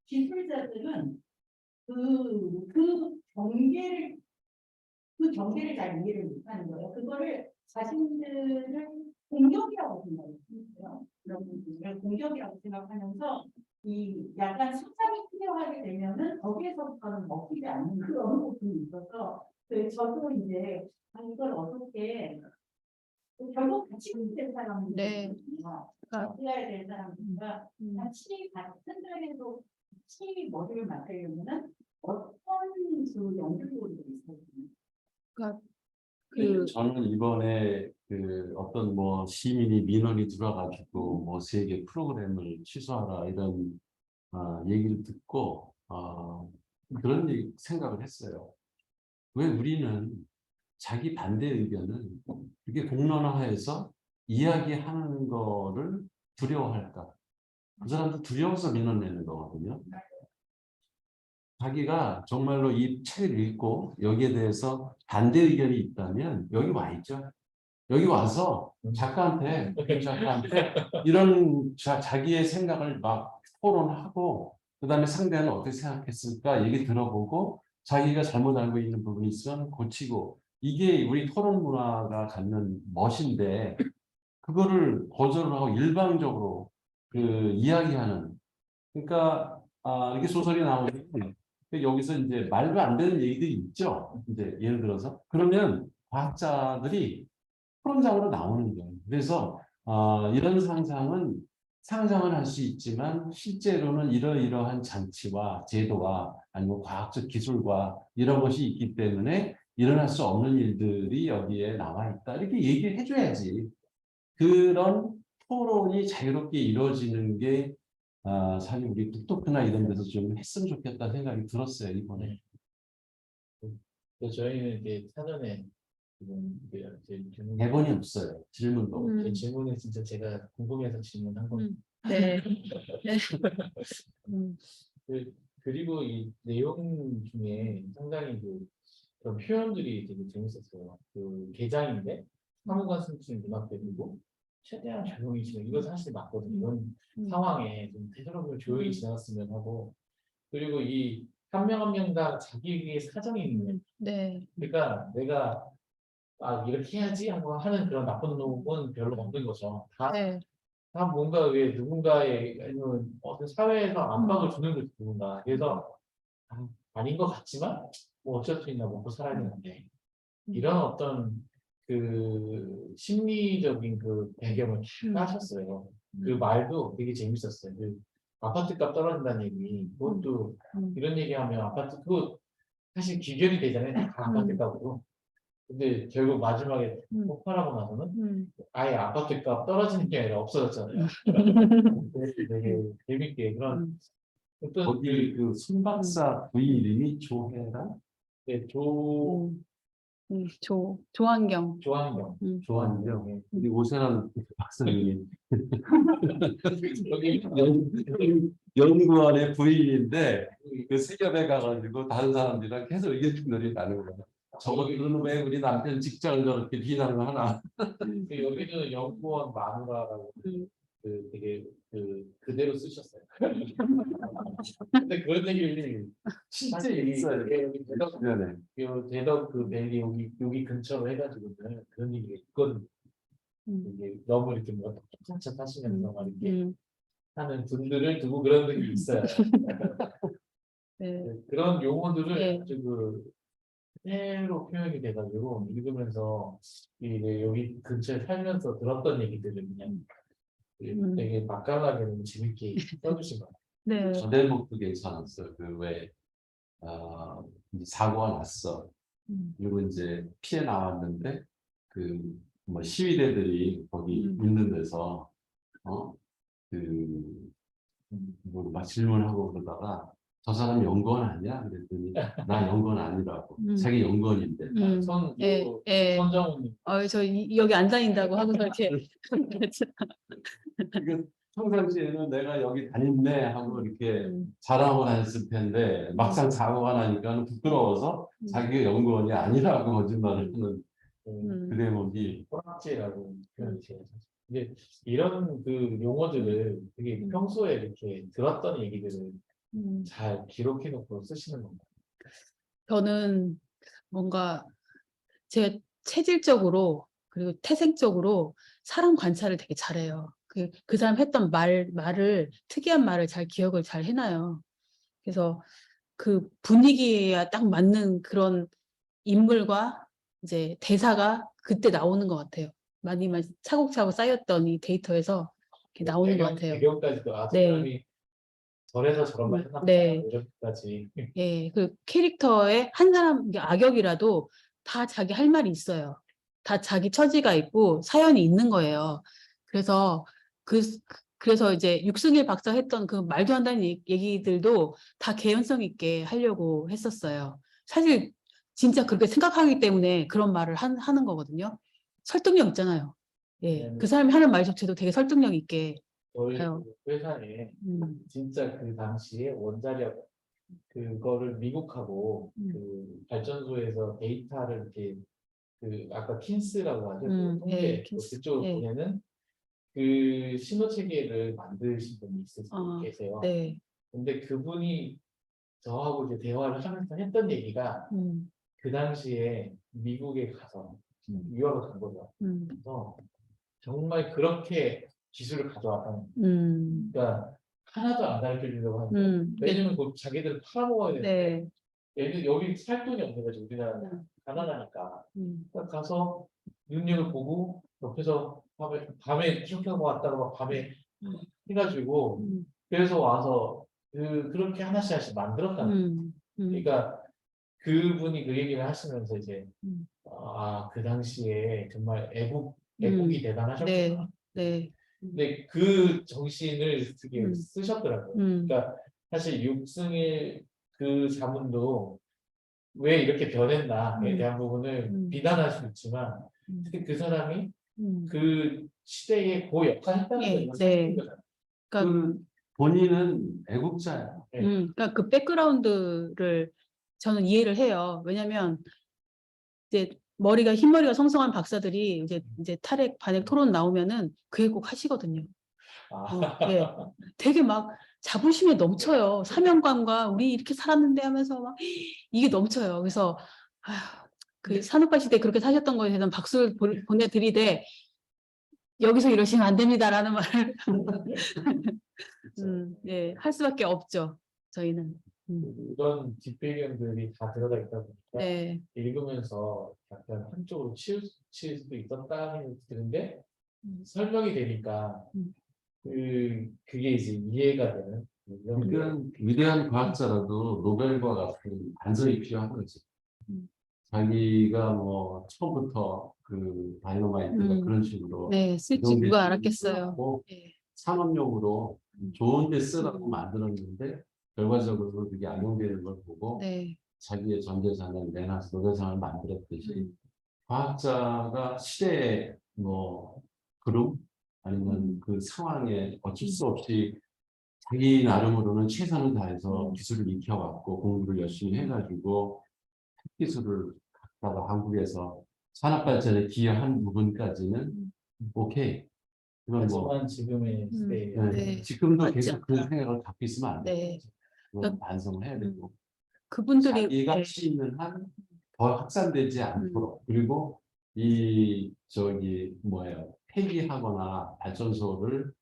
기술자들은 그 경계를 잘 이해를 못하는 거예요. 그거를 자신들을 공격이라고 생각해요. 그런 분들을 공격이라고 생각하면서 이 약간 상상이 필요하게 되면은 거기에서부터는 먹히지 않는 그런 부분이 있어서 저도 이제 이걸 어떻게 결국 같이 된 사람은 네. 해야 될 사람인가 같이 같은 자리에서 같이 머리를 맡으려면은 어떤 그 연결고리가 있어요. 저는 이번에 그 어떤 뭐 시민이 민원이 들어가지고 뭐 세계 프로그램을 취소하라 이런 얘기를 듣고 그런 생각을 했어요. 왜 우리는 자기 반대 의견을 이게 공론화해서 이야기하는 거를 두려워할까? 그 사람도 두려워서 민원 내는 거거든요. 자기가 정말로 이 책을 읽고 여기에 대해서 반대 의견이 있다면 여기 와 있죠. 여기 와서 작가한테 이런 자기의 생각을 막 토론하고 그다음에 상대는 어떻게 생각했을까 얘기 들어보고 자기가 잘못 알고 있는 부분이 있으면 고치고 이게 우리 토론 문화가 갖는 멋인데 그거를 거절을 하고 일방적으로 그 이야기하는 그러니까 이렇게 소설이 나오면 여기서 이제 말도 안 되는 얘기들이 있죠. 이제 예를 들어서 그러면 과학자들이 토론장으로 나오는 거예요. 그래서 이런 상상을 할 수 있지만 실제로는 이러이러한 장치와 제도와 아니면 과학적 기술과 이런 것이 있기 때문에 일어날 수 없는 일들이 여기에 나와 있다. 이렇게 얘기를 해줘야지. 그런 토론이 자유롭게 이루어지는 게 사실 우리 북토크나 이런 데서 좀 했으면 좋겠다는 생각이 들었어요, 이번에. 그래서 저희는 이제 사전에 지금 이제 질문 대본이 없어요. 질문도. 제 질문은 진짜 제가 궁금해서 질문한 겁니다. 네. 네. 그리고 이 내용 중에 상당히 그런 표현들이 되게 재밌었어요. 그 게장인데 사무관 승진 눈앞에 두고 최대한 조용히 지내. 이거 사실 맞거든요. 이런 상황에 좀 되도록이면 조용히 지나갔으면 하고 그리고 이 한 명 한 명당 자기의 사정이 있는 거예요. 네. 그러니까 내가 이렇게 해야지 하고 하는 그런 나쁜 놈은 별로 없는 거죠. 네. 다 뭔가 왜 누군가의 아니면 어떤 사회에서 압박을 주는 거지 누군가. 그래서 아닌 것 같지만 뭐 어쩔 수 있나 먹고 살아야 되는데 이런 어떤 그 심리적인 그 배경을 까셨어요. 그 말도 되게 재밌었어요. 그 아파트값 떨어진다는 얘기 그것도 이런 얘기하면 아파트 그거 사실 기결이 되잖아요. 다 아파트값으로. 근데 결국 마지막에 폭발하고 나서는 아예 아파트값 떨어지는 게 아니라 없어졌잖아요. 그래서 되게 재밌게 그런 어떤 거기 그 손박사 부인 이름이 조혜란? 조환경. 조한경. 조한경. 우리 오세란 박사님이 여기 연구원의 부인인데 그 세겹에 가가지고 다른 사람들이랑 계속 의견 충돌이 나는 거야. 저것들은 왜 우리 남편 직장을 저렇게 비난을 하나? 여기는 연구원 마누라라고 그 되게 그대로 쓰셨어요. 근데 그런 얘기를 진짜 있어요. 네네. 대덕 그 밸리 여기 근처로 해가지고는 그런 얘기가 있거든요. 이게 너무 이렇게 뭐 차차 타시면서 막 이렇게 하는 분들을 두고 그런 분이 있어요. 네. 그런 용어들을 네. 아주 그대로 표현이 돼가지고 읽으면서 이제 여기 근처에 살면서 들었던 얘기들을 그냥 되게 맛깔나게 너무 재밌게 써주신 것 같아요. 네. 저 대목도 괜찮았어요. 그 왜 이제 사고가 났어. 그리고 이제 피해 나왔는데 그 뭐 시위대들이 거기 있는 데서 막 질문하고 그러다가 저 사람 연구원 아니야? 그랬더니 나 연구원 아니라고. 자기 연구원인데. 예, 예. 선정훈님. 저 여기 안 다닌다고 하고서 이렇게. 이거 평상시에는 내가 여기 다녔네 하고 이렇게 자랑하고 다녔을 텐데 막상 사고가 나니까 부끄러워서 자기가 연구원이 아니라고 거짓말을 하는 그 대목이 호락지라고 표현이세요. 근데 이런 그 용어들을 되게 평소에 이렇게 들었던 얘기들을 잘 기록해놓고 쓰시는 건가요? 저는 뭔가 제가 체질적으로 그리고 태생적으로 사람 관찰을 되게 잘해요. 그 사람 했던 말을 특이한 말을 잘 기억을 잘 해놔요. 그래서 그 분위기에 딱 맞는 그런 인물과 이제 대사가 그때 나오는 것 같아요. 많이 차곡차곡 쌓였던 이 데이터에서 이렇게 나오는 것 같아요. 배경까지도 네. 사람이 저래서 저런 말 했나 보다 네. 이렇게까지. 예, 그 캐릭터의 한 사람 악역이라도 다 자기 할 말이 있어요. 다 자기 처지가 있고 사연이 있는 거예요. 그래서 그래서 이제 육승일 박사 했던 그 말도 안 되는 얘기들도 다 개연성 있게 하려고 했었어요. 사실 진짜 그렇게 생각하기 때문에 그런 말을 하는 거거든요. 설득력 있잖아요. 예, 그 사람이 하는 말 자체도 되게 설득력 있게. 저희 해요. 회사에 진짜 그 당시에 원자력 그거를 미국하고 그 발전소에서 데이터를 이렇게 아까 킨스라고 하죠. 그 통계 예, 킨스. 그쪽으로 예. 보내는 그 신호 체계를 만드신 분이 계세요. 네. 근데 그분이 저하고 이제 대화를 하면서 했던 얘기가 그 당시에 미국에 가서 유학을 간 거죠. 그래서 정말 그렇게 기술을 가져왔다는 그러니까 하나도 안 가르쳐 주려고 하는데 왜냐면 그 자기들은 팔아먹어야 되는데 네. 얘들 여기 살 돈이 없는 거지 우리나라는 가난하니까 그러니까 가서 눈여겨 보고 옆에서 밤에 출퇴하고 왔다가 막 밤에 해가지고 그래서 와서 그렇게 하나씩 만들었다는 그러니까 그분이 그 얘기를 하시면서 이제 그 당시에 정말 애국이 대단하셨구나. 네. 네. 근데 그 정신을 되게 쓰셨더라고요. 그러니까 사실 육승일 그 자문도 왜 이렇게 변했나에 대한 부분을 비난할 수 있지만 근데 그 사람이 그 시대에 그 역할을 했다는 걸 네. 생각하는 거잖아요. 그러니까, 그 본인은 애국자야. 그러니까 그 백그라운드를 저는 이해를 해요. 왜냐하면 이제 흰머리가 성성한 박사들이 이제 탈핵 반핵 토론 나오면은 그 얘기 꼭 하시거든요. 예. 되게 막 자부심에 넘쳐요. 사명감과 우리 이렇게 살았는데 하면서 막 이게 넘쳐요. 그래서 그 산업화 시대 그렇게 사셨던 거에 대해서는 박수를 보내드리되 여기서 이러시면 안 됩니다라는 말을 예, 할 수밖에 없죠. 저희는. 이런 뒷배경들이 다 들어가 있다 보니까 네. 읽으면서 약간 한쪽으로 치일 수도 있었다는 드는데 설명이 되니까 그게 이제 이해가 되는 이런 그러니까 위대한 과학자라도 노벨과 같은 반성이 필요한 거지. 자기가 뭐 처음부터 그 다이너마이트가 그런 식으로 네, 쓸지 누가 알았겠어요. 네. 산업용으로 좋은 데 쓰라고 만들었는데 결과적으로 그게 악용되는 걸 보고 네. 자기의 전 재산을 내놔서 노벨상을 만들었듯이 과학자가 시대의 뭐 흐름 아니면 그 상황에 어쩔 수 없이 자기 나름으로는 최선을 다해서 기술을 익혀왔고 공부를 열심히 해가지고 기술을 갖다가 한국에서 산업 발전에 기여한 부분까지는 오케이. 그건 뭐 하지만 지금의 시대에 네. 지금도 맞죠. 계속 그 생각을 갖고 있으면 안 돼. 네. 그건 반성을 해야 되고 그분들이 자기가 할 수 있는 한 더 확산되지 않도록 그리고 이 폐기하거나 발전소를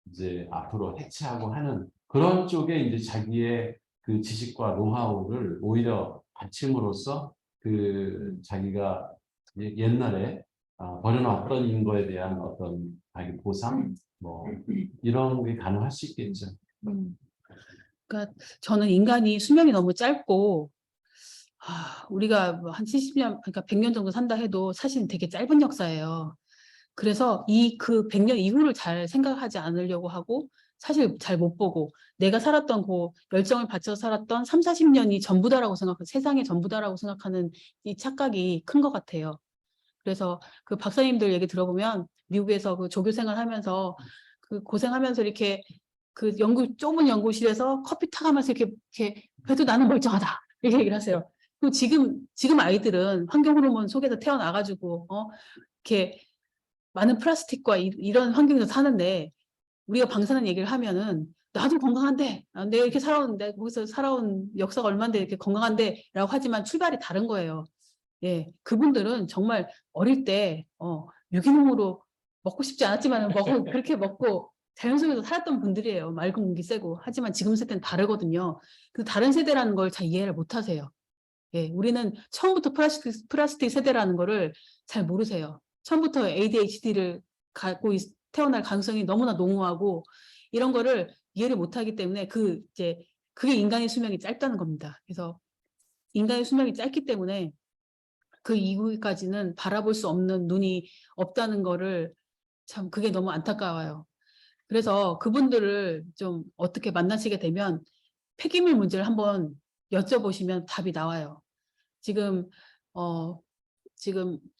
이제 앞으로 해체하고 하는 그런 쪽에 이제 자기의 그 지식과 노하우를 오히려 바침으로써 그 자기가 옛날에 버려놨던 거에 대한 어떤 자기 보상 뭐 이런 게 가능할 수 있겠죠. 그러니까 저는 인간이 수명이 너무 짧고 우리가 뭐 한 70년, 그러니까 100년 정도 산다 해도 사실은 되게 짧은 역사예요. 그래서 그 100년 이후를 잘 생각하지 않으려고 하고 사실 잘 못 보고 내가 살았던 그 열정을 바쳐 살았던 3, 40년이 전부다라고 생각하는 세상의 전부다라고 생각하는 이 착각이 큰 것 같아요. 그래서 그 박사님들 얘기 들어보면 미국에서 그 조교 생활하면서 그 고생하면서 이렇게 그 좁은 연구실에서 커피 타가면서 이렇게 그래도 나는 멀쩡하다 이렇게 얘기를 하세요. 그리고 지금 아이들은 환경 호르몬 속에서 태어나가지고 이렇게 많은 플라스틱과 이런 환경에서 사는데 우리가 방사능 얘기를 하면은 나도 건강한데 내가 이렇게 살아오는데 거기서 살아온 역사가 얼마인데 이렇게 건강한데라고 하지만 출발이 다른 거예요. 예, 그분들은 정말 어릴 때 유기농으로 먹고 싶지 않았지만 그렇게 먹고 자연 속에서 살았던 분들이에요. 맑은 공기 쐬고. 하지만 지금 세대는 다르거든요. 그 다른 세대라는 걸 잘 이해를 못 하세요. 예, 우리는 처음부터 플라스틱 세대라는 거를 잘 모르세요. 처음부터 ADHD를 갖고 태어날 가능성이 너무나 농후하고 이런 거를 이해를 못 하기 때문에 그게 인간의 수명이 짧다는 겁니다. 그래서 인간의 수명이 짧기 때문에 그 이후까지는 바라볼 수 없는 눈이 없다는 거를 참 그게 너무 안타까워요. 그래서 그분들을 좀 어떻게 만나시게 되면 폐기물 문제를 한번 여쭤보시면 답이 나와요. 지금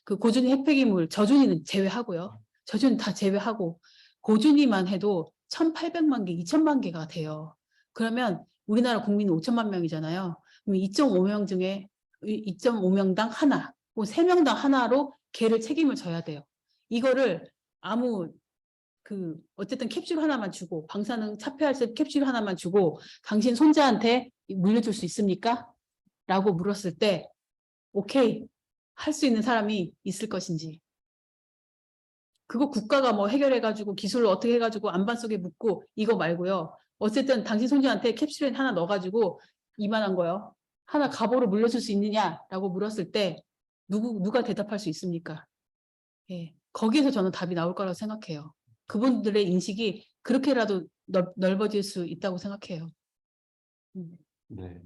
그 고준위 핵폐기물 저준위는 제외하고요. 저준위 다 제외하고 고준위만 해도 1,800만 개, 2,000만 개가 돼요. 그러면 우리나라 국민은 5천만 명이잖아요. 그럼 2.5명 중에 2.5명당 하나, 혹은 3명당 하나로 걔를 책임을 져야 돼요. 이거를 어쨌든 캡슐 하나만 주고 방사능 차폐할 때 캡슐 하나만 주고 당신 손자한테 물려줄 수 있습니까? 라고 물었을 때 오케이 할 수 있는 사람이 있을 것인지. 그거 국가가 뭐 해결해가지고 기술을 어떻게 해가지고 안반 속에 묻고 이거 말고요. 어쨌든 당신 손주한테 캡슐에 하나 넣어가지고 이만한 거요. 하나 갑오로 물려줄 수 있느냐라고 물었을 때 누가 대답할 수 있습니까? 예, 거기에서 저는 답이 나올 거라고 생각해요. 그분들의 인식이 그렇게라도 넓어질 수 있다고 생각해요. 네.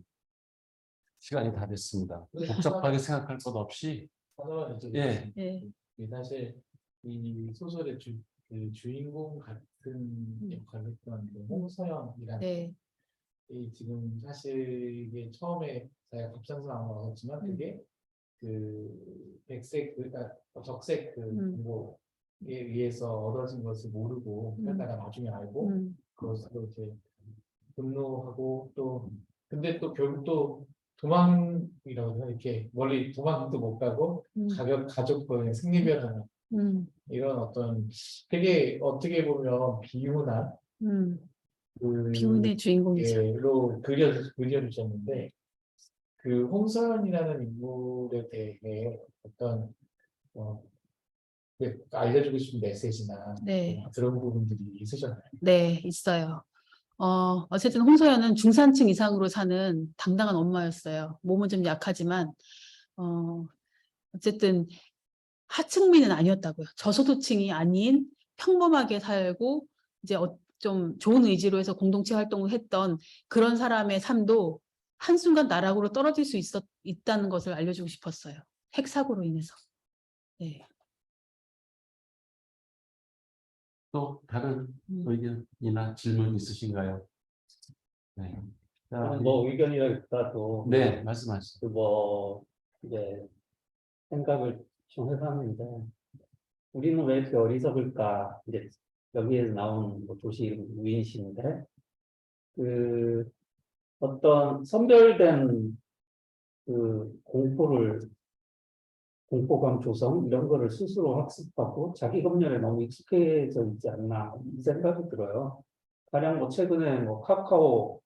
시간이 다 됐습니다. 복잡하게 생각할 것 없이 하나만 여쭤볼게요. 예. 예, 사실 이 소설의 그 주인공 같은 역할을 했던 그 홍서영이라는 네, 이 지금 사실 이게 처음에 제가 갑상선 안 나왔지만 그게 그 백색 그러니까 적색 그 정보에 의해서 얻어진 것을 모르고 그러다가 나중에 알고 그것으로 이제 분노하고 또 근데 또 결국 또 도망이라고 이렇게 멀리 도망도 못 가고 가족과의 승리변하는 이런 어떤 되게 어떻게 보면 비운한 비운의 주인공이죠. 로 그려주셨는데 그 홍서연이라는 인물에 대해 어떤 알려주고 싶은 메시지나 네. 그런 부분들이 있으셨나요? 네, 있어요. 어쨌든 홍서연은 중산층 이상으로 사는 당당한 엄마였어요. 몸은 좀 약하지만, 어쨌든 하층민은 아니었다고요. 저소득층이 아닌 평범하게 살고, 이제 좀 좋은 의지로 해서 공동체 활동을 했던 그런 사람의 삶도 한순간 나락으로 떨어질 수 있다는 것을 알려주고 싶었어요. 핵사고로 인해서. 네. 또 다른 의견이나 질문 있으신가요? 네. 자, 뭐 의견이라기보다도 네, 말씀하시죠. 뭐 이제 생각을 좀 해봤는데 우리는 왜 이렇게 어리석을까? 이제 여기에서 나온 뭐 도시 무인시인데 그 어떤 선별된 그 공포감 조성 이런 거를 스스로 학습하고 자기 검열에 너무 익숙해져 있지 않나 이 생각이 들어요. 가령 뭐 최근에 뭐 카카오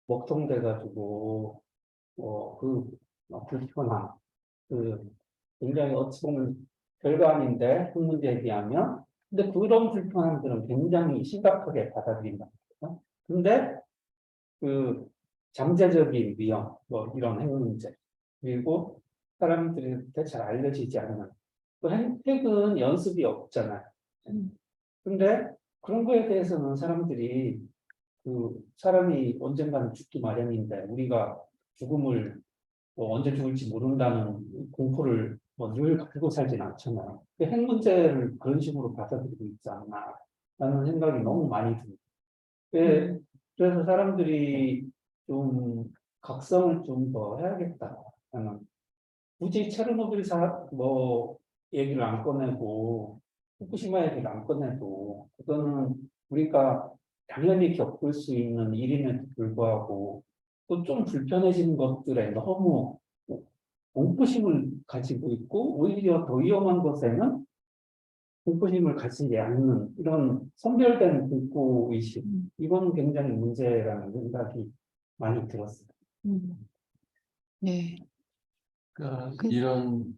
먹통돼 가지고 불편함 굉장히 어찌 보면 별거 아닌데 큰 문제에 비하면 근데 그런 불편함들은 굉장히 심각하게 받아들인다. 근데 그 잠재적인 위험 뭐 이런 핵 문제 그리고 사람들한테 잘 알려지지 않는 그 핵은 연습이 없잖아요. 근데 그런 거에 대해서는 사람들이 사람이 언젠가는 죽기 마련인데 우리가 죽음을 언제 죽을지 모른다는 공포를 늘 가지고 살진 않잖아요. 핵 문제를 그런 식으로 받아들이고 있지 않나 라는 생각이 너무 많이 듭니다. 그래서 사람들이 좀 각성을 좀 더 해야겠다. 굳이 체르노빌 얘기를 안 꺼내고 후쿠시마 얘기를 안 꺼내도 그거는 우리가 당연히 겪을 수 있는 일임에도 불구하고 또 좀 불편해지는 것들에 너무 공포심을 가지고 있고 오히려 더 위험한 것에는 공포심을 가지지 않는 이런 선별된 공포의식 이건 굉장히 문제라는 생각이 많이 들었어요. 네. 그러니까 이런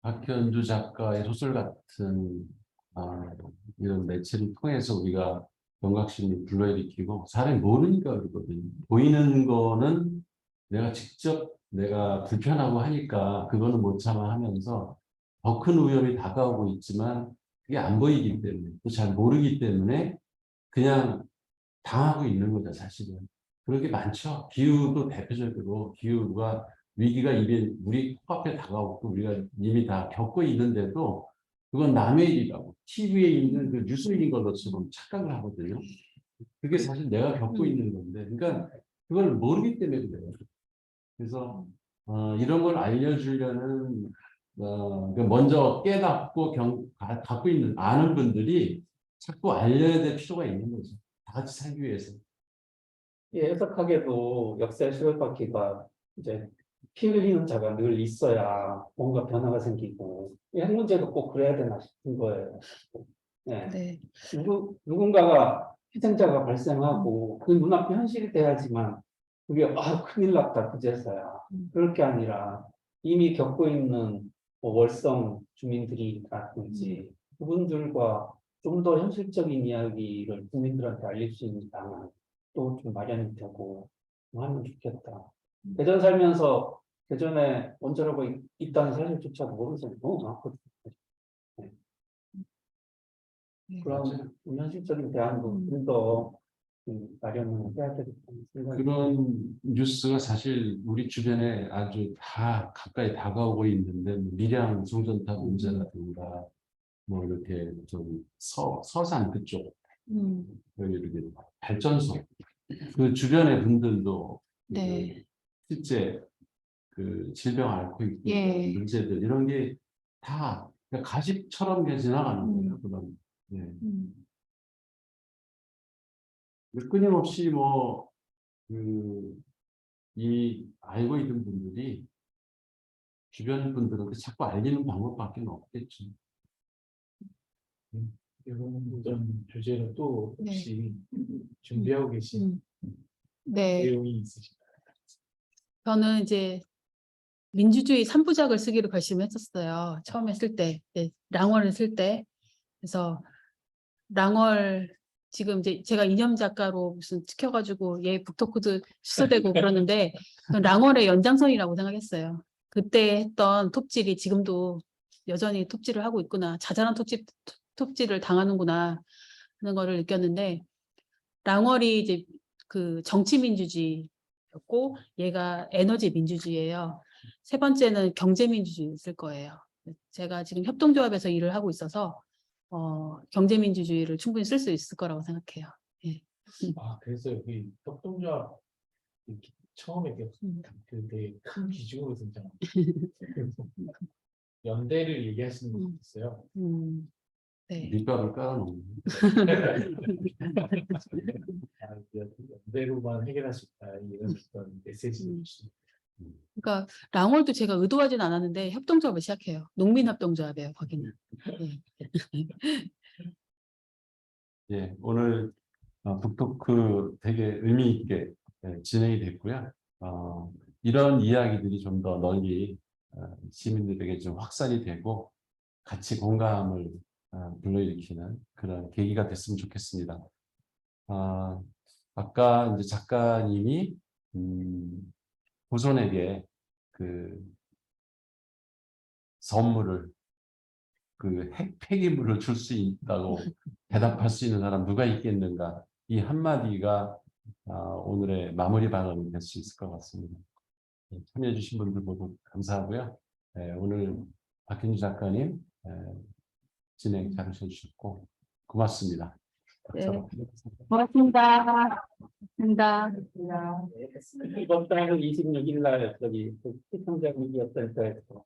박현주 작가의 소설 같은 이런 매체를 통해서 우리가 경각심을 불러일으키고 사람이 모르니까 그러거든요. 보이는 거는 내가 불편하고 하니까 그거는 못 참아 하면서 더 큰 위험이 다가오고 있지만 그게 안 보이기 때문에 또 잘 모르기 때문에 그냥 당하고 있는 거죠, 사실은. 그런 게 많죠. 기후도 대표적으로 기후가 위기가 우리 코앞에 다가오고 우리가 이미 다 겪고 있는데도 그건 남의 일이라고 TV에 있는 그 뉴스인 것처럼 착각을 하거든요. 그게 사실 내가 겪고 있는 건데, 그러니까 그걸 모르기 때문에 그래요. 그래서 이런 걸 알려주려는 먼저 깨닫고 갖고 있는 아는 분들이 자꾸 알려야 될 필요가 있는 거죠. 다 같이 살기 위해서. 예, 해석하게도 역사의 수레바퀴가 이제 피 흘리는 자가 늘 있어야 뭔가 변화가 생기고 이 핵 문제도 꼭 그래야 되나 싶은 거예요. 네. 네. 누군가가 희생자가 발생하고 그 눈앞에 현실이 돼야지만 그게 큰일 났다 그제서야 그럴 게 아니라 이미 겪고 있는 뭐 월성 주민들이라든지 그분들과 좀 더 현실적인 이야기를 국민들한테 알릴 수 있는 방안 또 좀 마련이 되고 하면 좋겠다. 대전 살면서 대전에 원자로가 있다는 사실조차도 모르는 사람이 너무 많거든요. 그런 현실적인 대안도 좀 더 마련을 해야 되겠다는 생각이 그런 뉴스가 사실 우리 주변에 아주 다 가까이 다가오고 있는데 뭐 밀양 송전탑 문제라든가 뭐 이렇게 좀 서산 그쪽 여기 이렇게 발전소 그 주변의 분들도 네. 실제 그 질병 앓고 있고 예. 문제들 이런 게 다 가십처럼 그냥 지나가는 거예요. 그런 예. 끊임없이 뭐 이 알고 있는 분들이 주변 분들한테 자꾸 알리는 방법밖에 없겠죠. 이런 주제로 또 네. 혹시 준비하고 계신 네. 내용이 있으신가요? 저는 이제 민주주의 3부작을 쓰기로 결심했었어요. 처음에 쓸 때, 네, 랑월을 쓸 때. 그래서 랑월 지금 이제 제가 이념 작가로 무슨 찍혀가지고 얘 북토크도 취소되고 그러는데 그건 랑월의 연장선이라고 생각했어요. 그때 했던 톱질이 지금도 여전히 톱질을 하고 있구나. 자잘한 톱질을 당하는구나 하는 거를 느꼈는데 랑월이 이제 그 정치 민주주의였고 얘가 에너지 민주주의예요. 세 번째는 경제 민주주의 쓸 거예요. 제가 지금 협동조합에서 일을 하고 있어서 경제 민주주의를 충분히 쓸 수 있을 거라고 생각해요. 예. 아, 그래서 여기 협동조합 이렇게 처음에 그 되게 큰 기준으로 등장합니다. 연대를 얘기하시는 분 있어요. 네. 밑밥을 깔아놓는 아, 연대로만 해결할 수 있다 이런 어떤 메시지를 주시는. 그러니까 랑월도 제가 의도하진 않았는데 협동조합을 시작해요. 농민협동조합이에요. 거기는. 예. 예, 오늘 북토크 되게 의미 있게 진행이 됐고요. 이런 이야기들이 좀 더 널리 시민들에게 좀 확산이 되고 같이 공감을 불러일으키는 그런 계기가 됐으면 좋겠습니다. 아까 이제 작가님이 후손에게 그 선물을 그 폐기물을 줄 수 있다고 대답할 수 있는 사람 누가 있겠는가? 이 한마디가 오늘의 마무리 발언이 될 수 있을 것 같습니다. 참여해 주신 분들 모두 감사하고요. 오늘 박현주 작가님 진행 잘 해주셨고 고맙습니다. 네. 고맙습니다. 고맙습니다. 이번 달 26일 날 저기 시청자 미디어 센터에서